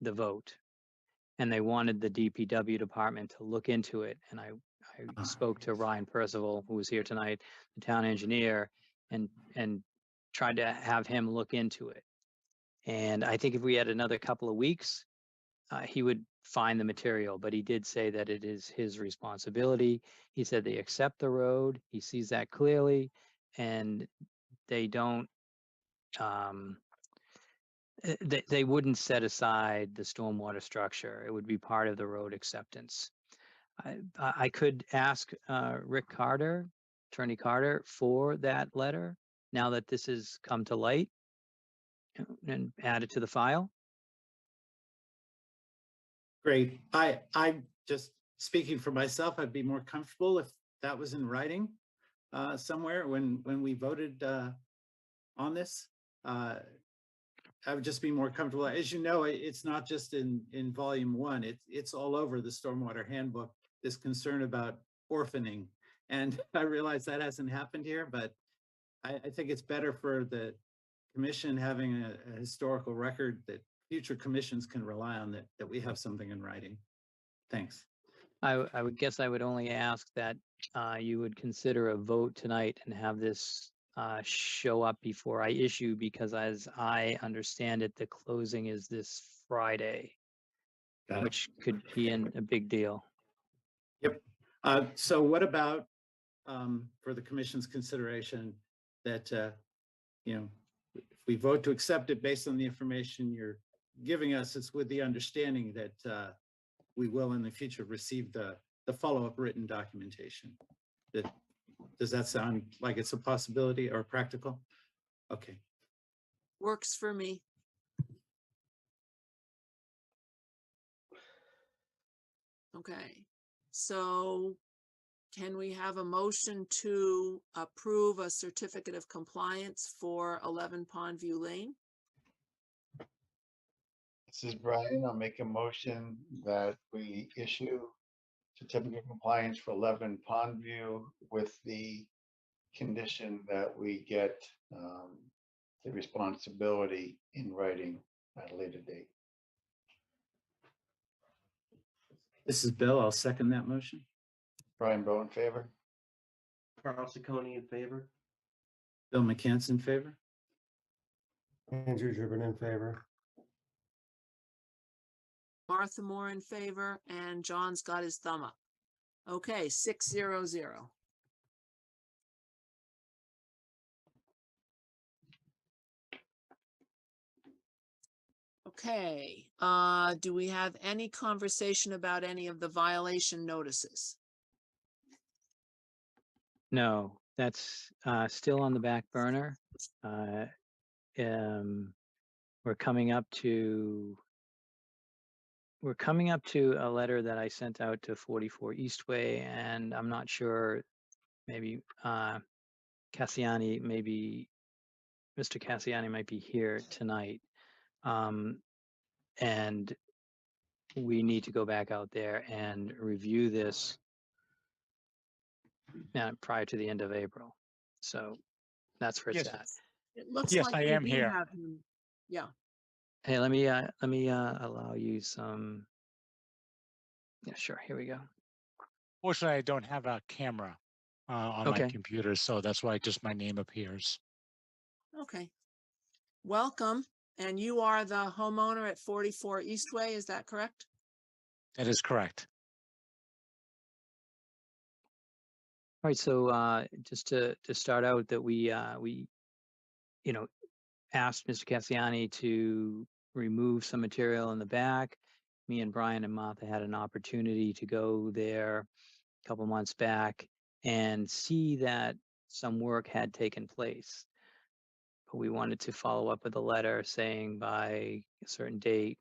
the vote and they wanted the DPW department to look into it. And I spoke to Ryan Percival, who was here tonight, the town engineer, and tried to have him look into it. And I think if we had another couple of weeks, he would find the material, but he did say that it is his responsibility. He said they accept the road. He sees that clearly, and they don't, they wouldn't set aside the stormwater structure. It would be part of the road acceptance. I could ask Rick Carter, Attorney Carter, for that letter now that this has come to light and add it to the file. Great. I just speaking for myself, I'd be more comfortable if that was in writing somewhere when we voted on this. I would just be more comfortable. As you know, it's not just in volume 1, it's all over the Stormwater Handbook, this concern about orphaning. And I realize that hasn't happened here, but I think it's better for the commission having a historical record that future commissions can rely on, that we have something in writing. Thanks. I would guess I would only ask that you would consider a vote tonight and have this show up before I issue, because as I understand it, the closing is this Friday, which could be a big deal. Yep. So what about for the commission's consideration that, if we vote to accept it based on the information you're giving us, it's with the understanding that we will in the future receive the follow-up written documentation. Does that sound like it's a possibility or practical? Okay. Works for me. Okay, so can we have a motion to approve a certificate of compliance for 11 Pondview Lane? This is Brian. I'll make a motion that we issue certificate of compliance for 11 Pondview with the condition that we get the responsibility in writing at a later date. This is Bill. I'll second that motion. Brian Bowe in favor. Carl Ciccone in favor. Bill McCants in favor. Andrew Driven in favor. Martha Moore in favor, and John's got his thumb up. Okay, 600. Okay, do we have any conversation about any of the violation notices? No, that's still on the back burner. We're coming up to a letter that I sent out to 44 Eastway, and I'm not sure, maybe Cassiani, maybe Mr. Cassiani might be here tonight. And we need to go back out there and review this prior to the end of April. So that's where it's Yes. at. It looks Yes, like I we am do here. have him. Yeah, Hey, let me allow you some. Yeah, sure. Here we go. Fortunately, I don't have a camera on my Okay. computer, so that's why just my name appears. okay. Welcome. And you are the homeowner at 44 Eastway, is that correct? That is correct. All right. So just to start out, that we asked Mr. Cassiani to remove some material in the back. Me and Brian and Martha had an opportunity to go there a couple months back and see that some work had taken place. But we wanted to follow up with a letter saying by a certain date,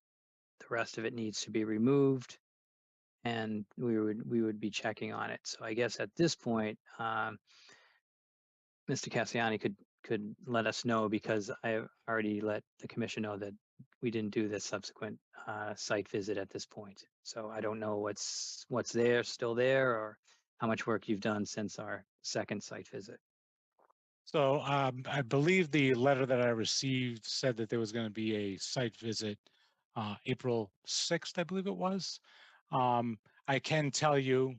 the rest of it needs to be removed, and we would be checking on it. So I guess at this point, Mr. Cassiani could let us know, because I already let the commission know that we didn't do the subsequent site visit at this point. So I don't know what's there, still there, or how much work you've done since our second site visit. So I believe the letter that I received said that there was going to be a site visit April 6th, I believe it was. I can tell you,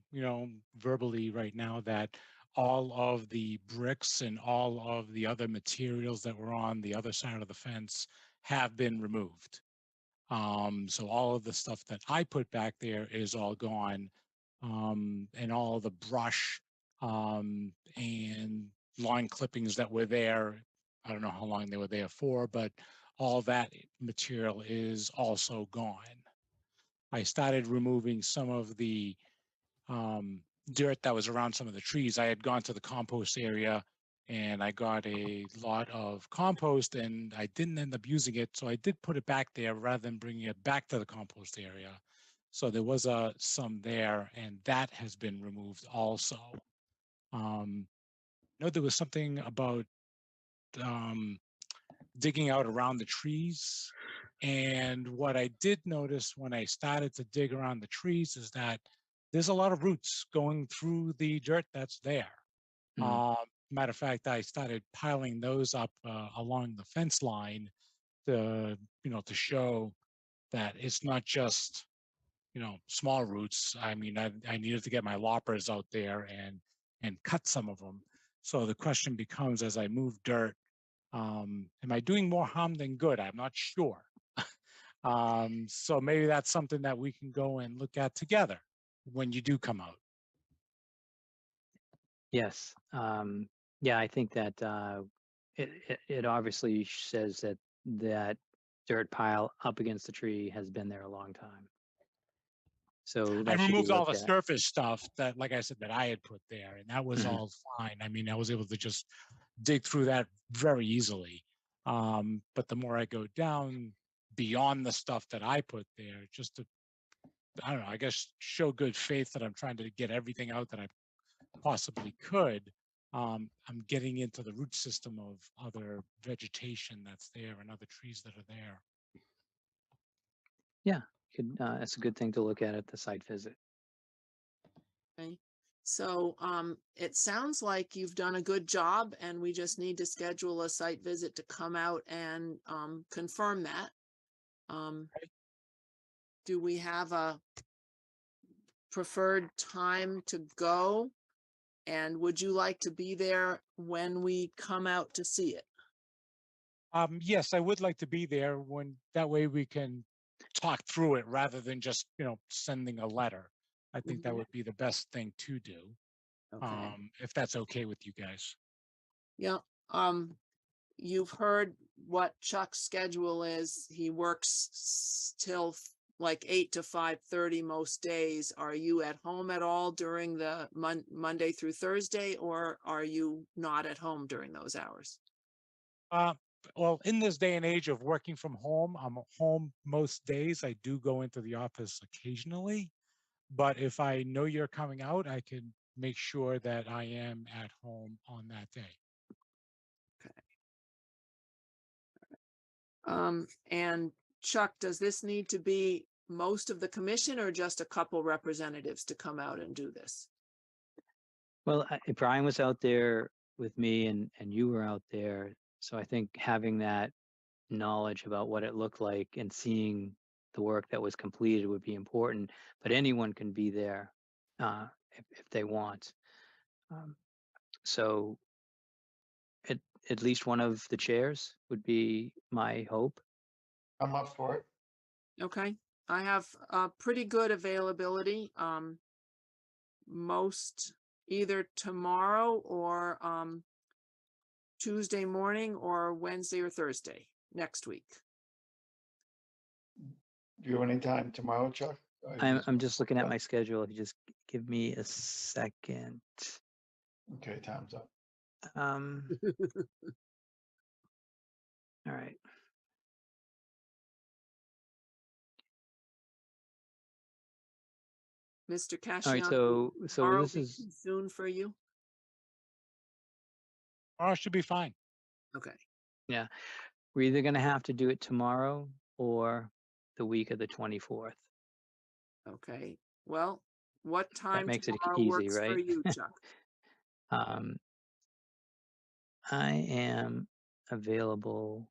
verbally right now that all of the bricks and all of the other materials that were on the other side of the fence have been removed. So all of the stuff that I put back there is all gone, and all the brush and line clippings that were there. I don't know how long they were there for, but all that material is also gone. I started removing some of the dirt that was around some of the trees. I had gone to the compost area and I got a lot of compost, and I didn't end up using it. So I did put it back there rather than bringing it back to the compost area. So there was some there, and that has been removed also. I know there was something about digging out around the trees. And what I did notice when I started to dig around the trees is that there's a lot of roots going through the dirt that's there. Matter of fact, I started piling those up along the fence line to, to show that it's not just, small roots. I mean, I needed to get my loppers out there and cut some of them. So the question becomes, as I move dirt, am I doing more harm than good? I'm not sure. So maybe that's something that we can go and look at together when you do come out. Yes. Yeah, I think that it obviously says that dirt pile up against the tree has been there a long time. So I that should be removed all looked the at. surface stuff that, like I said, that I had put there, and that was Mhm. all fine. I mean, I was able to just dig through that very easily. But the more I go down beyond the stuff that I put there, just to, I don't know, I guess show good faith that I'm trying to get everything out that I possibly could. I'm getting into the root system of other vegetation that's there and other trees that are there. Yeah, that's a good thing to look at the site visit. Okay. So it sounds like you've done a good job, and we just need to schedule a site visit to come out and confirm that. Do we have a preferred time to go? And would you like to be there when we come out to see it? Yes, I would like to be there when that way we can talk through it rather than just, sending a letter. I think that Mhm. would be the best thing to do. Okay. If that's okay with you guys. Yeah. You've heard what Chuck's schedule is. He works till like 8 to 5:30 most days. Are you at home at all during the Monday through Thursday, or are you not at home during those hours? Uh, well, in this day and age of working from home, I'm home most days. I do go into the office occasionally, but if I know you're coming out, I can make sure that I am at home on that day. And Chuck, does this need to be most of the commission or just a couple representatives to come out and do this? Well, Brian was out there with me and you were out there. So I think having that knowledge about what it looked like and seeing the work that was completed would be important, but anyone can be there if they want. So at least one of the chairs would be my hope. I'm up for it. Okay, I have pretty good availability. Most either tomorrow or Tuesday morning or Wednesday or Thursday next week. Do you have any time tomorrow, Chuck? Or I'm just looking at Yeah. my schedule. If you just give me a second. Okay, time's up. All right. Mr. All right. Casciano, So tomorrow this be is, too soon for you? Tomorrow should be fine. Okay, yeah, we're either going to have to do it tomorrow or the week of the 24th. okay. Well, what time makes it tomorrow easy, works for right? you, Chuck? I am available.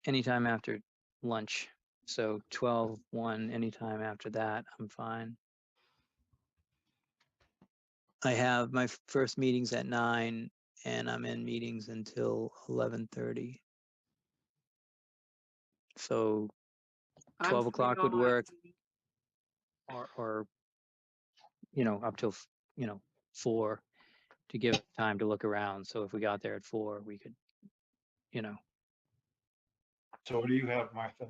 Anytime after lunch. So 12, 1, anytime after that, I'm fine. I have my first meetings at 9 and I'm in meetings until 11:30. So I'm 12 free o'clock would all work afternoon. or, up till, 4 to give time to look around. So if we got there at 4, we could, So what do you have, Martha?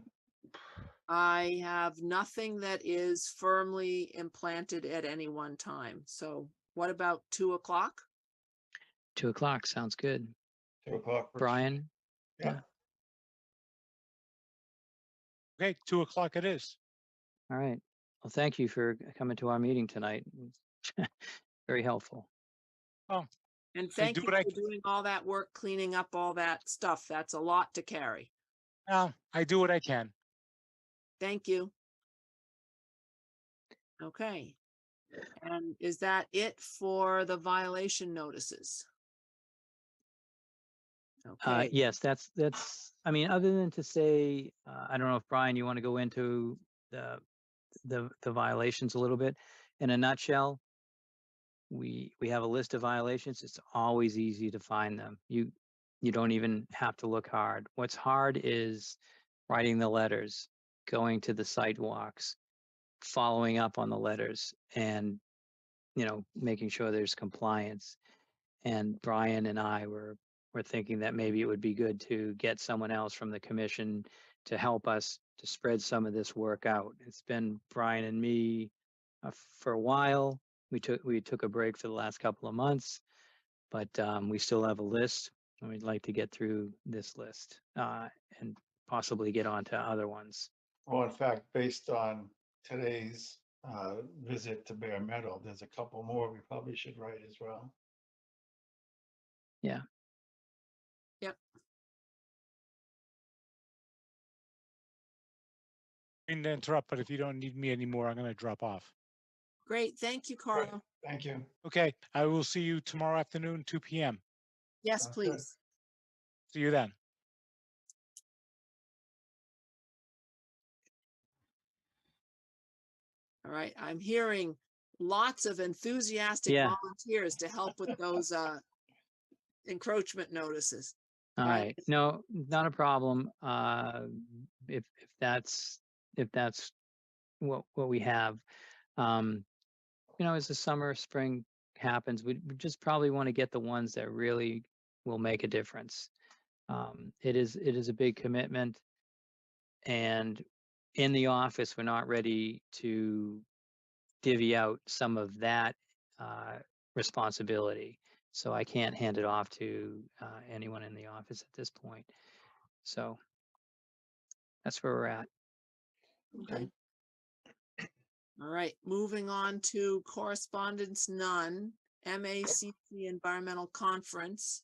I have nothing that is firmly implanted at any one time. So what about 2 o'clock? 2 o'clock sounds good. 2 o'clock. works. Brian? Yeah. Okay, 2 o'clock it is. All right. Well, thank you for coming to our meeting tonight. Very helpful. Oh, And I thank do you what I for doing all that work, cleaning up all that stuff. That's a lot to carry. I do what I can. Thank you. Okay. And is that it for the violation notices? Okay, Yes, that's, I mean, other than to say, I don't know if Brian, you want to go into the violations a little bit. In a nutshell, we have a list of violations. It's always easy to find them. You don't even have to look hard. What's hard is writing the letters, going to the sidewalks, following up on the letters, and making sure there's compliance. And Brian and I were thinking that maybe it would be good to get someone else from the commission to help us to spread some of this work out. It's been Brian and me for a while. We took a break for the last couple of months, but we still have a list, and we'd like to get through this list and possibly get on to other ones. Well, in fact, based on today's visit to Bear Meadow, there's a couple more we probably should write as well. Yeah. yep. I didn't interrupt, but if you don't need me anymore, I'm going to drop off. Great. Thank you, Great. Carlo. Thank you. Okay, I will see you tomorrow afternoon, 2 p.m. Yes, Sounds good. please. See you then. All right. I'm hearing lots of enthusiastic Yeah. volunteers to help with those encroachment notices. All Right. right. No, not a problem. If that's what we have, as the summer, spring happens, we just probably want to get the ones that really will make a difference. It is a big commitment, and in the office, we're not ready to divvy out some of that responsibility. So I can't hand it off to anyone in the office at this point. So that's where we're at. Okay. All right. Moving on to correspondence, none. MACC Environmental Conference.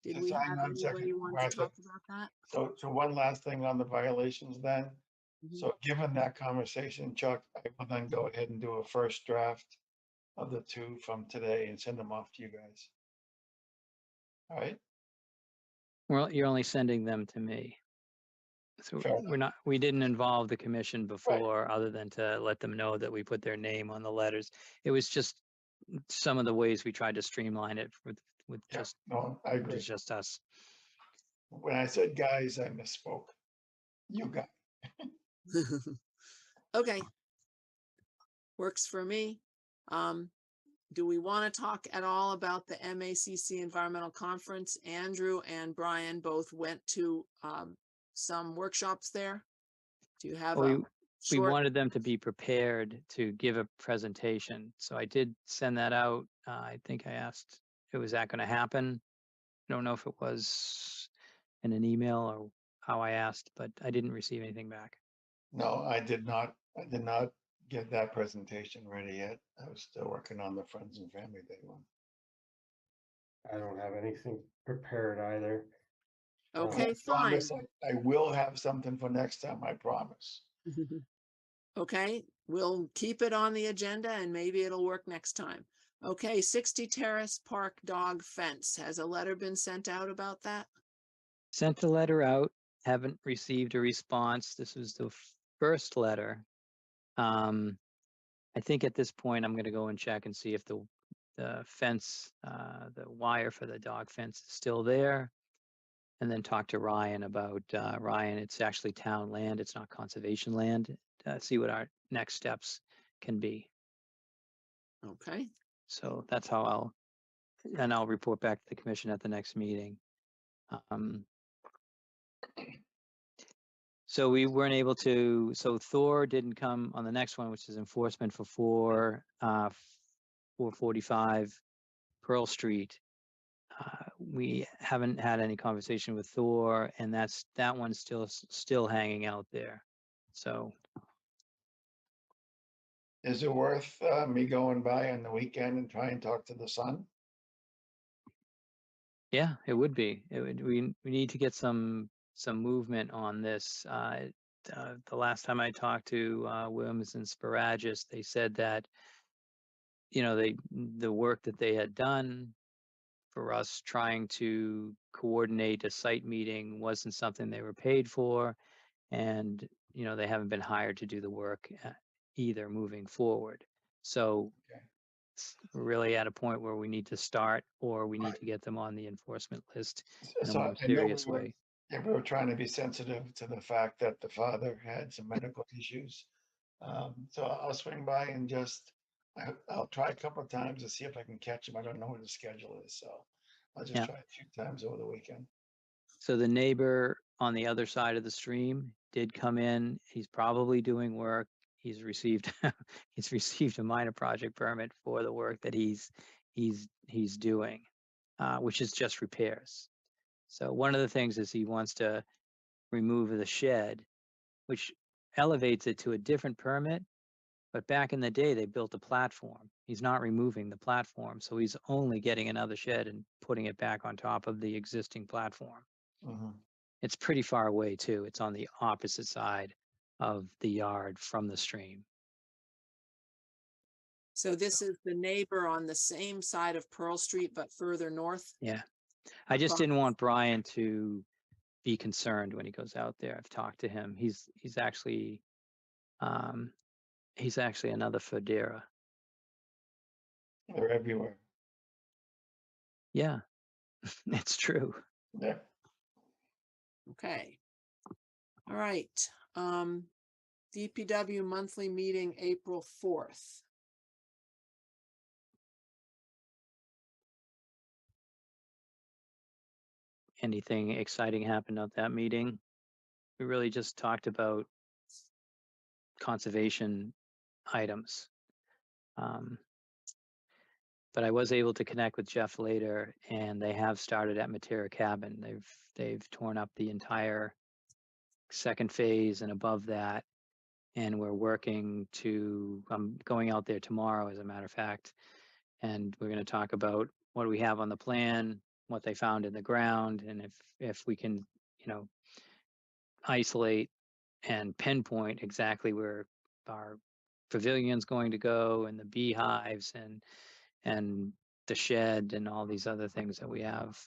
Did Just we hang have on a second, anybody want to Martha. talk about that? So one last thing on the violations then. Mhm. So given that conversation, Chuck, I will then go ahead and do a first draft of the two from today and send them off to you guys. All right, Well, you're only sending them to me. So Fair we didn't involve the commission before, other than to let them know that we put their name on the letters. It was just some of the ways we tried to streamline it with yeah, just, no, I agree. just us. When I said guys, I misspoke. You got, Okay. Works for me. Do we want to talk at all about the MACC Environmental Conference? Andrew and Brian both went to some workshops there. Do you have Well, a we short? wanted them to be prepared to give a presentation. So I did send that out. I think I asked, was that going to happen? I don't know if it was in an email or how I asked, but I didn't receive anything back. no, I did not get that presentation ready yet. I was still working on the Friends and Family Day one. I don't have anything prepared either. Okay, I fine. promise I will have something for next time, I promise. Okay, we'll keep it on the agenda and maybe it'll work next time. Okay, 60 Terrace Park dog fence. Has a letter been sent out about that? Sent the letter out, haven't received a response. This was the first letter. I think at this point, I'm going to go and check and see if the fence, the wire for the dog fence is still there. And then talk to Ryan about, Ryan, it's actually town land, it's not conservation land. See what our next steps can be. Okay, So that's how I'll report back to the commission at the next meeting. So we weren't able to, so Thor didn't come on the next one, which is enforcement for 445 Pearl Street. We haven't had any conversation with Thor, and that one's still hanging out there. So Is it worth me going by on the weekend and try and talk to the son? yeah, it would be. We need to get some movement on this. The last time I talked to Williams and Sparagus, they said that, the work that they had done for us trying to coordinate a site meeting wasn't something they were paid for, and they haven't been hired to do the work either moving forward. So Okay. we're really at a point where we need to start, or we need to get them on the enforcement list in a So more I know serious way. we were trying to be sensitive to the fact that the father had some medical issues. So I'll swing by and I'll try a couple of times to see if I can catch him. I don't know what his schedule is, so I'll just Yeah. try a few times over the weekend. So the neighbor on the other side of the stream did come in. He's probably doing work. He's received he's received a minor project permit for the work that he's doing, which is just repairs. So one of the things is he wants to remove the shed, which elevates it to a different permit. But back in the day, they built a platform. He's not removing the platform, so he's only getting another shed and putting it back on top of the existing platform. Mhm. It's pretty far away too. It's on the opposite side of the yard from the stream. so this is the neighbor on the same side of Pearl Street, but further north? Yeah. I just Across- didn't want Brian to be concerned when he goes out there. I've talked to him. He's actually another Federa. They're everywhere. Yeah, it's true. Yeah. Okay. All right. DPW monthly meeting, April 4th. Anything exciting happened at that meeting? We really just talked about conservation items. But I was able to connect with Jeff later, and they have started at Matera Cabin. They've torn up the entire second phase and above that, and we're working to. I'm going out there tomorrow, as a matter of fact, And we're going to talk about what we have on the plan, what they found in the ground, and if we can, you know, isolate and pinpoint exactly where our pavilion's going to go, and the beehives, and the shed, and all these other things that we have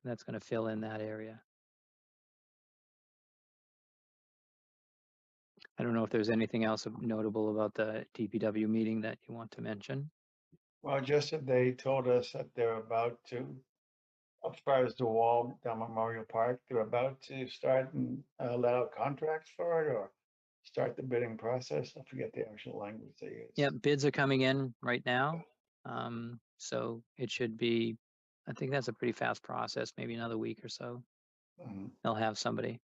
that's going to fill in that area. I don't know if there's anything else notable about the DPW meeting that you want to mention. Well, just that they told us that they're about to, as far as the wall down Memorial Park, they're about to start and let out contracts for it or start the bidding process. I forget the actual language they use. Yeah, bids are coming in right now. So it should be, I think that's a pretty fast process, maybe another week or so. Mhm. They'll have somebody.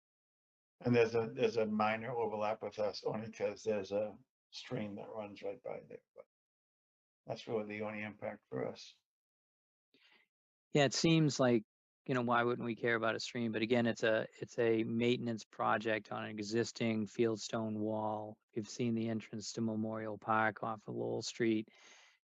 And there's a minor overlap with us only because there's a stream that runs right by there, but that's really the only impact for us. Yeah, it seems like, you know, why wouldn't we care about a stream? But again, it's a maintenance project on an existing fieldstone wall. If you've seen the entrance to Memorial Park off of Lowell Street,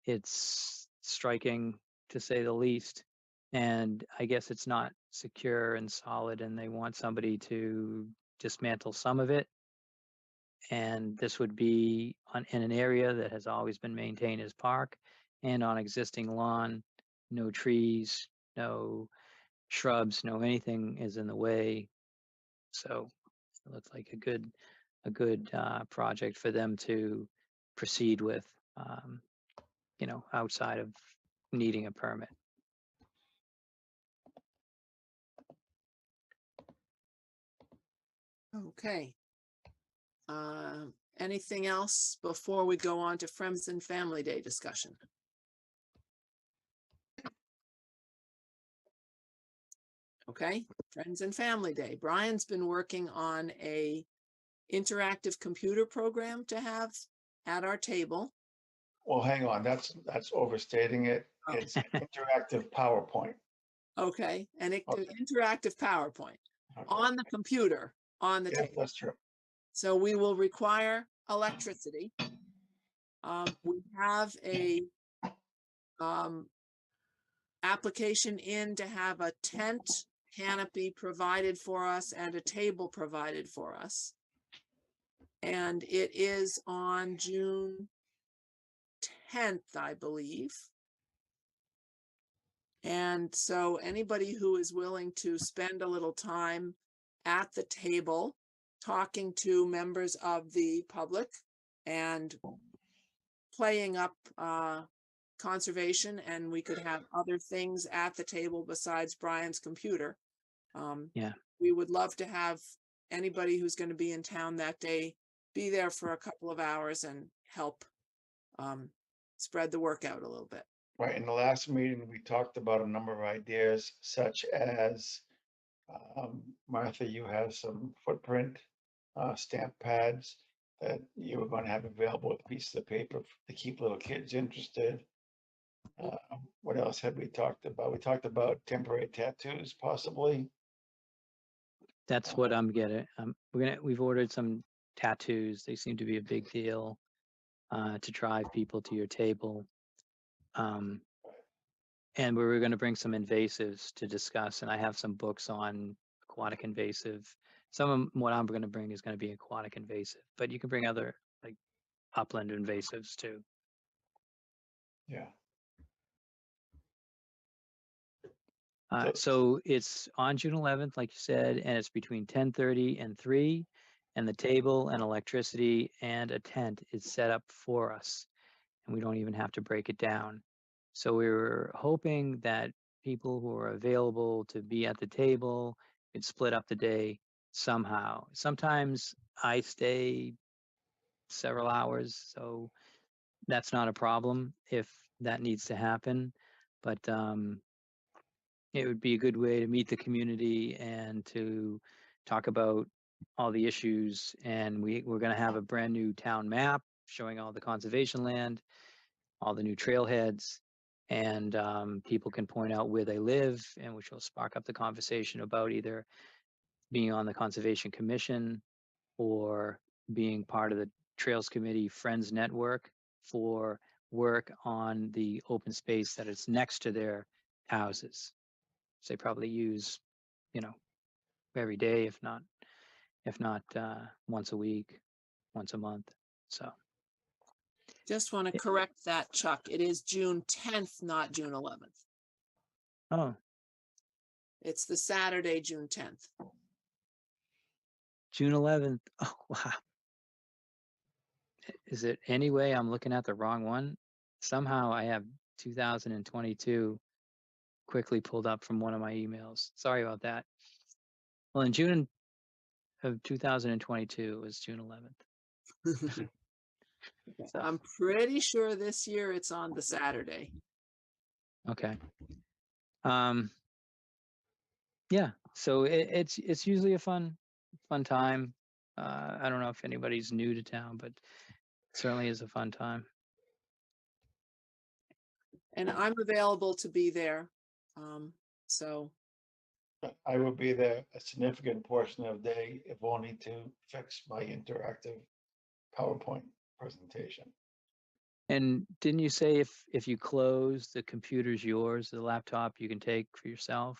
it's striking to say the least. And I guess it's not secure and solid, and they want somebody to dismantle some of it. And this would be in an area that has always been maintained as park and on existing lawn, no trees, no shrubs, no anything is in the way. So it looks like a good project for them to proceed with, you know, outside of needing a permit. Okay. Anything else before we go on to Friends and Family Day discussion? Okay, Friends and Family Day. Brian's been working on a interactive computer program to have at our table. Well, hang on, that's overstating it. Oh. It's interactive PowerPoint. Okay, and Okay. interactive PowerPoint Okay. on the computer, on the Yes, table. that's true. So we will require electricity. We have a application in to have a tent canopy provided for us and a table provided for us. And it is on June 10th, I believe. And so anybody who is willing to spend a little time at the table talking to members of the public and playing up conservation, and we could have other things at the table besides Brian's computer. Yeah. We would love to have anybody who's going to be in town that day be there for a couple of hours and help spread the work out a little bit. Right, in the last meeting, we talked about a number of ideas such as, Martha, you have some footprint stamp pads that you were going to have available with pieces of paper to keep little kids interested. What else had we talked about? We talked about temporary tattoos possibly. That's what I'm getting. We've ordered some tattoos. They seem to be a big deal to drive people to your table. And we were going to bring some invasives to discuss, and I have some books on aquatic invasive. Some of what I'm going to bring is going to be aquatic invasive, but you can bring other like upland invasives too. Yeah. So it's on June 11th, like you said, and it's between 10:30 and 3, and the table and electricity and a tent is set up for us, and we don't even have to break it down. So we were hoping that people who are available to be at the table could split up the day somehow. Sometimes I stay several hours, so that's not a problem if that needs to happen. But it would be a good way to meet the community and to talk about all the issues. And we're going to have a brand new town map showing all the conservation land, all the new trailheads, and people can point out where they live, and which will spark up the conversation about either being on the Conservation Commission or being part of the Trails Committee Friends Network for work on the open space that is next to their houses. So they probably use, you know, every day, if not once a week, once a month. So Just want to Yeah. correct that, Chuck. It is June 10th, not June 11th. oh, It's the Saturday, June 10th. June 11th. Oh, wow. Is it any way I'm looking at the wrong one? Somehow I have 2022 quickly pulled up from one of my emails. Sorry about that. Well, in June of 2022 was June 11th. So, I'm pretty sure this year it's on the Saturday. okay. Yeah, so it's usually a fun time. I don't know if anybody's new to town, but it certainly is a fun time. And I'm available to be there. So I will be there a significant portion of the day, if only to fix my interactive PowerPoint presentation. And didn't you say if you close, the computer's yours, the laptop you can take for yourself?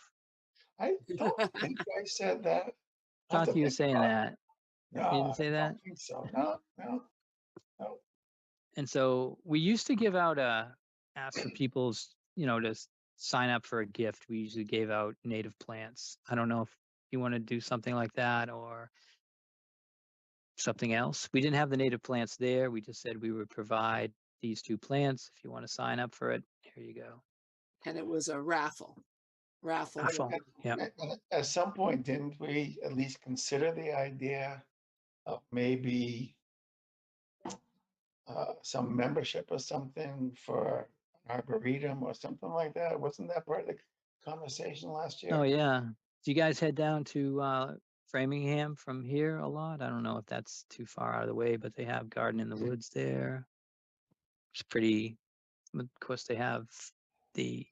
I don't think I said that. I'll have Thought to you were think saying about it. that. No, You didn't say I that? don't think so. No. And so we used to give out ask for people's, to sign up for a gift. We usually gave out native plants. I don't know if you want to do something like that or something else. We didn't have the native plants there. We just said we would provide these 2 plants. If you want to sign up for it, here you go. and it was a raffle. Raffle. Yep. At some point, didn't we at least consider the idea of maybe some membership or something for an arboretum or something like that? Wasn't that part of the conversation last year? Oh yeah. Do you guys head down to Framingham from here a lot? I don't know if that's too far out of the way, but they have Garden in the Woods there. It's pretty. Of course, they have the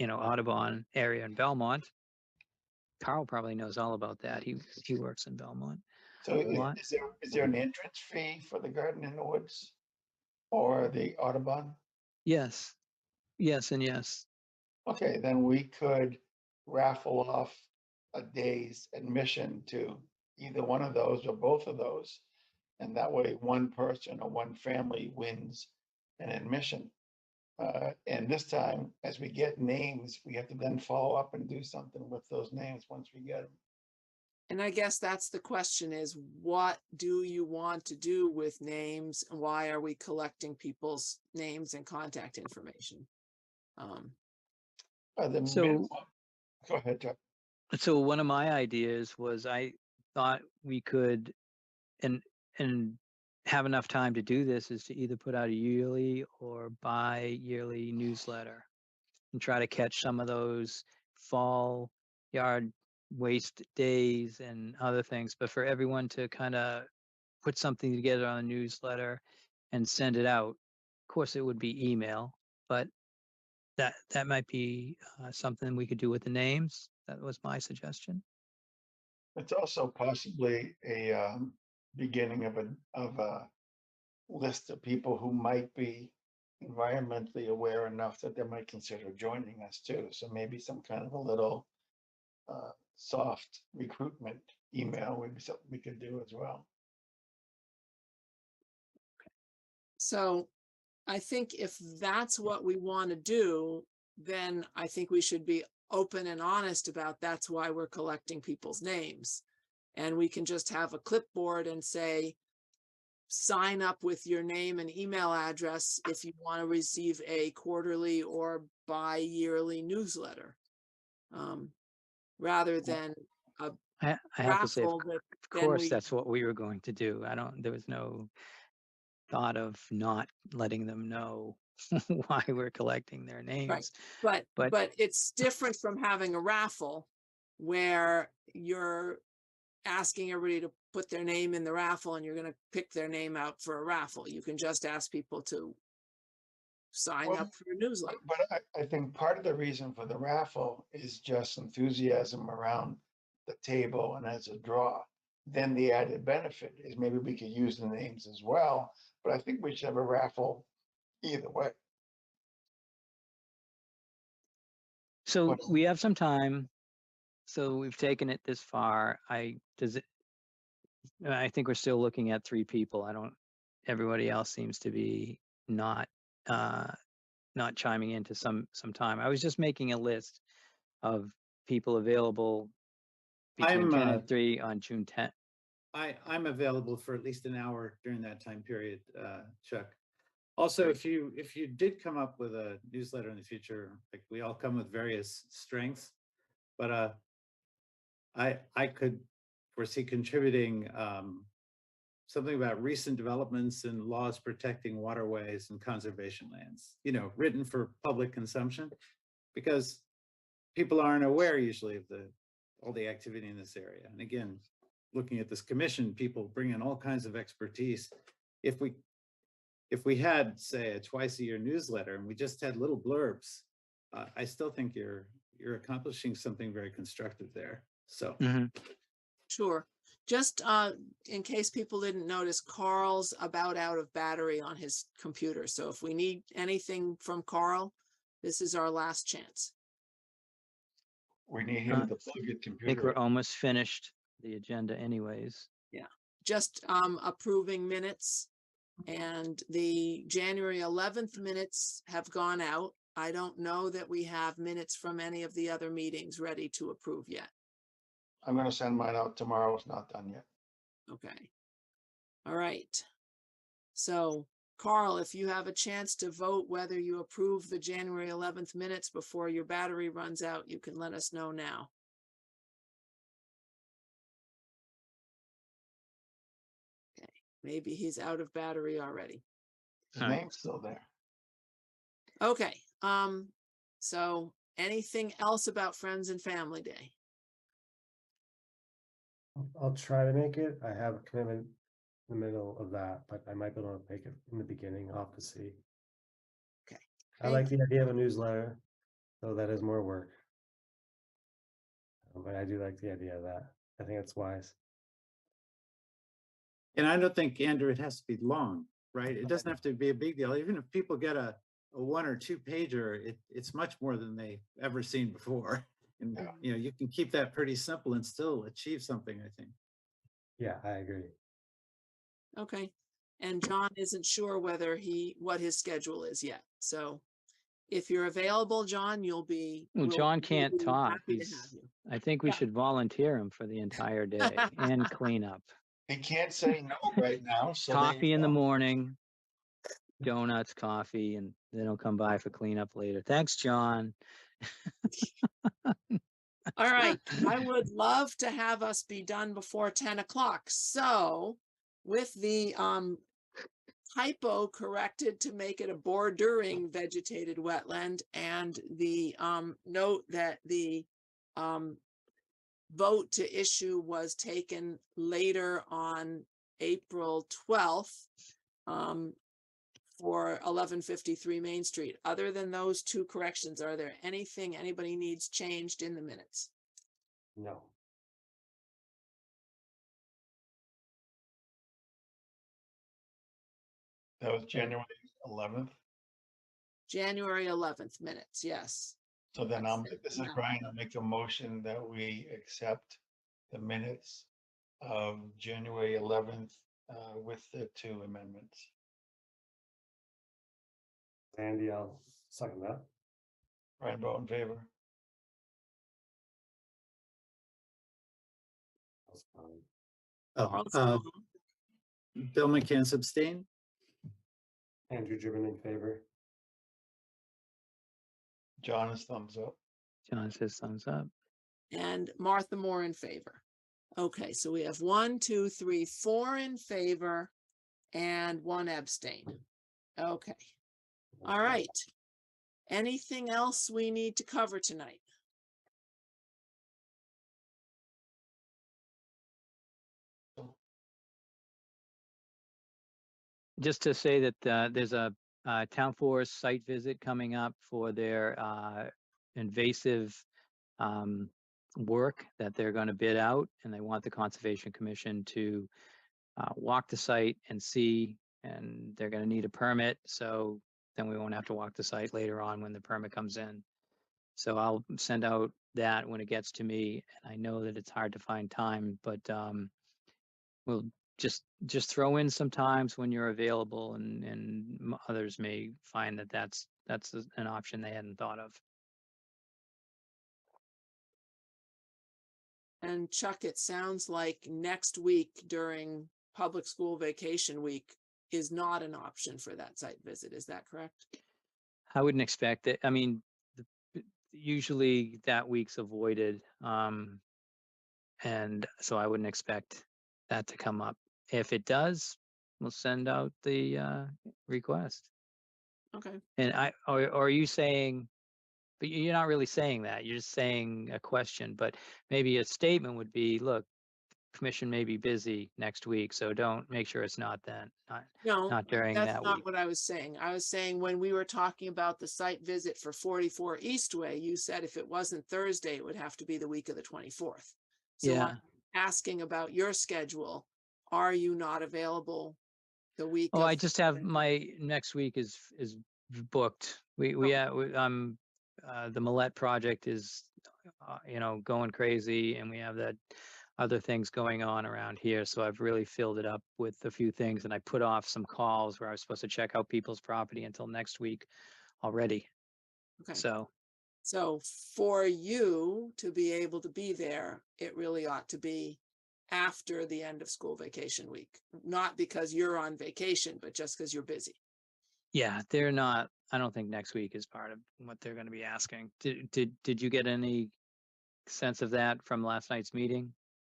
Audubon area in Belmont. Carl probably knows all about that. He works in Belmont. So is there an entrance fee for the Garden in the Woods or the Audubon? Yes. Yes and yes. Okay, then we could raffle off a day's admission to either one of those or both of those. And that way one person or one family wins an admission. And this time, as we get names, we have to then follow up and do something with those names once we get them. And I guess that's the question is, what do you want to do with names? And why are we collecting people's names and contact information? So go ahead, Chuck. So one of my ideas was I thought we could and have enough time to do this is to either put out a yearly or bi-yearly newsletter and try to catch some of those fall yard waste days and other things. But for everyone to kind of put something together on a newsletter and send it out, of course it would be email, but that might be something we could do with the names. That was my suggestion. It's also possibly a beginning of a list of people who might be environmentally aware enough that they might consider joining us too. So maybe some kind of a little soft recruitment email would be something we could do as well. So I think if that's what we want to do, then I think we should be open and honest about that's why we're collecting people's names. And we can just have a clipboard and say, sign up with your name and email address if you want to receive a quarterly or bi-yearly newsletter. Rather than a I have to say, of raffle that then course, we, that's what we were going to do. There was no thought of not letting them know why we're collecting their names. but it's different from having a raffle where you're asking everybody to put their name in the raffle and you're going to pick their name out for a raffle. You can just ask people to sign up for a newsletter. But I think part of the reason for the raffle is just enthusiasm around the table and as a draw. Then the added benefit is maybe we could use the names as well, but but I think we should have a raffle either way. So What- we have some time. So we've taken it this far. I think we're still looking at 3 people. Everybody else seems to be not not chiming into some time. I was just making a list of people available between 10 and 3 on June 10th. I'm available for at least an hour during that time period, Chuck. Also, if you did come up with a newsletter in the future, like we all come with various strengths, but I could foresee contributing something about recent developments in laws protecting waterways and conservation lands, written for public consumption, because people aren't aware usually of all the activity in this area. And again, looking at this commission, people bring in all kinds of expertise. If we had, say, a twice-a-year newsletter and we just had little blurbs, I still think you're accomplishing something very constructive there. So. Sure. Just in case people didn't notice, Carl's about out of battery on his computer. So if we need anything from Carl, this is our last chance. We need him to plug his I think computer we're in. almost finished the agenda anyways. Yeah. Just approving minutes, and the January 11th minutes have gone out. I don't know that we have minutes from any of the other meetings ready to approve yet. I'm gonna send mine out tomorrow. It's not done yet. Okay. All right. So Carl, if you have a chance to vote whether you approve the January 11th minutes before your battery runs out, you can let us know now. Okay, maybe he's out of battery already. His All right. name's still there. Okay, so anything else about Friends and Family Day? I'll try to make it. I have a commitment in the middle of that, but I might be able to make it in the beginning. I'll have to see. Okay. I like the idea of a newsletter, though that is more work. But I do like the idea of that. I think it's wise. And I don't think, Andrew, it has to be long, right? It doesn't have to be a big deal. Even if people get a 1 or 2 pager, it's much more than they've ever seen before. And you can keep that pretty simple and still achieve something, I think. Yeah, I agree. Okay, and John isn't sure what his schedule is yet. So if you're available, John, Well, we'll John can't be talk. happy to have you. I think we should volunteer him for the entire day and clean up. He can't say no right now, so there you Coffee in the go. morning, donuts, coffee, and then he'll come by for cleanup later. Thanks, John. All right, I would love to have us be done before 10 o'clock. So with the typo corrected to make it a bordering vegetated wetland, and the note that the vote to issue was taken later on April 12th for 1153 Main Street. Other than those 2 corrections, are there anything anybody needs changed in the minutes? No. That was January 11th. January 11th minutes, yes. So then this is Yeah. Brian, I'll make a motion that we accept the minutes of January 11th with the 2 amendments. Andy, I'll second that. Brian, vote in favor. That's fine. Oh, Bill McCann's abstain. Andrew Driven in favor. John is thumbs up. John says thumbs up. And Martha Moore in favor. Okay, so we have 1, 2, 3, 4 in favor and 1 abstain. Okay. All right. Anything else we need to cover tonight? Just to say that there's a town forest site visit coming up for their invasive work that they're going to bid out, and they want the Conservation Commission to walk the site and see and they're gonna need a permit, so then we won't have to walk the site later on when the permit comes in. So I'll send out that when it gets to me, and I know that it's hard to find time, but we'll just throw in some times when you're available, and others may find that that's an option they hadn't thought of. And Chuck, it sounds like next week during public school vacation week is not an option for that site visit. Is that correct? I wouldn't expect it. I mean, usually that week's avoided. And so I wouldn't expect that to come up. If it does, we'll send out the request. Okay. And or are you saying, but you're not really saying that, you're just saying a question, but maybe a statement would be, look, commission may be busy next week, so don't, make sure it's not then, No, not during that's that not week. what I was saying. I was saying when we were talking about the site visit for 44 Eastway, you said if it wasn't Thursday, it would have to be the week of the 24th. So Yeah. I'm asking about your schedule. Are you not available the week Oh, of? I just have my next week is booked. We the Millet project is going crazy, and we have that other things going on around here. So I've really filled it up with a few things, and I put off some calls where I was supposed to check out people's property until next week already. Okay. So for you to be able to be there, it really ought to be after the end of school vacation week, not because you're on vacation, but just because you're busy. yeah, they're not. I don't think next week is part of what they're going to be asking. Did you get any sense of that from last night's meeting?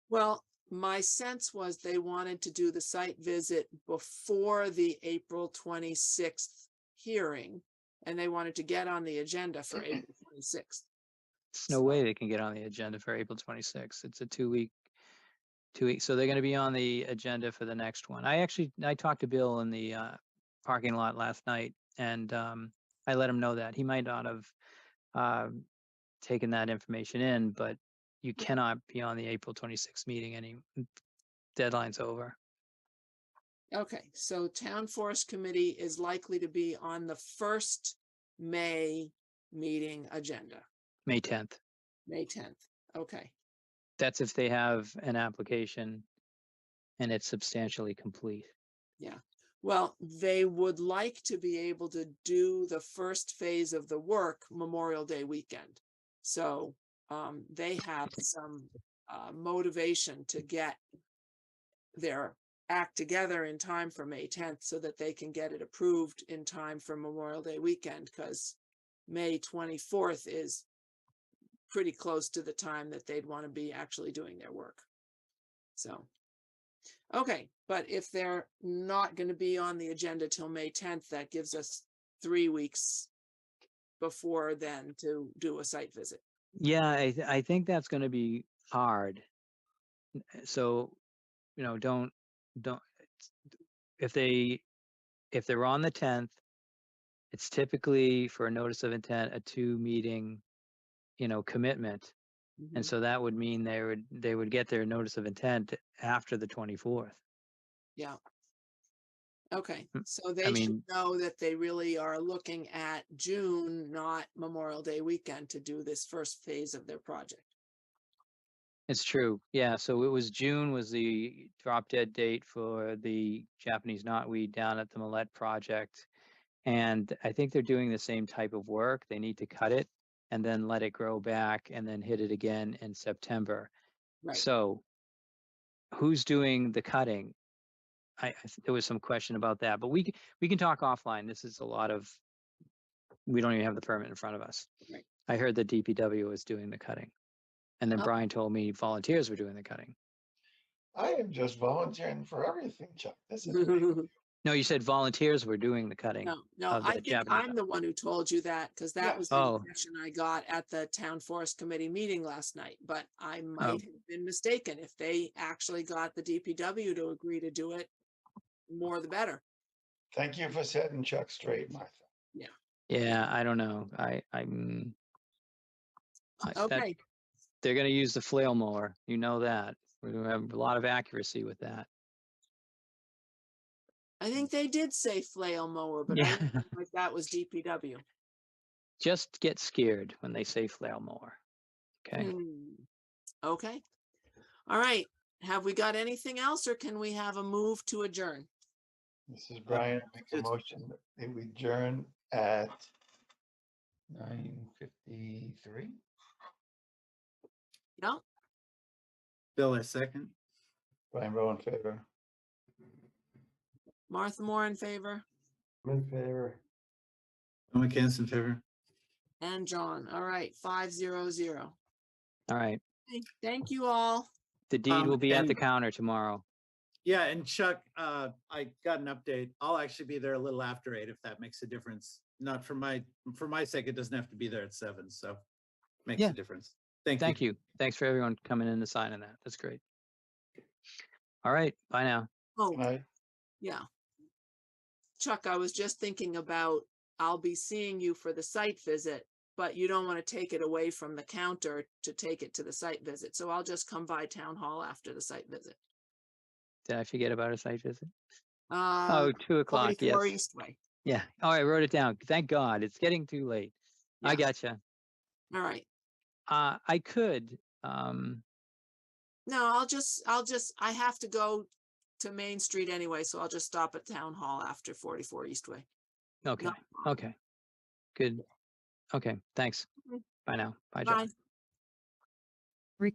Well, my sense was they wanted to do the site visit before the April 26th hearing, and they wanted to get on the agenda for April 26th. There's no way they can get on the agenda for April 26th. It's a 2 week. So they're going to be on the agenda for the next one. I talked to Bill in the parking lot last night, and I let him know that he might not have taken that information in, but you cannot be on the April 26th meeting. Any deadline's over. Okay, so Town Forest Committee is likely to be on the first May meeting agenda, May 10th. May 10th. Okay. That's if they have an application and it's substantially complete. Yeah. Well, they would like to be able to do the first phase of the work Memorial Day weekend. So they have some motivation to get their act together in time for May 10th so that they can get it approved in time for Memorial Day weekend, because May 24th is pretty close to the time that they'd want to be actually doing their work. So, okay, but if they're not going to be on the agenda till May 10th, that gives us 3 weeks before then to do a site visit. Yeah, I think that's going to be hard. So, don't if they're on the 10th, it's typically for a notice of intent, a 2-meeting, commitment. And Mhm. so that would mean they would get their notice of intent after the 24th. Yeah. Okay, so I they should mean, know that they really are looking at June, not Memorial Day weekend, to do this first phase of their project. it's true. Yeah. So it was June was the drop dead date for the Japanese knotweed down at the Millet project. And I think they're doing the same type of work. They need to cut it and then let it grow back and then hit it again in September. Right. So who's doing the cutting? There was some question about that, but we can talk offline. This is a lot of, we don't even have the permit in front of us. Right. I heard the DPW was doing the cutting. And then Oh. Brian told me volunteers were doing the cutting. I am just volunteering for everything, Chuck. This is a big No, you said volunteers were doing the cutting. No, of the I think Japanese I'm the one who told you that, because that Yeah. was the Oh. impression I got at the Town Forest Committee meeting last night, but I Oh. might have been mistaken. If they actually got the DPW to agree to do it, more the better. Thank you for setting Chuck straight, Martha. Yeah, I don't know. I'm that Okay, they're going to use the flail mower. You know that. We're going to have a lot of accuracy with that. I think they did say flail mower, but I Yeah. didn't think like that was DPW. Just get scared when they say flail mower. Okay. Okay. All right. Have we got anything else, or can we have a move to adjourn? This is Brian, I make a it's- motion that we adjourn at 9:53. No? Bill, a second. Brian Rowe in favor. Martha Moore in favor, I'm in favor. Bill McCann's in favor. and John. All right, 500. All right. Thank you all. The deed will be at the and- counter tomorrow. Yeah, and Chuck, I got an update. I'll actually be there a little after 8 if that makes a difference. Not for my sake, it doesn't have to be there at 7, so makes Yeah. a difference. Thank you. Thank you. Thanks for everyone coming in and signing that. That's great. All right. Bye now. Oh, Right. yeah. Chuck, I was just thinking about, I'll be seeing you for the site visit, but you don't want to take it away from the counter to take it to the site visit. So I'll just come by town hall after the site visit. Did I forget about a site visit? Oh, Uh, 2:00. 44 Yes. Eastway. Yeah. Oh, I wrote it down. Thank God. It's getting too late. I Yeah. gotcha. All right. I could. No, I have to go to Main Street anyway, so I'll just stop at town hall after 44 Eastway. Okay. No problem. Okay. Good. Okay. Thanks. Okay. Bye now. Bye, John. Bye. Rec-